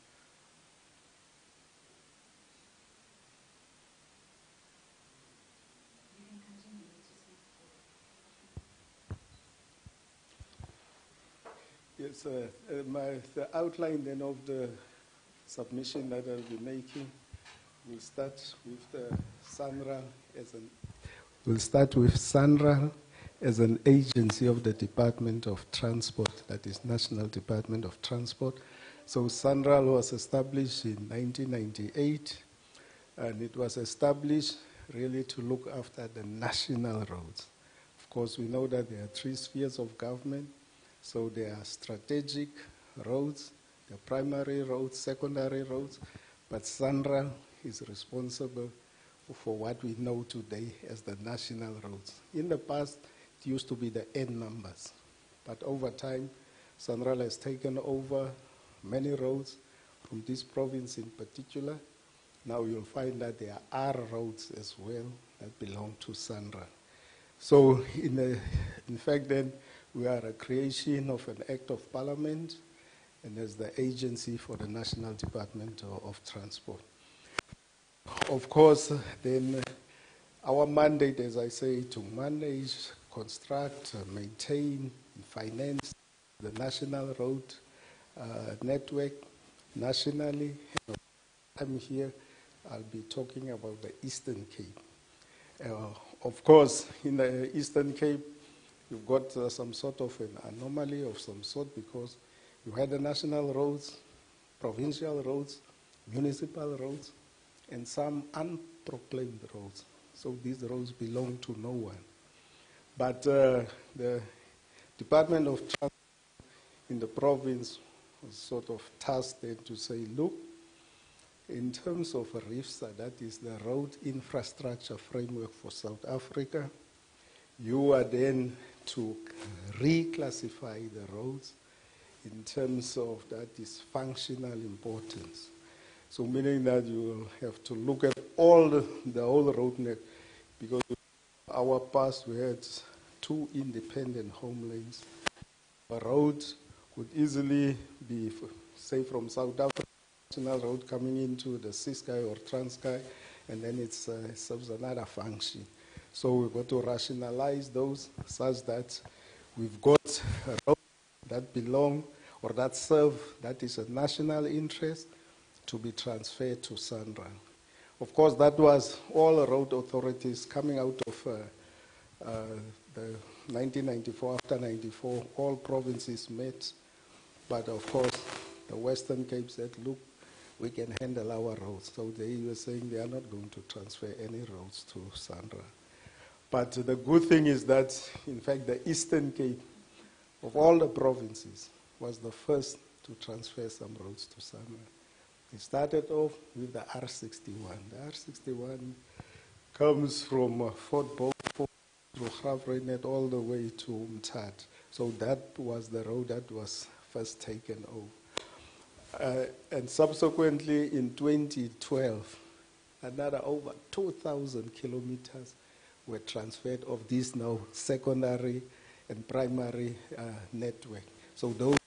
Yes, the outline then of the submission that I'll be making will start with the SANRAL as an as an agency of the Department of Transport, that is National Department of Transport. So SANRAL was established in 1998, and it was established really to look after the national roads. Of course, we know that there are three spheres of government. So there are strategic roads, the primary roads, secondary roads, but SANRAL is responsible for what we know today as the national roads. In the past, it used to be the N numbers, but over time, SANRAL has taken over many roads from this province in particular. Now you'll find that there are roads as well that belong to SANRAL. So in fact then, we are a creation of an Act of Parliament and as the agency for the National Department of Transport. Of course, then our mandate, as I say, to manage, construct, maintain, finance the national road network nationally. I'm here, I'll be talking about the Eastern Cape. Of course, in the Eastern Cape, you've got some sort of an anomaly of some sort because you had the national roads, provincial roads, municipal roads, and some unproclaimed roads. So these roads belong to no one. But the Department of Transport in the province was sort of tasked then to say, look, in terms of RIFSA, that is the Road Infrastructure Framework for South Africa, you are then to reclassify the roads in terms of that is functional importance. So meaning that you will have to look at all the whole road net, because in our past we had two independent home lanes. A road could easily be, say, from South Africa, national road coming into the Ciskei or Transkei, and then it serves another function. So we've got to rationalize those such that we've got a road that belong or that serve, that is a national interest, to be transferred to SANRAL. Of course, that was all road authorities coming out of the 1994, after 94, all provinces met. But of course, the Western Cape said, look, we can handle our roads. So they were saying they are not going to transfer any roads to SANRAL. But the good thing is that, in fact, the Eastern Cape, of all the provinces, was the first to transfer some roads to SANRAL. It started off with the R61. The R61 comes from Fort Beaufort through Graaff-Reinet all the way to Umtata. So that was the road that was first taken over. And subsequently in 2012, another over 2,000 kilometers were transferred of this now secondary and primary network. So those,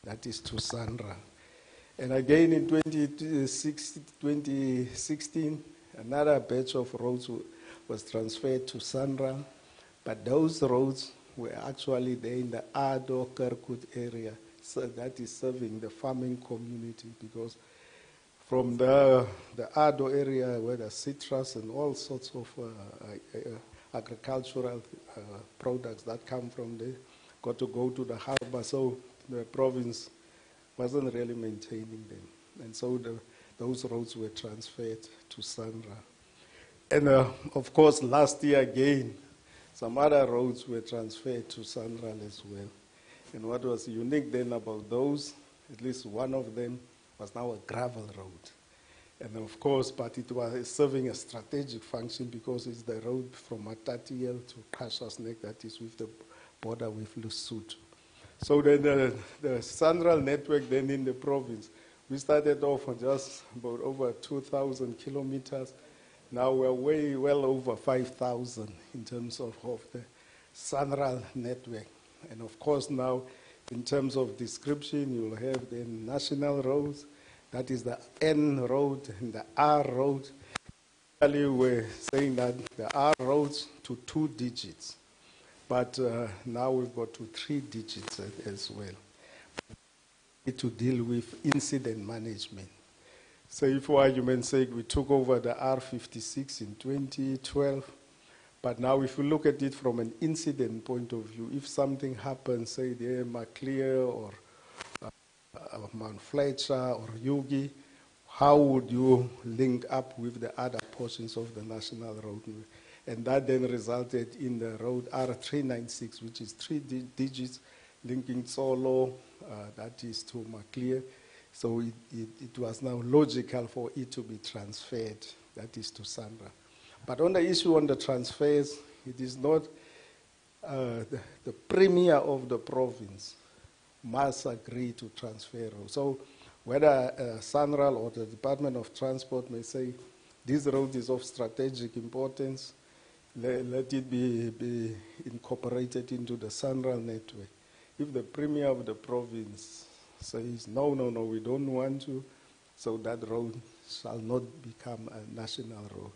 that is to SANRAL. And again in 2016, another batch of roads was transferred to SANRAL, but those roads were actually there in the Ado Kirkwood area, so that is serving the farming community, because from the Ado area where the citrus and all sorts of agricultural products that come from there got to go to the harbor, so the province wasn't really maintaining them. And so those roads were transferred to SANRAL. And of course, last year again, some other roads were transferred to SANRAL as well. And what was unique then about those, at least one of them, was now a gravel road. And of course, but it was serving a strategic function because it's the road from Matatiel to Khasha's Neck that is with the border with Lesotho. So then the SANRAL network then in the province, we started off on just about over 2,000 kilometers. Now we're well over 5,000 in terms of the SANRAL network. And of course now, in terms of description, you'll have the national roads, that is the N road and the R road. We're saying that the R roads to 2 digits. But now we've got to 3 digits as well. We need to deal with incident management. So if for argument's sake, we took over the R56 in 2012, but now if you look at it from an incident point of view, if something happens, say there Maclear or Mount Fletcher or Yugi, how would you link up with the other portions of the national road? And that then resulted in the road R396, which is 3 digits linking Solo, that is to Maclear. So it was now logical for it to be transferred, that is to Sandra. But on the issue on the transfers, it is not the premier of the province must agree to transfer roads. So whether Sanral or the Department of Transport may say, this road is of strategic importance, let it be incorporated into the Sanral network. If the premier of the province says, no, we don't want to, so that road shall not become a national road.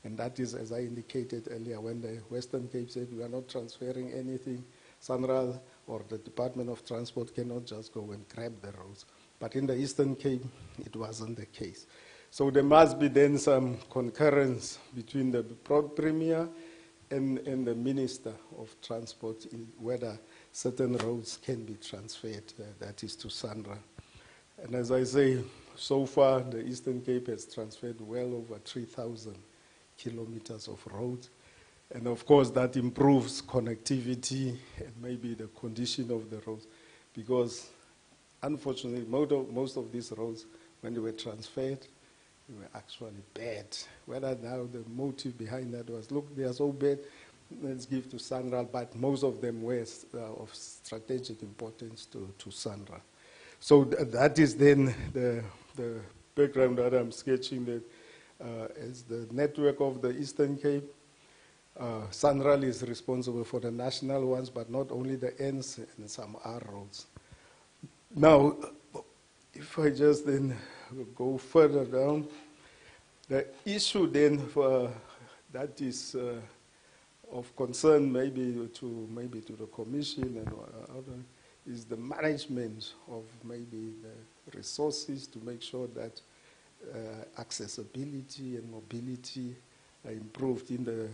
And that is, as I indicated earlier, when the Western Cape said we are not transferring anything, Sanral or the Department of Transport cannot just go and grab the roads. But in the Eastern Cape, it wasn't the case. So there must be then some concurrence between the Premier and the Minister of Transport in whether certain roads can be transferred, that is to Sandra. And as I say, so far the Eastern Cape has transferred well over 3,000 kilometers of roads. And of course that improves connectivity and maybe the condition of the roads, because unfortunately most of these roads, when they were transferred, they were actually bad. Whether now the motive behind that was, look, they are so bad, let's give to Sanral, but most of them were of strategic importance to Sanral. So that is then the background that I'm sketching, that as the network of the Eastern Cape, Sanral is responsible for the national ones, but not only the Ns and some R roads. Now, if I just then go further down, the issue then for that is of concern maybe to the Commission and other is the management of maybe the resources to make sure that accessibility and mobility are improved in the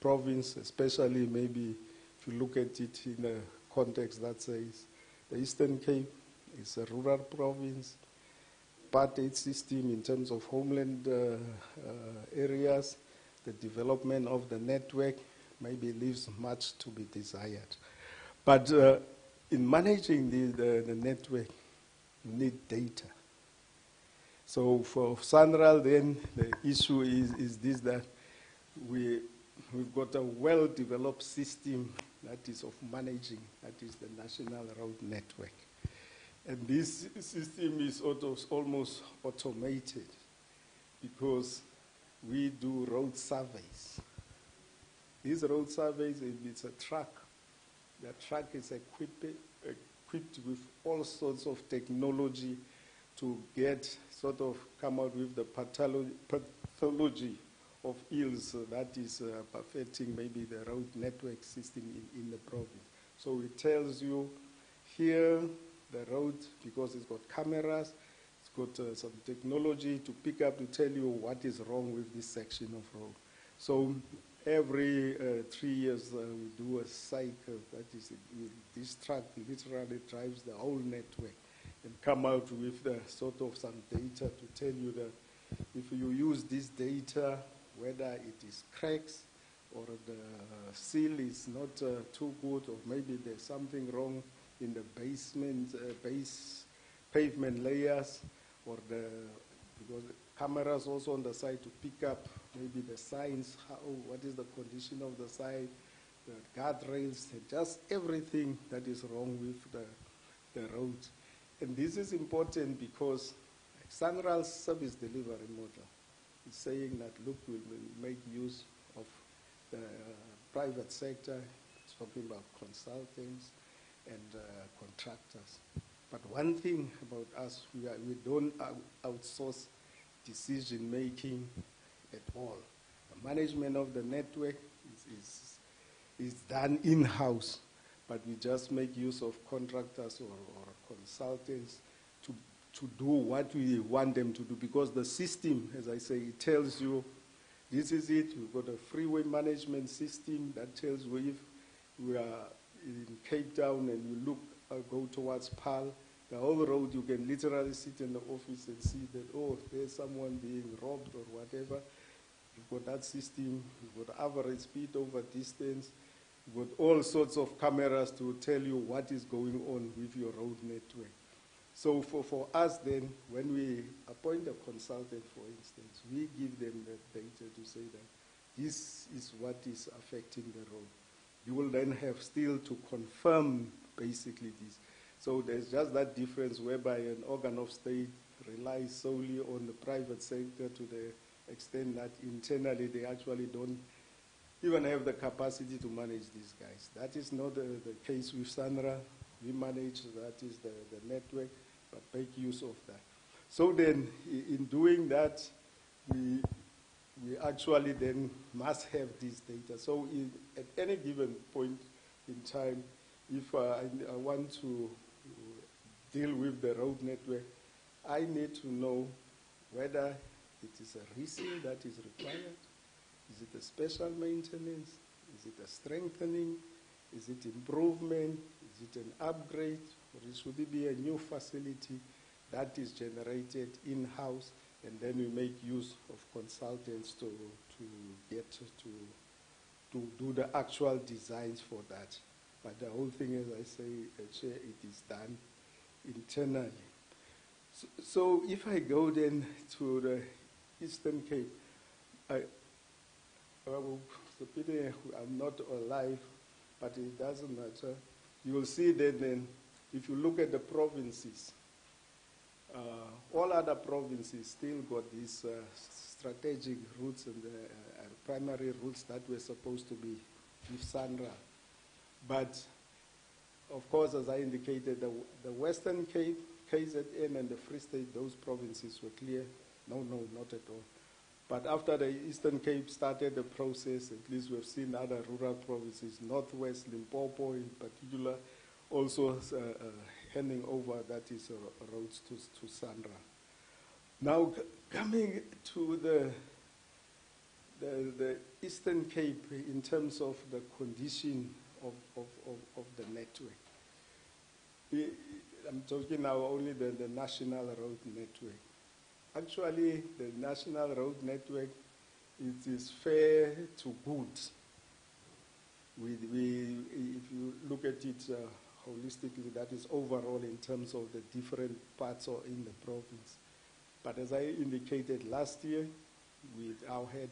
province, especially maybe if you look at it in a context that says the Eastern Cape is a rural province, apartheid system in terms of homeland areas, the development of the network maybe leaves much to be desired. But in managing the network, you need data. So for Sanral then, the issue is this, that we've got a well-developed system that is of managing, that is the National Road Network. And this system is almost automated because we do road surveys. These road surveys, it's a truck. The truck is equipped with all sorts of technology to come out with the pathology of ills that is perfecting maybe the road network system in the province. So it tells you here the road, because it's got cameras, it's got some technology to pick up to tell you what is wrong with this section of road. So every 3 years we do a cycle, that is, this truck literally drives the whole network and come out with some data to tell you that if you use this data, whether it is cracks or the seal is not too good, or maybe there's something wrong in the base pavement layers, or because the cameras also on the side to pick up maybe the signs, what is the condition of the side, the guardrails, just everything that is wrong with the road. And this is important because Sanral's service delivery model is saying that, look, we will make use of the private sector, it's talking about consultants and contractors. But one thing about us, we don't outsource decision making at all. The management of the network is done in-house, but we just make use of contractors or consultants to do what we want them to do, because the system, as I say, it tells you, this is it. We've got a freeway management system that tells you if we are in Cape Town and you look, go towards Paarl, the whole road, you can literally sit in the office and see that, oh, there's someone being robbed or whatever. You've got that system, you've got average speed over distance, you've got all sorts of cameras to tell you what is going on with your road network. So for us then, when we appoint a consultant, for instance, we give them the data to say that this is what is affecting the road. You will then have still to confirm basically this. So there's just that difference whereby an organ of state relies solely on the private sector to the extent that internally they actually don't even have the capacity to manage these guys. That is not the case with Sahrc. We manage, that is the network, but make use of that. So then, in doing that, we actually then must have this data. So at any given point in time, if I want to deal with the road network, I need to know whether it is a reseal that is required, is it a special maintenance, is it a strengthening, is it improvement, is it an upgrade, or should it be a new facility that is generated in-house, and then we make use of consultants to get to do the actual designs for that. But the whole thing, as I say, Chair, it is done internally. So if I go then to the Eastern Cape, I'm not alive, but it doesn't matter. You will see that then, if you look at the provinces, all other provinces still got these strategic routes and primary routes that were supposed to be with Sahrc. But, of course, as I indicated, the Western Cape, KZN, and the Free State, those provinces were clear. No, not at all. But after the Eastern Cape started the process, at least we've seen other rural provinces, Northwest, Limpopo in particular, also handing over, that is, roads to Sahrc. Now, coming to the Eastern Cape in terms of the condition of the network. I'm talking now only the national road network. Actually, the national road network, it is fair to good. If you look at it holistically, that is overall in terms of the different parts in the province. But as I indicated last year, we now had,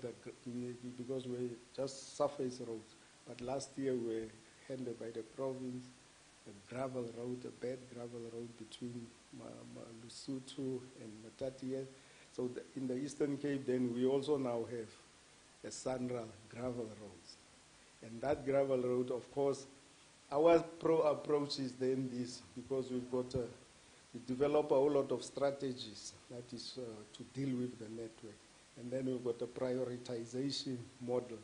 because we're just surface roads, but last year we were handed by the province a gravel road, a bad gravel road between Lesotho and Matatiele. So in the Eastern Cape, then we also now have a Sahrc gravel road. And that gravel road, of course, our approach is then this, because we've got we develop a whole lot of strategies, that is to deal with the network. And then we've got a prioritization model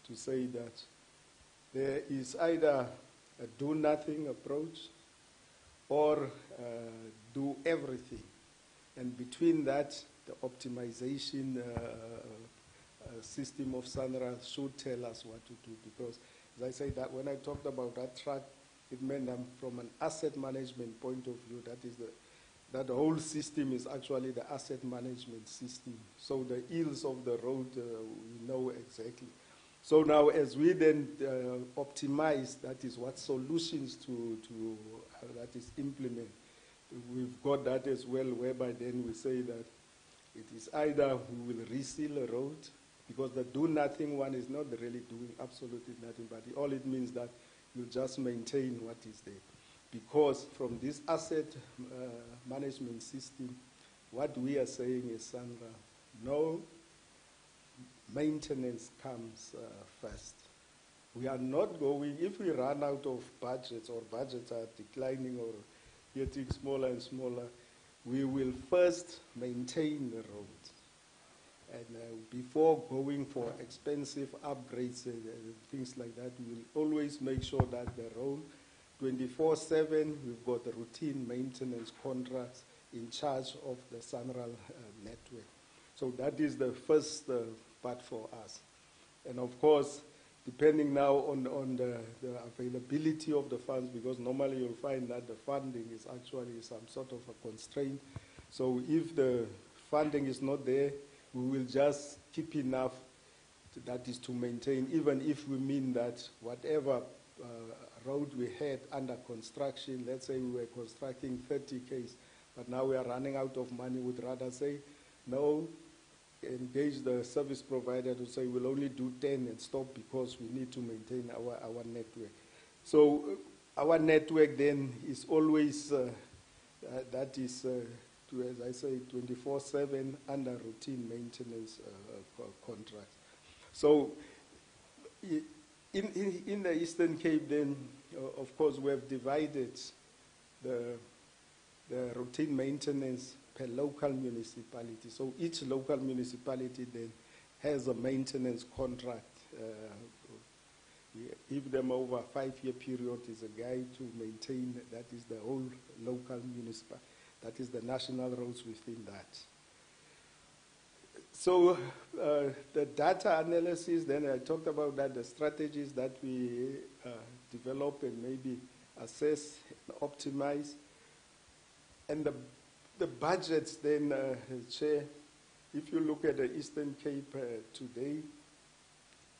to say that there is either a do-nothing approach or do everything. And between that, the optimization system of Sahrc should tell us what to do. Because, as I say, that when I talked about that track, it meant from an asset management point of view, that the whole system is actually the asset management system. So the ills of the road, we know exactly. So now, as we then optimize, that is what solutions to that is implement, we've got that as well, whereby then we say that it is either we will reseal a road, because the do-nothing one is not really doing absolutely nothing, but all it means that you just maintain what is there. Because from this asset management system, what we are saying is, Sahrc, no maintenance comes first. We are not going, if we run out of budgets or budgets are declining or getting smaller and smaller, we will first maintain the road. And before going for expensive upgrades and things like that, we'll always make sure that the road 24/7, we've got the routine maintenance contracts in charge of the Sanral network. So that is the first part for us. And of course, depending now on the availability of the funds, because normally you'll find that the funding is actually some sort of a constraint. So if the funding is not there, we will just keep enough that is to maintain, even if we mean that whatever road we had under construction, let's say we were constructing 30 Ks, but now we are running out of money, we'd rather say, no, engage the service provider to say we'll only do 10 and stop because we need to maintain our network. So our network then is always, that is, as I say, 24/7 under routine maintenance contract. So in the Eastern Cape then, of course, we have divided the routine maintenance per local municipality. So each local municipality then has a maintenance contract. We give them over a 5-year period is a guide to maintain, that is the whole local municipality. That is the national roads within that. So the data analysis, then I talked about that, the strategies that we develop and maybe assess, and optimize. And the budgets then, Chair, if you look at the Eastern Cape today,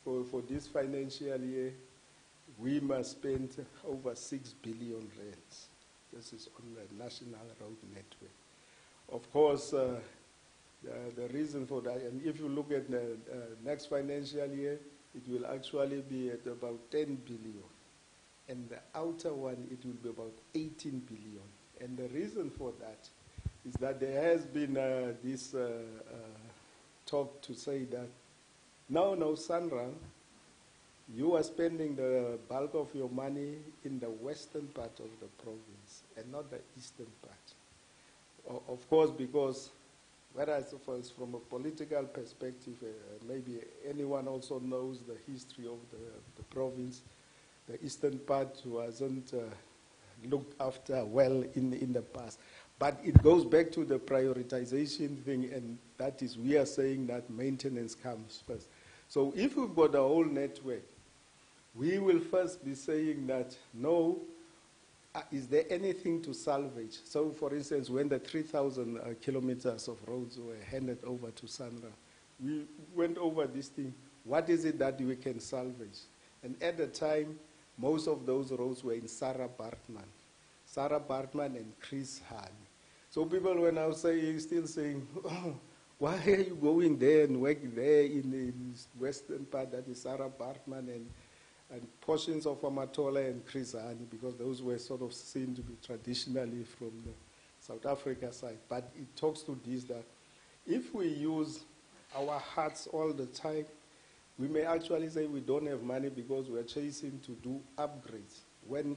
for this financial year, we must spend over 6 billion rands. This is on the national road network. Of course, the reason for that, and if you look at the next financial year, it will actually be at about 10 billion. And the outer one, it will be about 18 billion. And the reason for that is that there has been this talk to say that, no, Sanral, you are spending the bulk of your money in the western part of the province and not the eastern part. Of course, because whereas from a political perspective, maybe anyone also knows the history of the province, the eastern part wasn't looked after well in the past. But it goes back to the prioritization thing, and that is, we are saying that maintenance comes first. So if we've got a whole network, we will first be saying that, no, is there anything to salvage? So for instance, when the 3,000 kilometers of roads were handed over to Sanral, we went over this thing, what is it that we can salvage? And at the time, most of those roads were in Sahrc and Chris Hani. So people were now still saying, oh, why are you going there and working there in the western part, that is Sahrc and portions of Amatola and Chris Hani, because those were sort of seen to be traditionally from the South Africa side. But it talks to this, that if we use our hearts all the time, we may actually say we don't have money because we're chasing to do upgrades. When,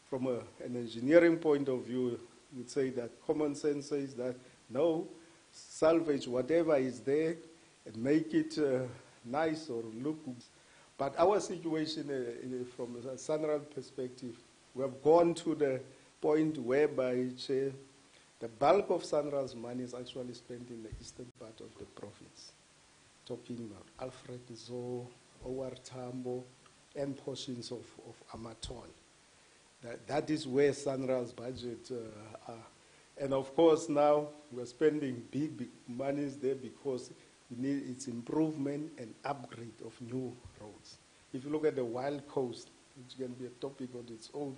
from an engineering point of view, you'd say that common sense says that, no, salvage whatever is there and make it nice or look good. But our situation from a Sanral perspective, we have gone to the point whereby, Chair, the bulk of Sanral's money is actually spent in the eastern part of the province. Talking about Alfred Nzo, Owar Tambo, and portions of Amatol. That is where Sanral's budget are. And of course now we're spending big monies there because we need its improvement and upgrade of new roads. If you look at the Wild Coast, which can be a topic on its own,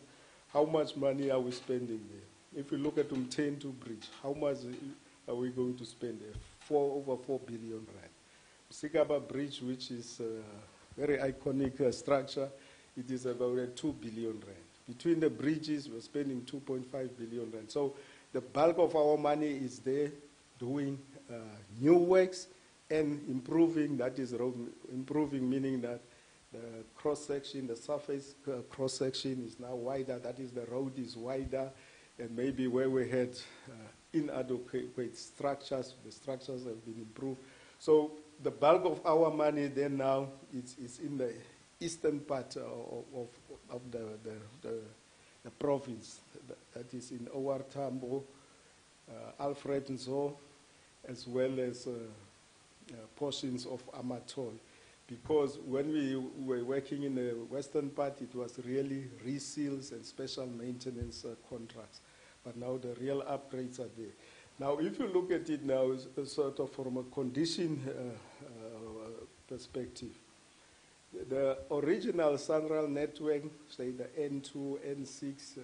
how much money are we spending there? If you look at Umthentu Bridge, how much are we going to spend there? Over 4 billion rand. Sikaba Bridge, which is a very iconic structure, it is about 2 billion rand. Between the bridges, we're spending 2.5 billion rand. So the bulk of our money is there doing new works and improving, that is road, improving meaning that the cross-section, the surface cross-section is now wider, that is the road is wider, and maybe where we had inadequate structures, the structures have been improved. So the bulk of our money then now is in the eastern part of the province, that is in Owar Tambo, Alfred Nzo, as well as portions of Amatol. Because when we were working in the western part, it was really reseals and special maintenance contracts. But now the real upgrades are there. Now, if you look at it now, sort of from a condition perspective, the original Sanral network, say the N2, N6,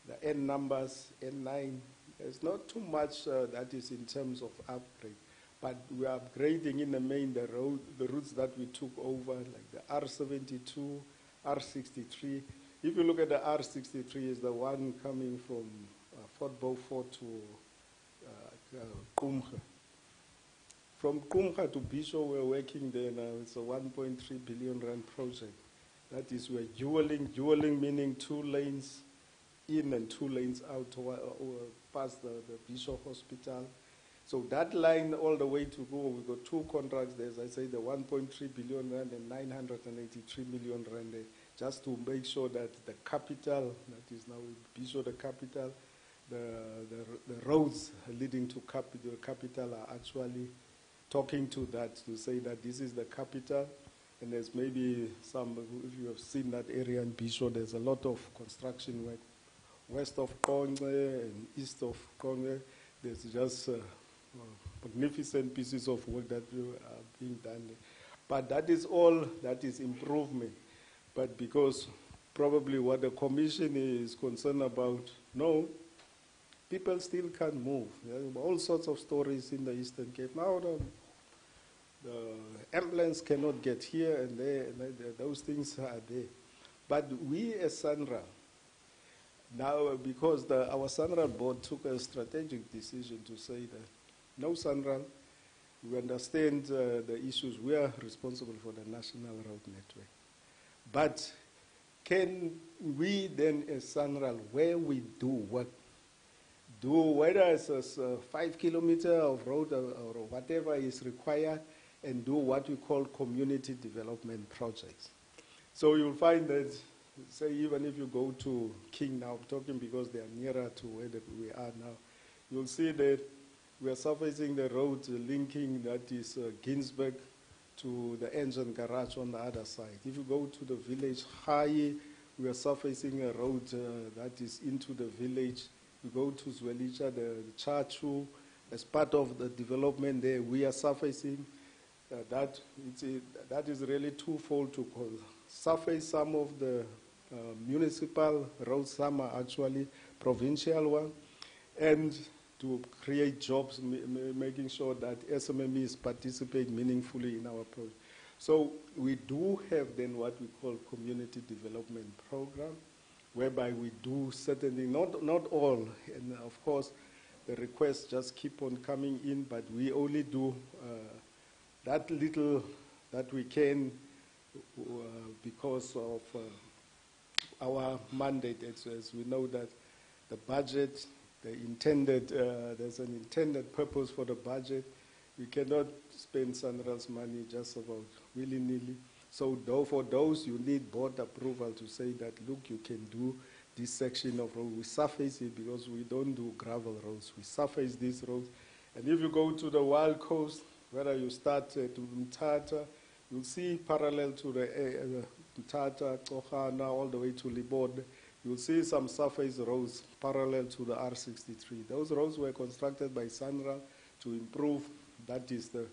the N numbers, N9, there's not too much that is in terms of upgrade. But we are upgrading in the main the routes that we took over, like the R72, R63. If you look at the R63, is the one coming from Fort Beaufort to Kumha. From Kumha to Bisho, we're working there now. It's a 1.3 billion rand project. That is, we're dualing meaning 2 lanes in and 2 lanes out past the Bisho Hospital. So that line all the way to go, we've got 2 contracts there, as I say, the 1.3 billion rand and 983 million rand there, just to make sure that the capital, that is now Bisho the capital, the roads leading to the capital are actually talking to that, to say that this is the capital. And there's maybe some, if you have seen that area in Bisho, there's a lot of construction work. West of Konge and east of Konge, there's just magnificent pieces of work that are being done there. But that is all, that is improvement. But because probably what the commission is concerned about, no, people still can't move. There are all sorts of stories in the Eastern Cape. Now the ambulance cannot get here and there, and those things are there. But we as Sanral, now because our Sanral board took a strategic decision to say that, no Sanral, we understand the issues, we are responsible for the national road network. But can we then as Sanral, where we do what, whether it's a 5 kilometer of road or whatever is required, and do what we call community development projects. So you'll find that, say, even if you go to King now, I'm talking because they are nearer to where we are now, you'll see that we are surfacing the road linking, that is Ginsberg, to the engine garage on the other side. If you go to the village Hayi, we are surfacing a road that is into the village. We go to Zwelicha, the Chachu, as part of the development there, we are surfacing. That is really twofold to surface some of the municipal roads, some are actually provincial one, and to create jobs, making sure that SMMEs participate meaningfully in our project. So we do have then what we call community development program, whereby we do certainly, not all, and of course the requests just keep on coming in, but we only do that little that we can because of our mandate. As we know that the budget, there's an intended purpose for the budget. We cannot spend Sanral's money just about willy-nilly. So for those, you need board approval to say that, look, you can do this section of road. We surface it because we don't do gravel roads. We surface these roads. And if you go to the Wild Coast, whether you start at Mthatha, you'll see parallel to the Mthatha, Tsohana, all the way to Libode, you'll see some surface roads parallel to the R63. Those roads were constructed by Sanral to improve, that is the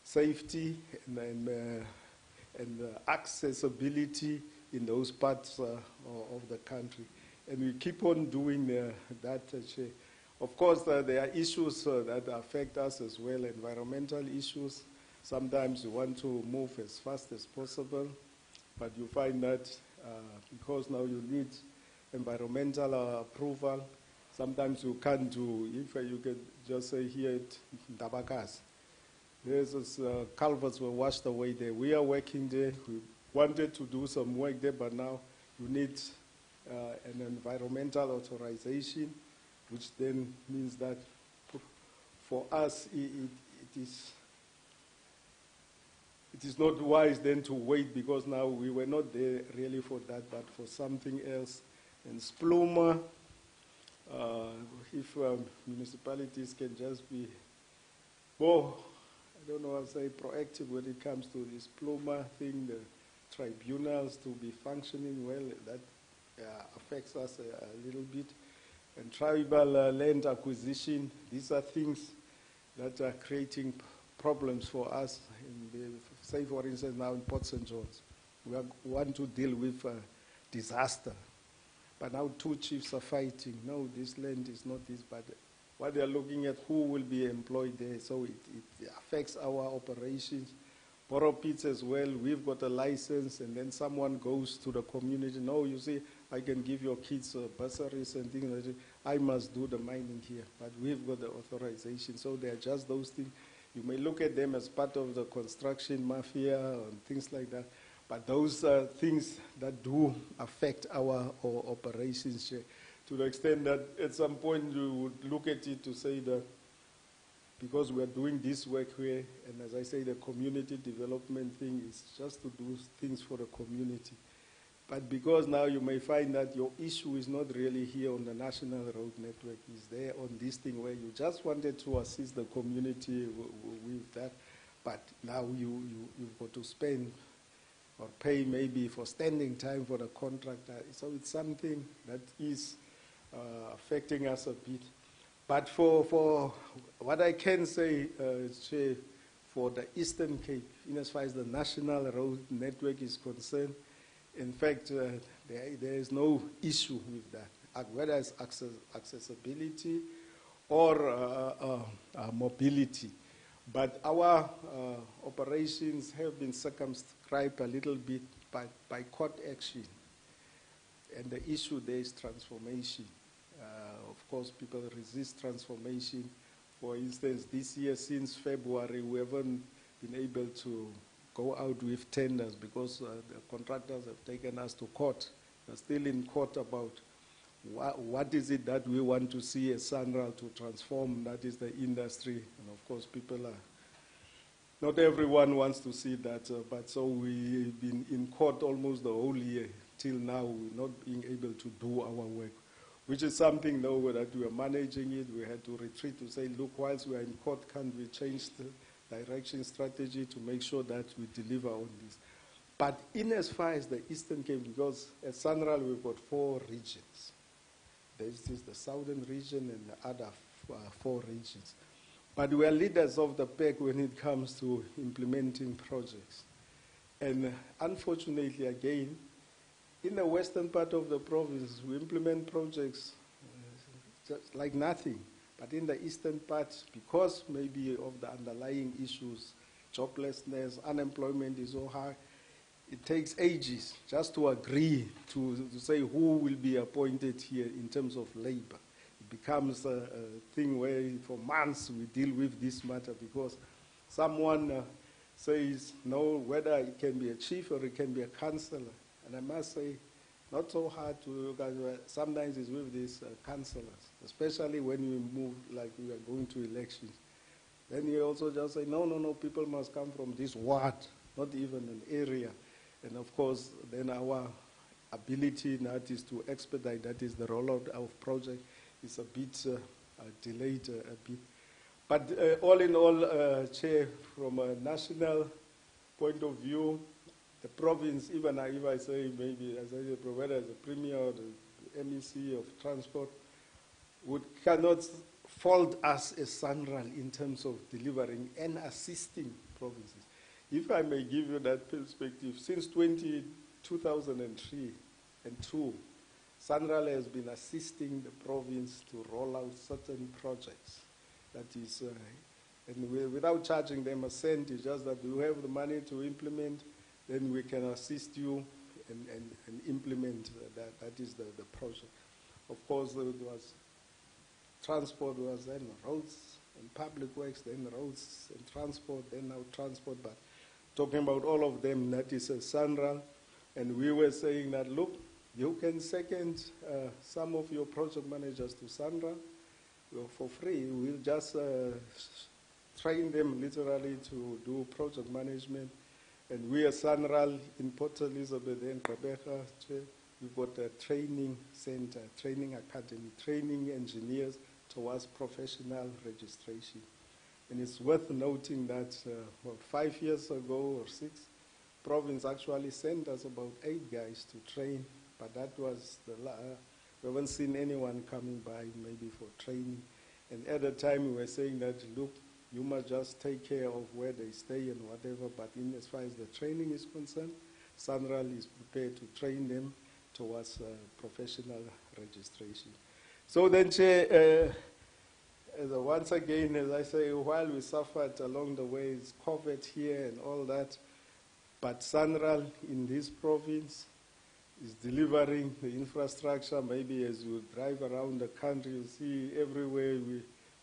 safety and accessibility in those parts of the country. And we keep on doing that. Of course, there are issues that affect us as well, environmental issues. Sometimes you want to move as fast as possible, but you find that because now you need environmental approval, sometimes you can't do, if you can just say here at Dabakas, there's culverts were washed away there. We are working there. We wanted to do some work there, but now you need an environmental authorization, which then means that for us it is it is not wise then to wait, because now we were not there really for that, but for something else. And Spluma, if municipalities can just be more, I don't know how to say, proactive when it comes to this Spluma thing, the tribunals to be functioning well, that affects us a little bit. And tribal land acquisition, these are things that are creating problems for us. Say, for instance, now in Port St. John's, we want to deal with disaster. But now two chiefs are fighting. No, this land is not this, but what they are looking at, who will be employed there. So it affects our operations. Borrow pits as well, we've got a license, and then someone goes to the community. No, you see, I can give your kids bursaries and things like that. I must do the mining here, but we've got the authorization. So they are just those things. You may look at them as part of the construction mafia and things like that, but those are things that do affect our operations to the extent that at some point you would look at it to say that because we are doing this work here, and as I say, the community development thing is just to do things for the community. But because now you may find that your issue is not really here on the national road network, it's there on this thing where you just wanted to assist the community with that, but now you've got to spend or pay maybe for standing time for the contractor. So it's something that is affecting us a bit. But for what I can say, for the Eastern Cape, in as far as the national road network is concerned, in fact, there is no issue with that, whether it's accessibility or mobility. But our operations have been circumscribed a little bit by court action. And the issue there is transformation. Of course, people resist transformation. For instance, this year, since February, we haven't been able to go out with tenders because the contractors have taken us to court. We're still in court about what is it that we want to see as Sahrc to transform. That is the industry. And of course, people are, not everyone wants to see that, but so we've been in court almost the whole year. Till now, we're not being able to do our work, which is something, though, that we are managing it. We had to retreat to say, look, whilst we are in court, can't we change the direction strategy to make sure that we deliver on this? But in as far as the Eastern Cape, because at Sahrc we've got 4 regions. There is the southern region and the other 4 regions. But we are leaders of the pack when it comes to implementing projects. And unfortunately, again, in the western part of the province, we implement projects just like nothing. But in the eastern part, because maybe of the underlying issues, joblessness, unemployment is so high, it takes ages just to agree to say who will be appointed here in terms of labor. It becomes a thing where for months we deal with this matter because someone says, no, whether it can be a chief or it can be a councillor. And I must say, not so hard to, sometimes it's with these councillors, especially when we move, like we are going to elections. Then you also just say, no, people must come from this ward, not even an area. And of course, then our ability now is to expedite, that is the rollout of project, is a bit delayed a bit. But all in all, Chair, from a national point of view, the province, even if I say maybe as a provider, as a premier or the MEC of transport, cannot fault us as Sahrc in terms of delivering and assisting provinces. If I may give you that perspective, since 2003 and 2, Sahrc has been assisting the province to roll out certain projects. That is, and without charging them a cent, it's just that you have the money to implement, then we can assist you and implement that. That is the project. Of course, there was transport, was then roads and public works, then roads and transport, then now transport. But talking about all of them, that is a Sahrc. And we were saying that, look, you can second some of your project managers to Sahrc for free. We'll just train them literally to do project management. And we at Sanral in Port Elizabeth and Rebecca, we've got a training center, training academy, training engineers towards professional registration. And it's worth noting that 5 years ago or 6, province actually sent us about 8 guys to train, but that was we haven't seen anyone coming by maybe for training. And at the time we were saying that, look, you must just take care of where they stay and whatever, but as far as the training is concerned, Sanral is prepared to train them towards professional registration. So then, Chair, once again, as I say, while we suffered along the way, it's COVID here and all that, but Sanral in this province is delivering the infrastructure. Maybe as you drive around the country, you see everywhere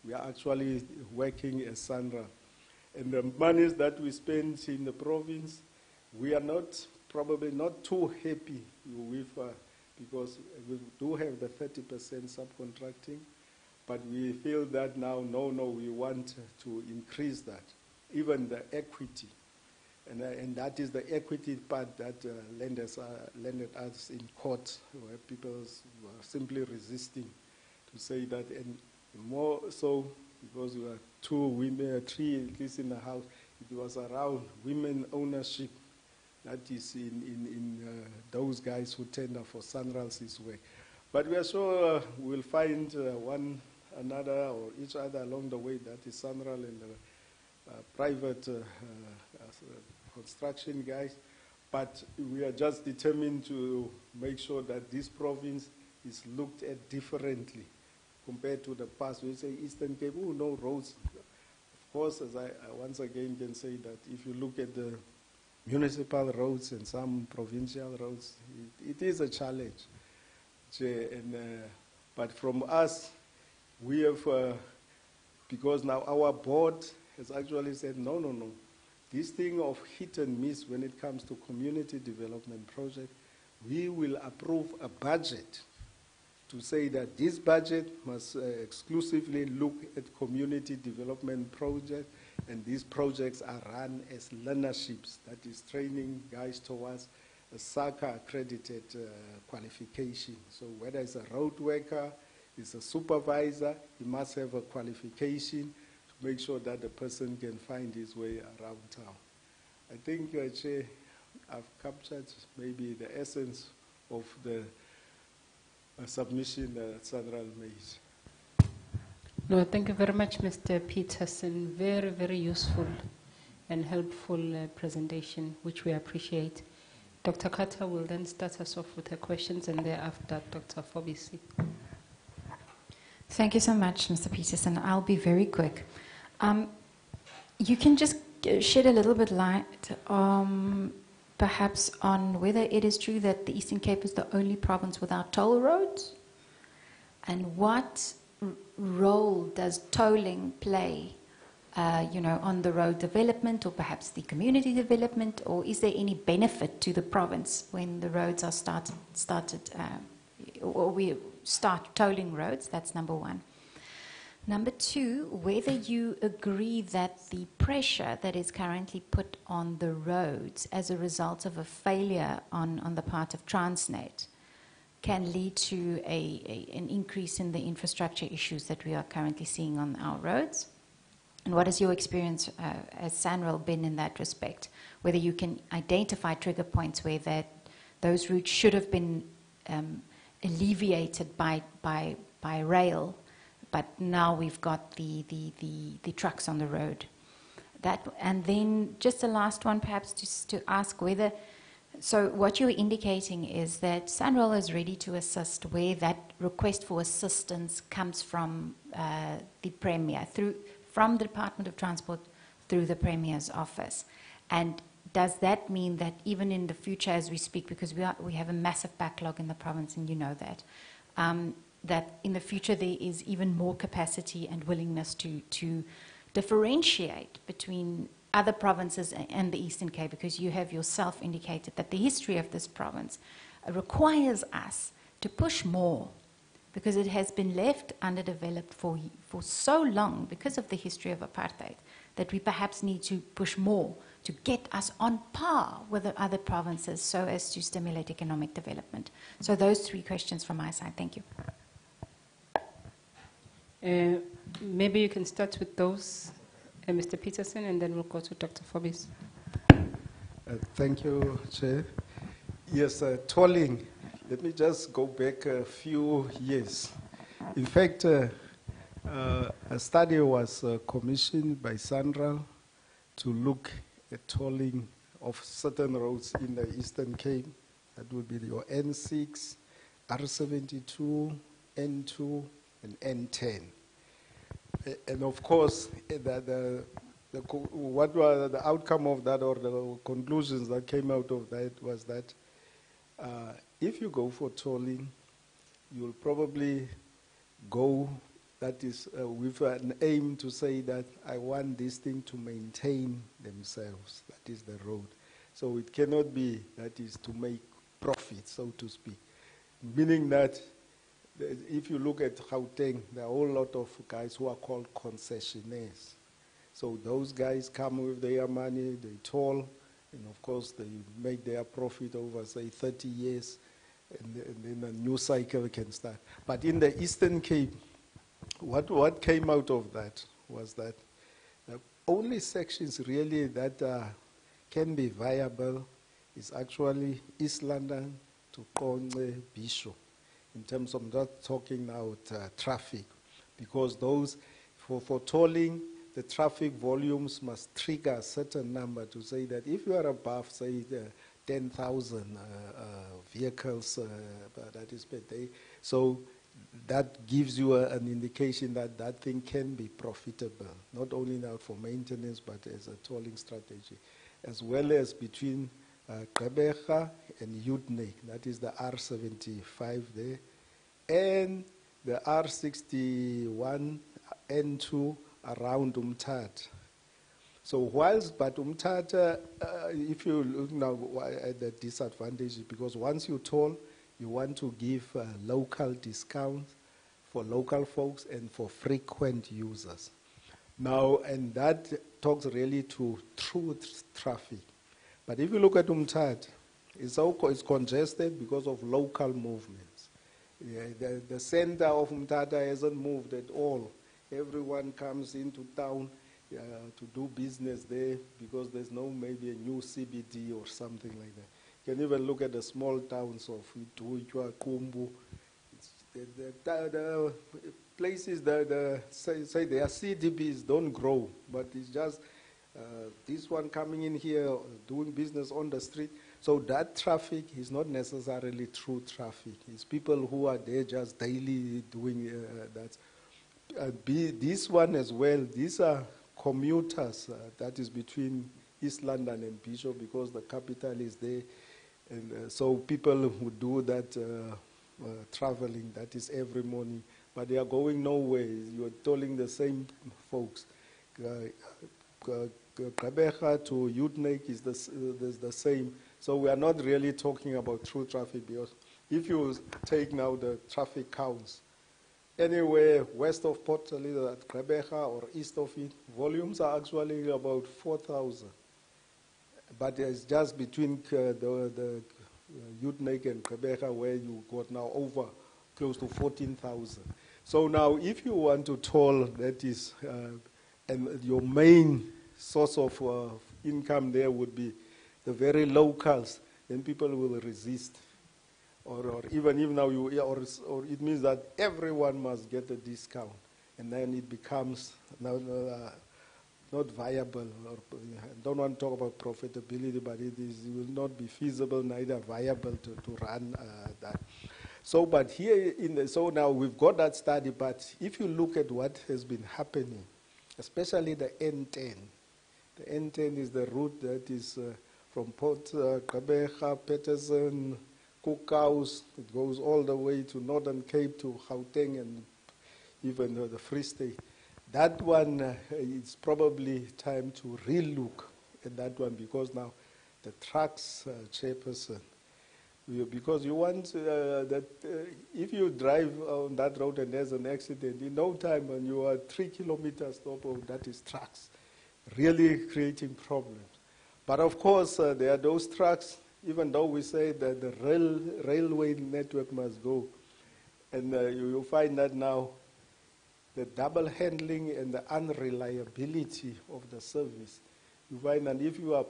we are actually working as Sanral. And the monies that we spend in the province, we are probably not too happy with, because we do have the 30% subcontracting, but we feel that now, no, we want to increase that, even the equity. And that is the equity part that landed us in court, where people were simply resisting to say that, and more so because we were 2 women, 3 at least in the house, it was around women ownership. That is in those guys who tender for Sanral's way. But we are sure we'll find one another or each other along the way. That is Sanral and the private construction guys. But we are just determined to make sure that this province is looked at differently compared to the past. We say Eastern Cape, oh, no roads. Of course, as I once again can say that if you look at the municipal roads and some provincial roads, it is a challenge. But from us, we have, because now our board has actually said, no. This thing of hit and miss when it comes to community development project, we will approve a budget to say that this budget must exclusively look at community development projects, and these projects are run as learnerships, that is training guys towards a Sahrc accredited qualification. So whether it's a road worker, it's a supervisor, he must have a qualification to make sure that the person can find his way around town. I think, Chair, I've captured maybe the essence of the submission that Sanral made. No, thank you very much, Mr. Peterson. Very, very useful and helpful presentation, which we appreciate. Dr. Carter will then start us off with her questions, and thereafter, Dr. Fobisi. Thank you so much, Mr. Peterson. I'll be very quick. You can just shed a little bit light, perhaps, on whether it is true that the Eastern Cape is the only province without toll roads, and what role does tolling play, on the road development or perhaps the community development, or is there any benefit to the province when the roads are started, or we start tolling roads? That's number one. Number two, whether you agree that the pressure that is currently put on the roads as a result of a failure on the part of Transnet can lead to an increase in the infrastructure issues that we are currently seeing on our roads. And what has your experience as Sanral been in that respect? Whether you can identify trigger points where those routes should have been alleviated by rail, but now we've got the trucks on the road. And then just the last one, perhaps just to ask whether, so what you're indicating is that Sanral is ready to assist where that request for assistance comes from the Premier, from the Department of Transport through the Premier's office. And does that mean that even in the future as we speak, because we have a massive backlog in the province and you know that, that in the future there is even more capacity and willingness to differentiate between other provinces and the Eastern Cape, because you have yourself indicated that the history of this province requires us to push more, because it has been left underdeveloped for so long because of the history of apartheid, that we perhaps need to push more to get us on par with the other provinces so as to stimulate economic development? So those three questions from my side. Thank you. Maybe you can start with those, Mr. Peterson, and then we'll go to Dr. Forbes. Thank you, Chair. Yes, tolling. Let me just go back a few years. In fact, a study was commissioned by Sahrc to look at tolling of certain roads in the Eastern Cape. That would be your N6, R72, N2, and N10. And of course, what was the outcome of that, or the conclusions that came out of that, was that if you go for tolling, you'll probably go, that is, with an aim to say that I want this thing to maintain themselves, that is the road. So it cannot be, that is, to make profit, so to speak. Meaning that if you look at Gauteng, there are a whole lot of guys who are called concessionaires. So those guys come with their money, they toll, and of course they make their profit over, say, 30 years, and then a new cycle can start. But in the Eastern Cape, what came out of that was that the only sections really that can be viable is actually East London to Konce, Bisho, in terms of not talking now traffic, because those, for tolling, the traffic volumes must trigger a certain number to say that if you are above, say, 10,000 vehicles, that is per day, so that gives you an indication that that thing can be profitable, not only now for maintenance, but as a tolling strategy, as well as between Gqeberha and Utenhage, that is the R75 there, and the R61 N2 around Umtata. So whilst, but Umtata, if you look now at the disadvantage, because once you toll, you want to give local discounts for local folks and for frequent users. Now, and that talks really to through traffic. But if you look at Umtata, it's congested because of local movements. Yeah, the center of Umtata hasn't moved at all. Everyone comes into town to do business there because there's no maybe a new CBD or something like that. You can even look at the small towns of Ituichwa, Kumbu. The places that say their CDBs don't grow, but it's just this one coming in here, doing business on the street. So that traffic is not necessarily true traffic. It's people who are there just daily doing that. This one as well, these are commuters, that is between East London and Bishop, because the capital is there. And so people who do that traveling, that is every morning, but they are going nowhere. You're tolling the same folks. Gqeberha to Utenhage is the same. So we are not really talking about true traffic, because if you take now the traffic counts, anywhere west of Port Elizabeth at Gqeberha or east of it, volumes are actually about 4,000. But it's just between the Utenhage and Gqeberha where you got now over close to 14,000. So now if you want to toll, that is, and your main source of income there would be the very locals, then people will resist. Or even if now you, or it means that everyone must get a discount, and then it becomes now not viable. Or, I don't want to talk about profitability, but it will not be feasible, neither viable to run that. So, but here so now we've got that study. But if you look at what has been happening, especially the N10, the N10 is the route that is from Port Gqeberha, Peterson, Cookhouse, it goes all the way to Northern Cape, to Gauteng, and even the Free State. That one, it's probably time to relook at that one, because now the trucks chairperson, because you want that if you drive on that road and there's an accident, in no time when you are 3 kilometers top of that is trucks, really creating problems. But of course, there are those trucks, even though we say that the railway network must go, and you find that now the double handling and the unreliability of the service. You find that if you are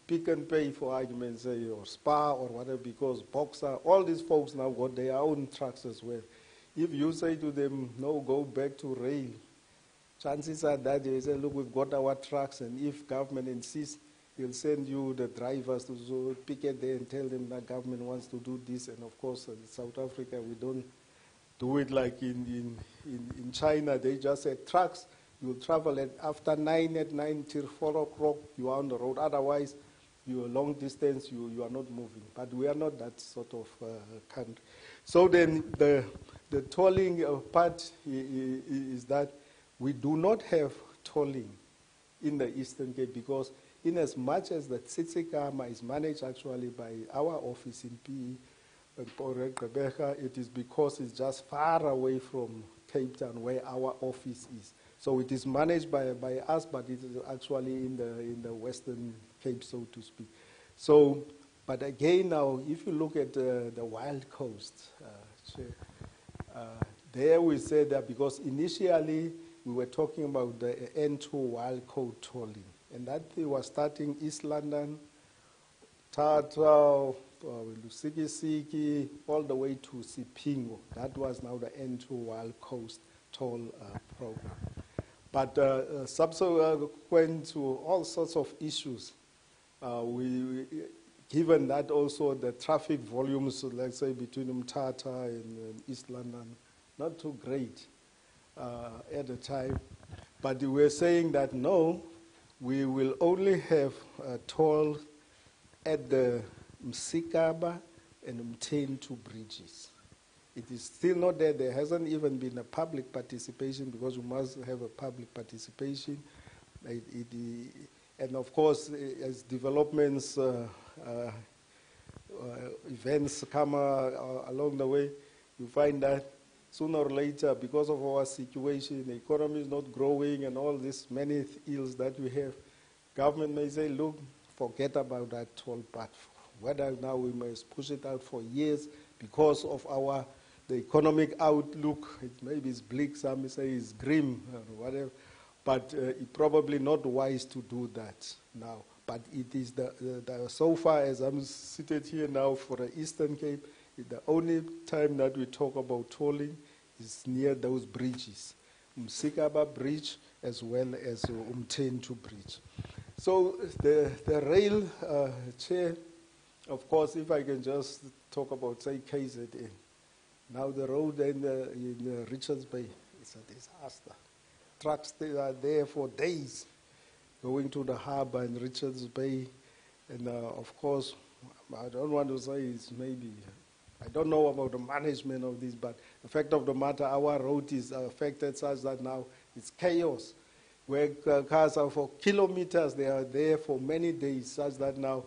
pick and pay, for argument's sake, or Spa or whatever, because Boxer, all these folks now got their own trucks as well. If you say to them, no, go back to rail, chances are that they say, look, we've got our trucks, and if government insists, they'll send you the drivers to picket there and tell them that government wants to do this. And of course, in South Africa, we don't do it like in China. They just say trucks, you'll travel after 9 at night till 4 o'clock, you are on the road. Otherwise, you're long distance, you are not moving. But we are not that sort of country. So then the tolling part is that we do not have tolling in the Eastern Cape, because in as much as the Tsitsikamma is managed actually by our office in PE, it is because it's just far away from Cape Town where our office is. So it is managed by us, but it is actually in the Western Cape, so to speak. So, but again now, if you look at the Wild Coast, there we said that because initially we were talking about the N2 Wild Coast tolling, and that thing was starting East London, Tata, Lusikisiki, all the way to Sipingo. That was now the N2 Wild Coast toll program. But subsequent to all sorts of issues, given that also the traffic volumes, let's say between Umtata and East London, not too great at the time. But we were saying that no, we will only have toll at the Msikaba and Umtentu bridges. It is still not there. There hasn't even been a public participation, because we must have a public participation. And of course, as developments, events come along the way, you find that sooner or later, because of our situation, the economy is not growing and all these many ills that we have, government may say, look, forget about that toll part. Whether now we must push it out for years because of the economic outlook, maybe it's bleak, some say it's grim, or whatever, but it's probably not wise to do that now. But it is so far as I'm seated here now for the Eastern Cape, the only time that we talk about tolling is near those bridges, Msikaba Bridge as well as Umtentu Bridge. So the rail chair, of course, if I can just talk about, say, KZN. Now the road in Richards Bay is a disaster. Trucks are there for days going to the harbor in Richards Bay. And of course, I don't want to say it's maybe, I don't know about the management of this, but the fact of the matter, our road is affected such that now it's chaos. Where cars are for kilometers, they are there for many days, such that now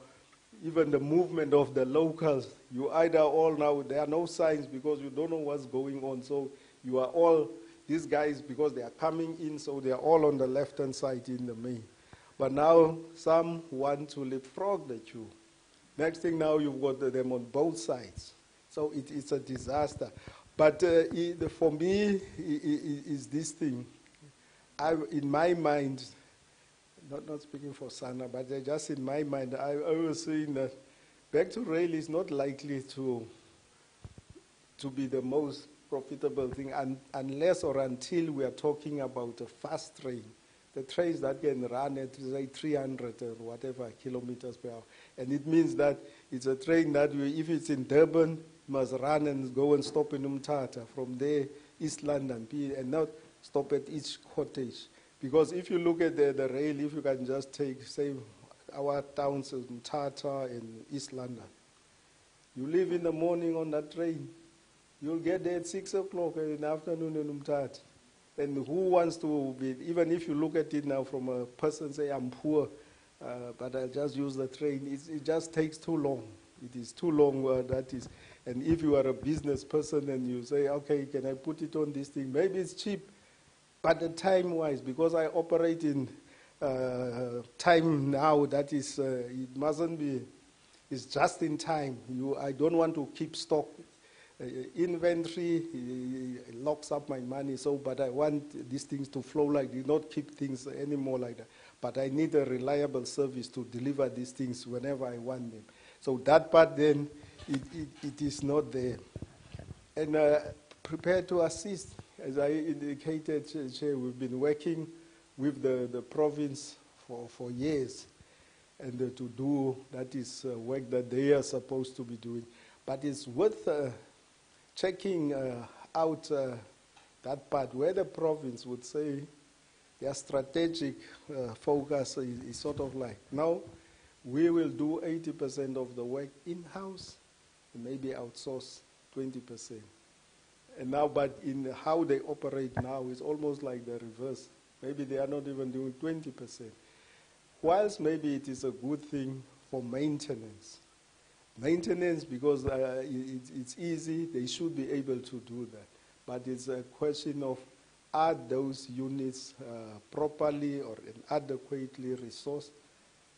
even the movement of the locals, you either all now, there are no signs because you don't know what's going on. So you are all, these guys, because they are coming in, so they are all on the left-hand side in the main. But now some want to leapfrog the queue. Next thing now, you've got them on both sides. So it's a disaster. But for me, is this thing. In my mind, not speaking for Sana, but just in my mind, I was saying that back to rail is not likely to be the most profitable thing unless or until we are talking about a fast train. The trains that can run at, say, 300 or whatever kilometers per hour. And it means that it's a train that, if it's in Durban, must run and go and stop in Umtata. From there, East London, and not stop at each cottage. Because if you look at the rail, if you can just take, say, our towns in Umtata and East London, you leave in the morning on that train, you'll get there at 6 o'clock in the afternoon in Umtata. And who wants to be, even if you look at it now from a person, say, I'm poor, but I'll just use the train, it just takes too long. It is too long, that is. And if you are a business person and you say, okay, can I put it on this thing? Maybe it's cheap, but the time-wise, because I operate in time now that is, it mustn't be, it's just in time. I don't want to keep stock. Inventory locks up my money, but I want these things to flow like this, not keep things anymore like that. But I need a reliable service to deliver these things whenever I want them. So that part then, it is not there. And prepared to assist, as I indicated, Chair, we've been working with the province for years, and to do that is work that they are supposed to be doing. But it's worth checking out that part where the province would say their strategic focus is sort of like, now we will do 80% of the work in-house, and maybe outsource 20%. And now, but in how they operate now, it's almost like the reverse. Maybe they are not even doing 20%. Whilst maybe it is a good thing for maintenance. Maintenance, because it's easy, they should be able to do that. But it's a question of, are those units properly or adequately resourced?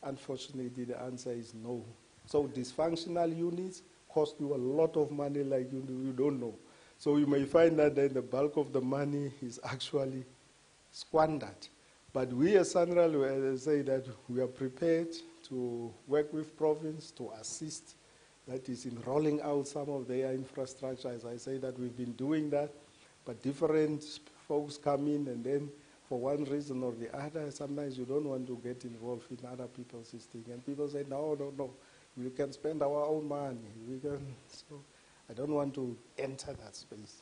Unfortunately, the answer is no. So dysfunctional units cost you a lot of money like you don't know. So you may find that then the bulk of the money is actually squandered. But we as SANRAL say that we are prepared to work with province to assist, that is in rolling out some of their infrastructure. As I say that we've been doing that, but different folks come in, and then for one reason or the other, sometimes you don't want to get involved in other people's things. And people say, no, we can spend our own money. So I don't want to enter that space.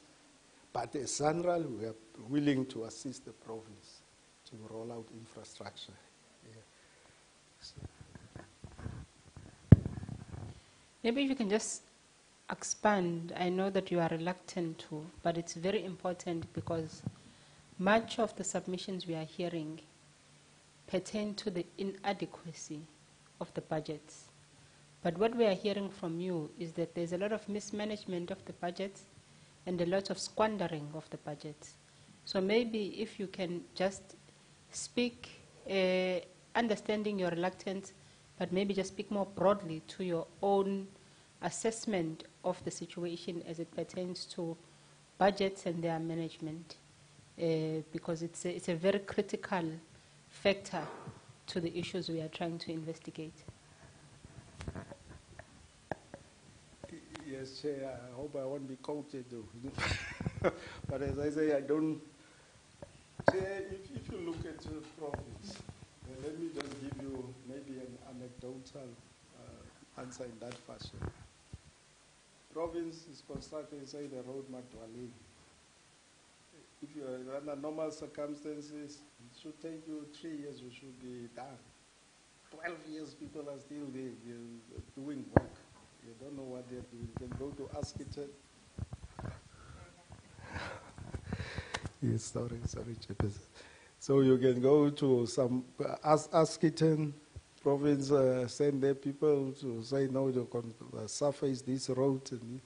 But as SANRAL, we are willing to assist the province to roll out infrastructure. Maybe if you can just expand. I know that you are reluctant to, but it's very important because much of the submissions we are hearing pertain to the inadequacy of the budgets. But what we are hearing from you is that there's a lot of mismanagement of the budgets and a lot of squandering of the budgets. So maybe if you can just speak, understanding your reluctance, but maybe just speak more broadly to your own assessment of the situation as it pertains to budgets and their management, because it's a very critical factor to the issues we are trying to investigate. Yes, Chair, I hope I won't be quoted though. But as I say, I don't. Chair, if you look at the province, let me just give you maybe an anecdotal answer in that fashion. Province is constructing, say, the road Madwali. If you are under normal circumstances, it should take you 3 years, you should be done. 12 years, people are still there, doing work. You don't know what they're doing. You can go to Asketon. Yes, sorry, Chairperson. So you can go to some Asketon province, send their people to say, no, you can surface this road. And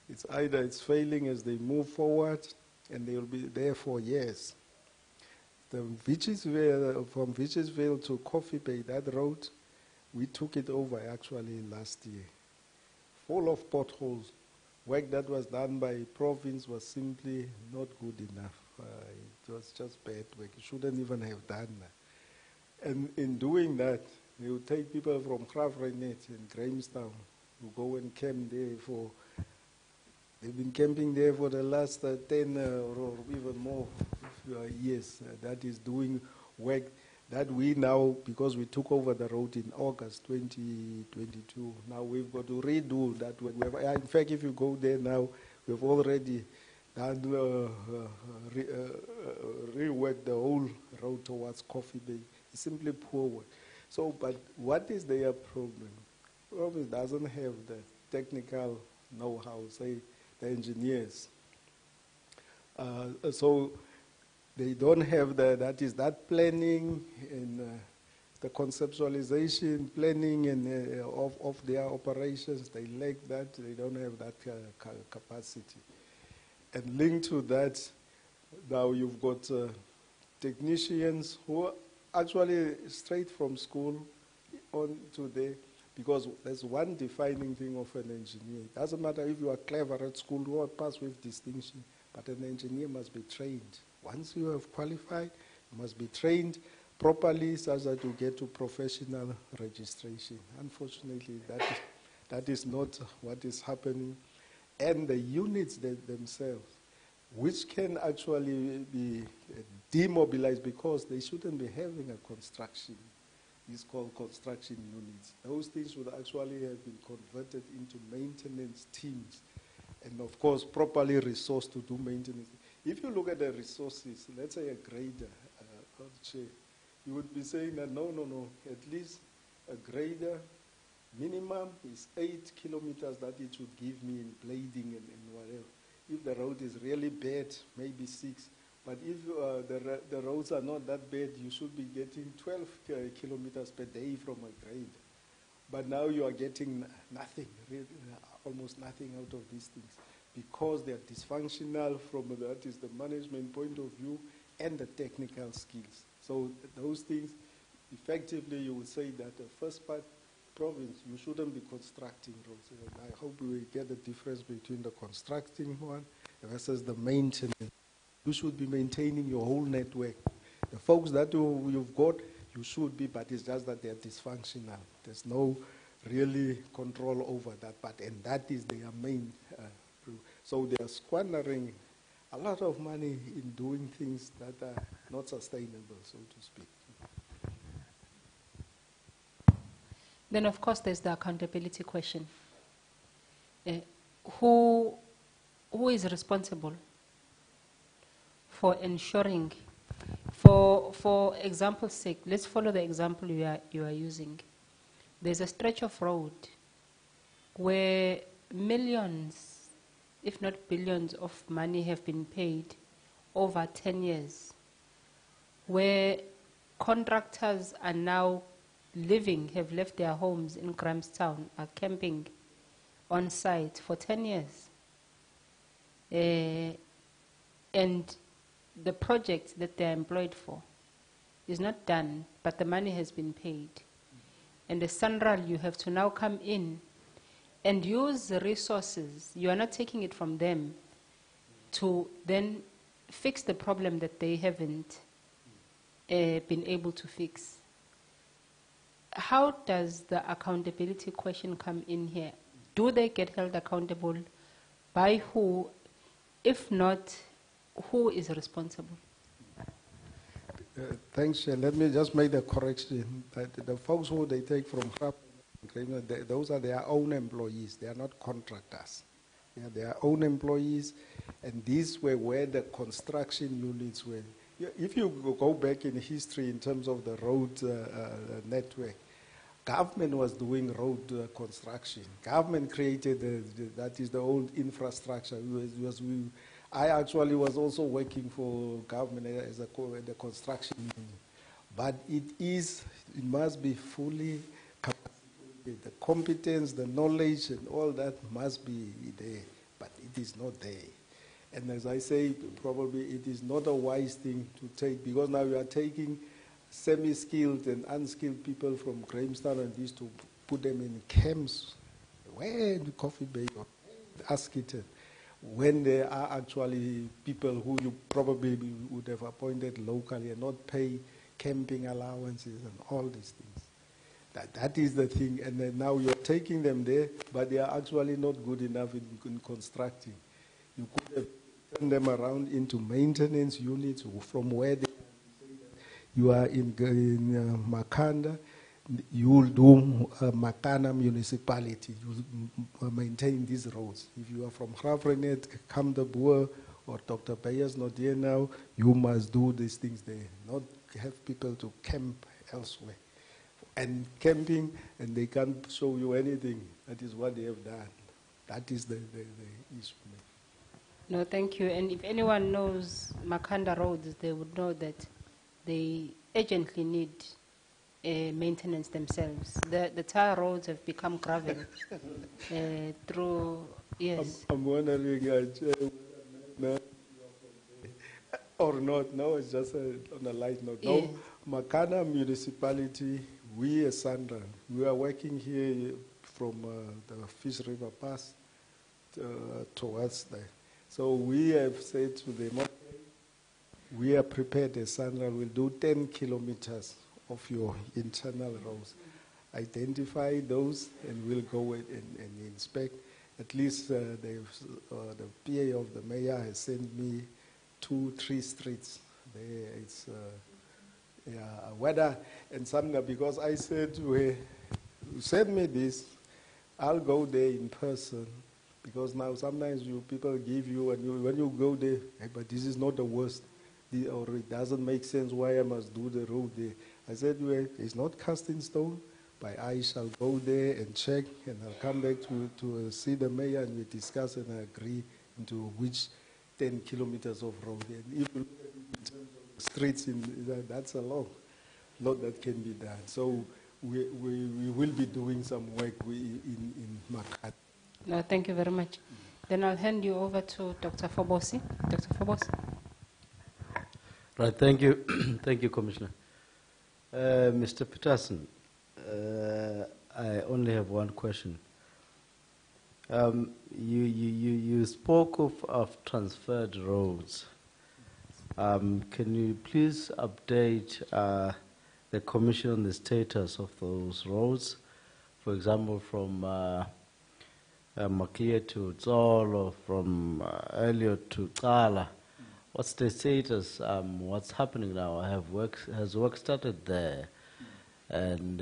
it's either it's failing as they move forward, and they will be there for years. From Vichisville to Coffee Bay, that road, we took it over actually last year. Full of potholes. Work that was done by province was simply not good enough. It was just bad work. You shouldn't even have done that. And in doing that, they would take people from Graafrenet and Grahamstown who go and camp there for, they've been camping there for the last 10 or even more years. That is doing work that we now, because we took over the road in August 2022, now we've got to redo that work. In fact, if you go there now, we've already done, reworked the whole road towards Coffee Bay. It's simply poor work. So, but what is their problem? Province doesn't have the technical know-how, say, the engineers. So they don't have that planning and the conceptualization, planning and of their operations. They lack that. They don't have that capacity. And linked to that, now you've got technicians who actually straight from school on to there, because there's one defining thing of an engineer. It doesn't matter if you are clever at school or pass with distinction, but an engineer must be trained. Once you have qualified, you must be trained properly such that you get to professional registration. Unfortunately, that is not what is happening. And the units themselves, which can actually be demobilized because they shouldn't be having a construction. It's called construction units. Those things should actually have been converted into maintenance teams and of course properly resourced to do maintenance. If you look at the resources, let's say a grader, you would be saying that no, at least a grader minimum is 8 kilometers that it should give me in blading and whatever. If the road is really bad, maybe 6. But if the roads are not that bad, you should be getting 12 kilometers per day from a grader. But now you are getting nothing, really, almost nothing out of these things, because they are dysfunctional from that is the management point of view and the technical skills. So those things, effectively, you would say that the first part, province, you shouldn't be constructing roads. And I hope we get the difference between the constructing one versus the maintenance. You should be maintaining your whole network. The folks that you've got, you should be, but it's just that they're dysfunctional. There's no really control over that, and that is their main. So they are squandering a lot of money in doing things that are not sustainable, so to speak. Then, of course, there's the accountability question. Who is responsible for ensuring, for example's sake, let's follow the example you are using. There's a stretch of road where millions, if not billions, of money have been paid over 10 years, where contractors are now have left their homes in Grahamstown, are camping on site for 10 years. And the project that they're employed for is not done, but the money has been paid. And the SANRAL, you have to now come in and use the resources. You are not taking it from them to then fix the problem that they haven't been able to fix. How does the accountability question come in here? Do they get held accountable? By who? If not, who is responsible? Thanks, Chair. Let me just make the correction that the folks who they take from HRAP, those are their own employees. They are not contractors. They are their own employees, and these were where the construction units were. If you go back in history in terms of the road network, government was doing road construction. Government created that is the old infrastructure. I actually was also working for government as the construction union. But it must be fully capacitated. The competence, the knowledge, and all that must be there, but it is not there. And as I say, probably it is not a wise thing to take, because now you are taking semi-skilled and unskilled people from Grahamstown and these to put them in camps, where in the Coffee Bay or Asketon, when there are actually people who you probably would have appointed locally and not pay camping allowances and all these things. That is the thing. And then now you're taking them there, but they are actually not good enough in constructing. You could have turned them around into maintenance units from where they you are in Makanda, you will do Makana municipality, you maintain these roads. If you are from Graafrenet, Kamdeboer, or Dr. Bayer's not here now, you must do these things there, not have people to camp elsewhere. And camping, and they can't show you anything. That is what they have done. That is the issue. No, thank you. And if anyone knows Makanda roads, they would know that they urgently need maintenance themselves. The tar roads have become gravel through, yes. I'm wondering, or not. No, it's just on a light note. No, yes. Makana municipality, we as Sandra, we are working here from the Fish River Pass towards there. So we have said to them, we are prepared as Sandra, we'll do 10 kilometers of your internal roads. Identify those and we'll go and inspect. At least the PA of the mayor has sent me 2-3 streets. There it's whether and something, because I said to her, send me this, I'll go there in person. Because now sometimes people give you, and when you go there, hey, but this is not the worst, or it doesn't make sense why I must do the road there. I said, well, it's not cast in stone, but I shall go there and check, and I'll come back to see the mayor, and we discuss and agree into which 10 kilometers of road. And if you look at it in terms of the streets, that's a lot that can be done. So we will be doing some work in Makati. No, thank you very much. Then I'll hand you over to Dr. Fobosi. Dr. Fobosi. Right, thank you. Thank you, Commissioner. Mr. Peterson, I only have one question. You spoke of transferred roads. Can you please update the Commission on the status of those roads? For example, from Makia to Zol, or from Elliot to Kala. What's the status? What's happening now? Has work started there? And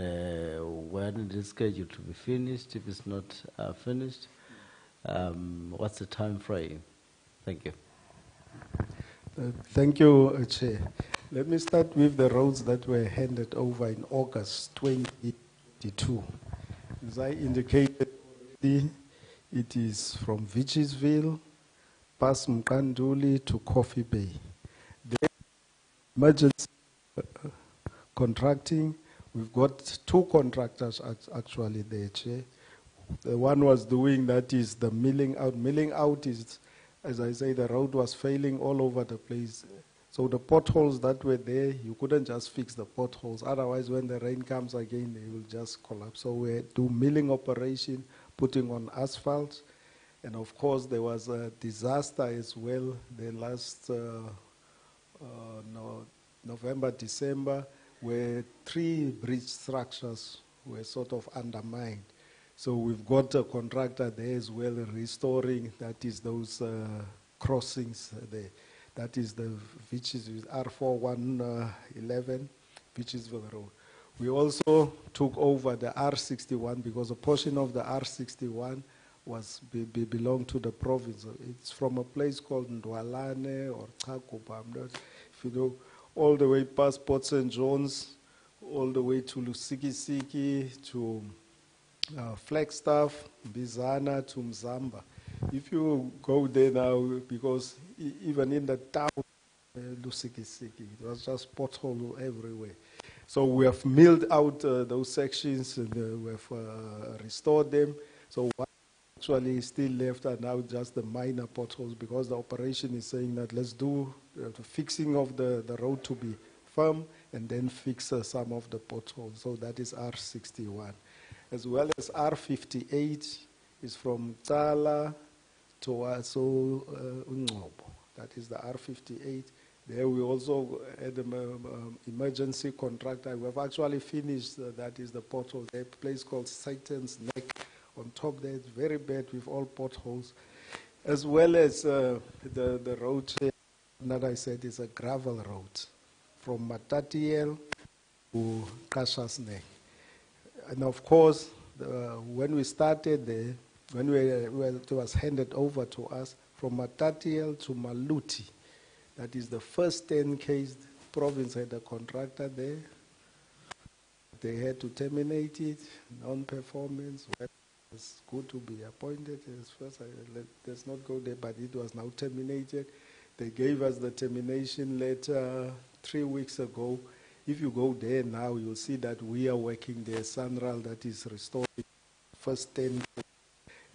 when it is scheduled to be finished? If it's not finished, what's the time frame? Thank you. Thank you, Chair. Let me start with the roads that were handed over in August 2022. As I indicated already, it is from Vichisville, past Mkanduli to Coffee Bay. The emergency contracting, we've got 2 contractors actually there, Chair. The one was doing, that is the milling out. Milling out is, as I say, the road was failing all over the place. So the potholes that were there, you couldn't just fix the potholes. Otherwise, when the rain comes again, they will just collapse. So we do milling operation, putting on asphalt. And of course, there was a disaster as well the last November, December, where 3 bridge structures were sort of undermined. So we've got a contractor there as well restoring, that is those crossings there. That is the Vichisville R4111 Vichisville Road. We also took over the R61 because a portion of the R61 belonged to the province. It's from a place called Ndwalane or Chakupa, if you know, all the way past Port St. John's, all the way to Lusikisiki, to Flagstaff, Bizana to Mzamba. If you go there now, because even in the town, Lusikisiki, it was just pothole everywhere. So we have milled out those sections and we have restored them. So what actually is still left are now just the minor potholes, because the operation is saying that let's do the fixing of the road to be firm and then fix some of the potholes. So that is R61. As well as R58 is from Tsala to Ungobo. That is the R58. There we also had an emergency contractor. We have actually finished, that is the pothole. There's a place called Satan's Neck on top there. It's very bad with all potholes. As well as the road that I said is a gravel road from Matatiel to Kashas Neck. And of course, when we started there, when it was handed over to us, from Matatiel to Maluti, that is the first 10 case, the province had a contractor there. They had to terminate it, non-performance. It's good to be appointed. First, let's not go there, but it was now terminated. They gave us the termination letter 3 weeks ago. If you go there now, you'll see that we are working there. Sanral, that is restored first 10.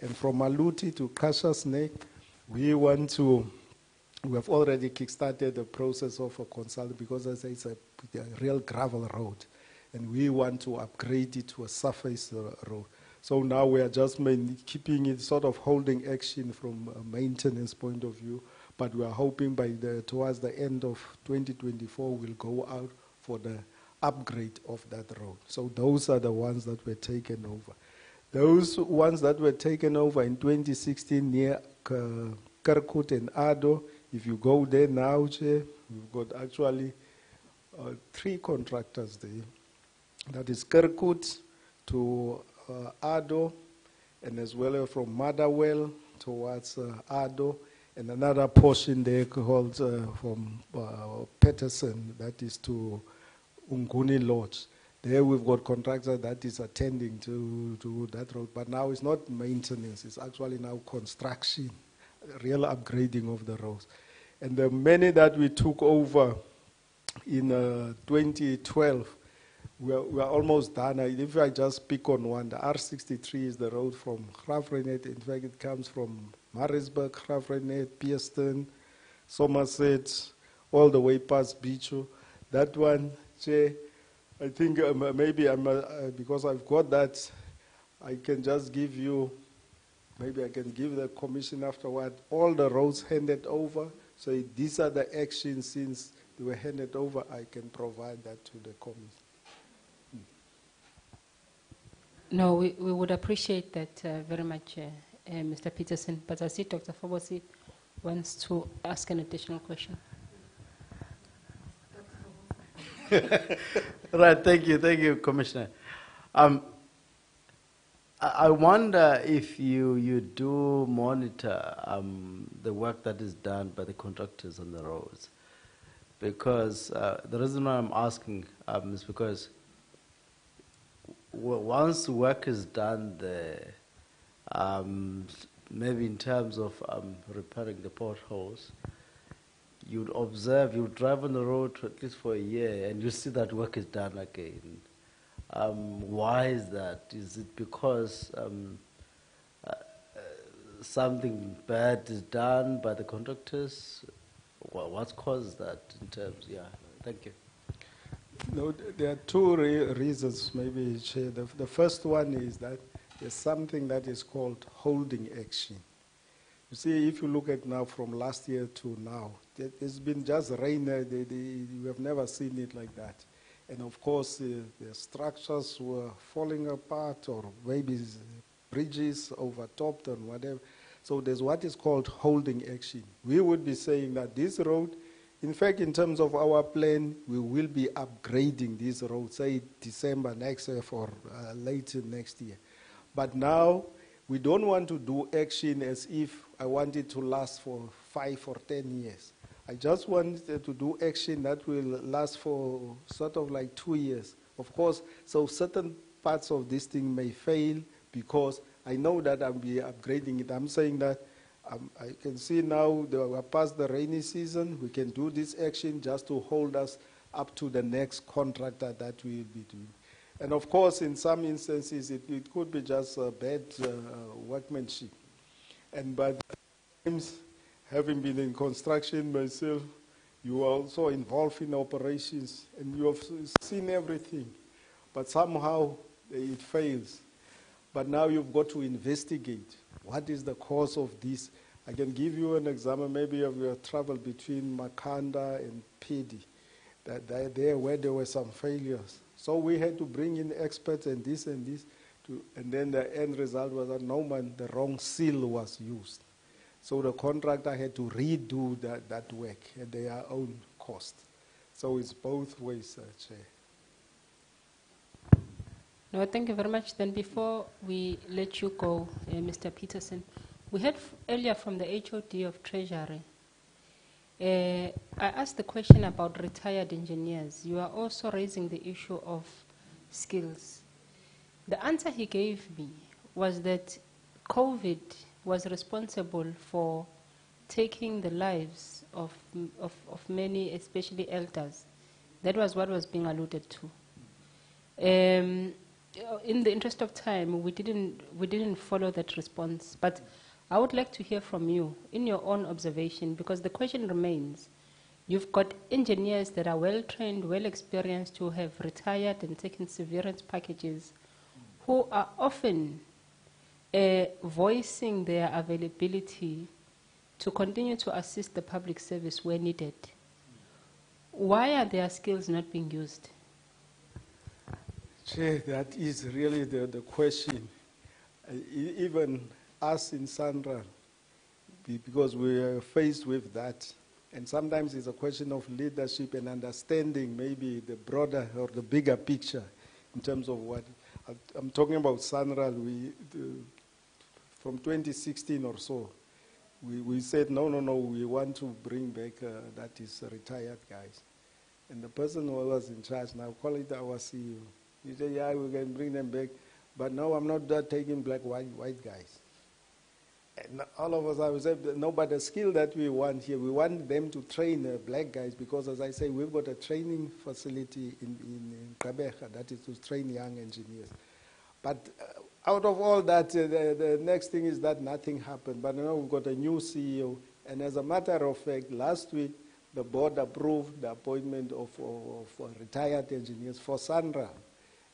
And from Maluti to Kashas Neck, we want to we have already kickstarted the process of a consultant because as I say, it's a real gravel road, and we want to upgrade it to a surface road. So now we are just keeping it, sort of holding action from a maintenance point of view, but we are hoping towards the end of 2024 we'll go out for the upgrade of that road. So those are the ones that were taken over. Those ones that were taken over in 2016 near Kirkut and Ado, if you go there now, we've got actually 3 contractors there. That is Kirkut to Ado, and as well from Motherwell towards Ado, and another portion there called from Peterson, that is to Unguni Lodge. There we've got contractor that is attending to that road, but now it's not maintenance, it's actually now construction, real upgrading of the roads. And the many that we took over in 2012, we are almost done. If I just pick on one, the R63 is the road from Graafrenet. In fact, it comes from Maritzburg, Graafrenet, Pierston, Somerset, all the way past Bicho. That one, I think maybe because I've got that, I can just give you, maybe I can give the commission afterward, all the roads handed over. So these are the actions since they were handed over. I can provide that to the commission. No, we would appreciate that very much, Mr. Peterson. But I see Dr. Fobosi wants to ask an additional question. Right, thank you, Commissioner. I wonder if you do monitor the work that is done by the contractors on the roads, because the reason why I'm asking is because once work is done there, maybe in terms of repairing the potholes, you'd observe, you drive on the road at least for a year and you see that work is done again. Why is that? Is it because something bad is done by the contractors? What's caused that in terms? Yeah, thank you. No, there are 2 reasons, maybe, Chair. The first one is that there's something that is called holding action. You see, if you look at now from last year to now, it's been just rain. We have never seen it like that. And of course, the structures were falling apart, or maybe bridges overtopped and whatever. So there's what is called holding action. We would be saying that this road, in fact, in terms of our plan, we will be upgrading this road, say December next year or later next year. But now, we don't want to do action as if I want it to last for 5 or 10 years. I just want to do action that will last for sort of like 2 years. Of course, so certain parts of this thing may fail because I know that I'll be upgrading it. I'm saying that I can see now we're past the rainy season. We can do this action just to hold us up to the next contractor that we will be doing. And of course, in some instances, it could be just bad workmanship. And by the times, having been in construction myself, you are also involved in operations, and you have seen everything. But somehow, it fails. But now you've got to investigate. What is the cause of this? I can give you an example, maybe of your travel between Makanda and Pedi, there where there were some failures. So we had to bring in experts and this, and then the end result was that the wrong seal was used. So the contractor had to redo that work at their own cost. So it's both ways, Chair. No, thank you very much. Then before we let you go, Mr. Peterson, we heard earlier from the HOD of Treasury. I asked the question about retired engineers. You are also raising the issue of skills. The answer he gave me was that COVID was responsible for taking the lives of many, especially elders. That was what was being alluded to. In the interest of time, we didn't follow that response. But I would like to hear from you in your own observation, because the question remains, you've got engineers that are well-trained, well-experienced, who have retired and taken severance packages, who are often voicing their availability to continue to assist the public service where needed. Why are their skills not being used? Chair, that is really the question. Even us in Sandra, because we are faced with that, and sometimes it's a question of leadership and understanding maybe the broader or the bigger picture in terms of what, I'm talking about Sanral, from 2016 or so, we said, no, we want to bring back, that is retired guys. And the person who was in charge, now call it our CEO, he said, yeah, we can bring them back, but no, I'm not taking black, white guys. And all of us, I would say, no, but the skill that we want here, we want them to train black guys, because as I say, we've got a training facility in Gqeberha that is to train young engineers. But out of all that, the next thing is that nothing happened. But now we've got a new CEO, and as a matter of fact, last week, the board approved the appointment of retired engineers for Sandra.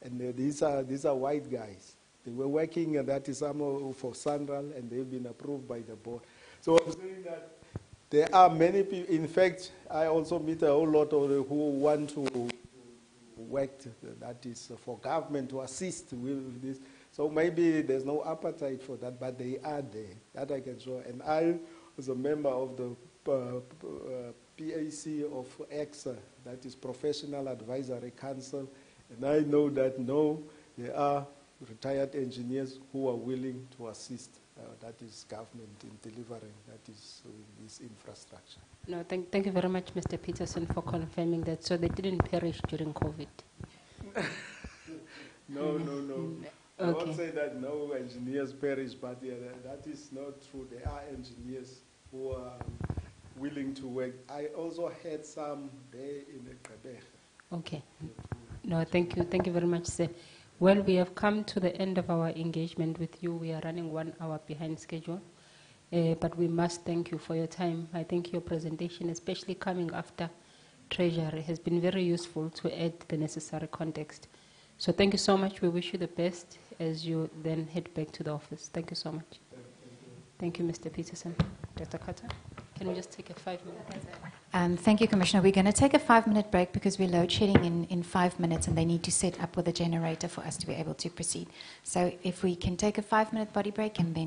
And these are white guys. They were working, that is for Sandral, and they've been approved by the board. So I'm saying that there are many people. In fact, I also meet a whole lot of who want to work, that is for government to assist with this. So maybe there's no appetite for that, but they are there. That I can show. And I was a member of the PAC of EXA, that is Professional Advisory Council, and I know that there are retired engineers who are willing to assist, that is government in delivering, that is this infrastructure. No, thank you very much, Mr. Peterson, for confirming that. So they didn't perish during COVID? No. Okay. I won't say that no engineers perish, but yeah, that is not true. There are engineers who are willing to work. I also had some there in the Gqeberha. Okay. No, thank you. Thank you very much, sir. Well, we have come to the end of our engagement with you. We are running 1 hour behind schedule, but we must thank you for your time. I think your presentation, especially coming after Treasury, has been very useful to add the necessary context. So thank you so much. We wish you the best as you then head back to the office. Thank you so much. Thank you, Mr. Peterson. Dr. Carter, can we just take a 5-minute break? Thank you, Commissioner. We're going to take a 5-minute break because we're load shedding in 5 minutes and they need to set up with a generator for us to be able to proceed. So if we can take a 5-minute body break and then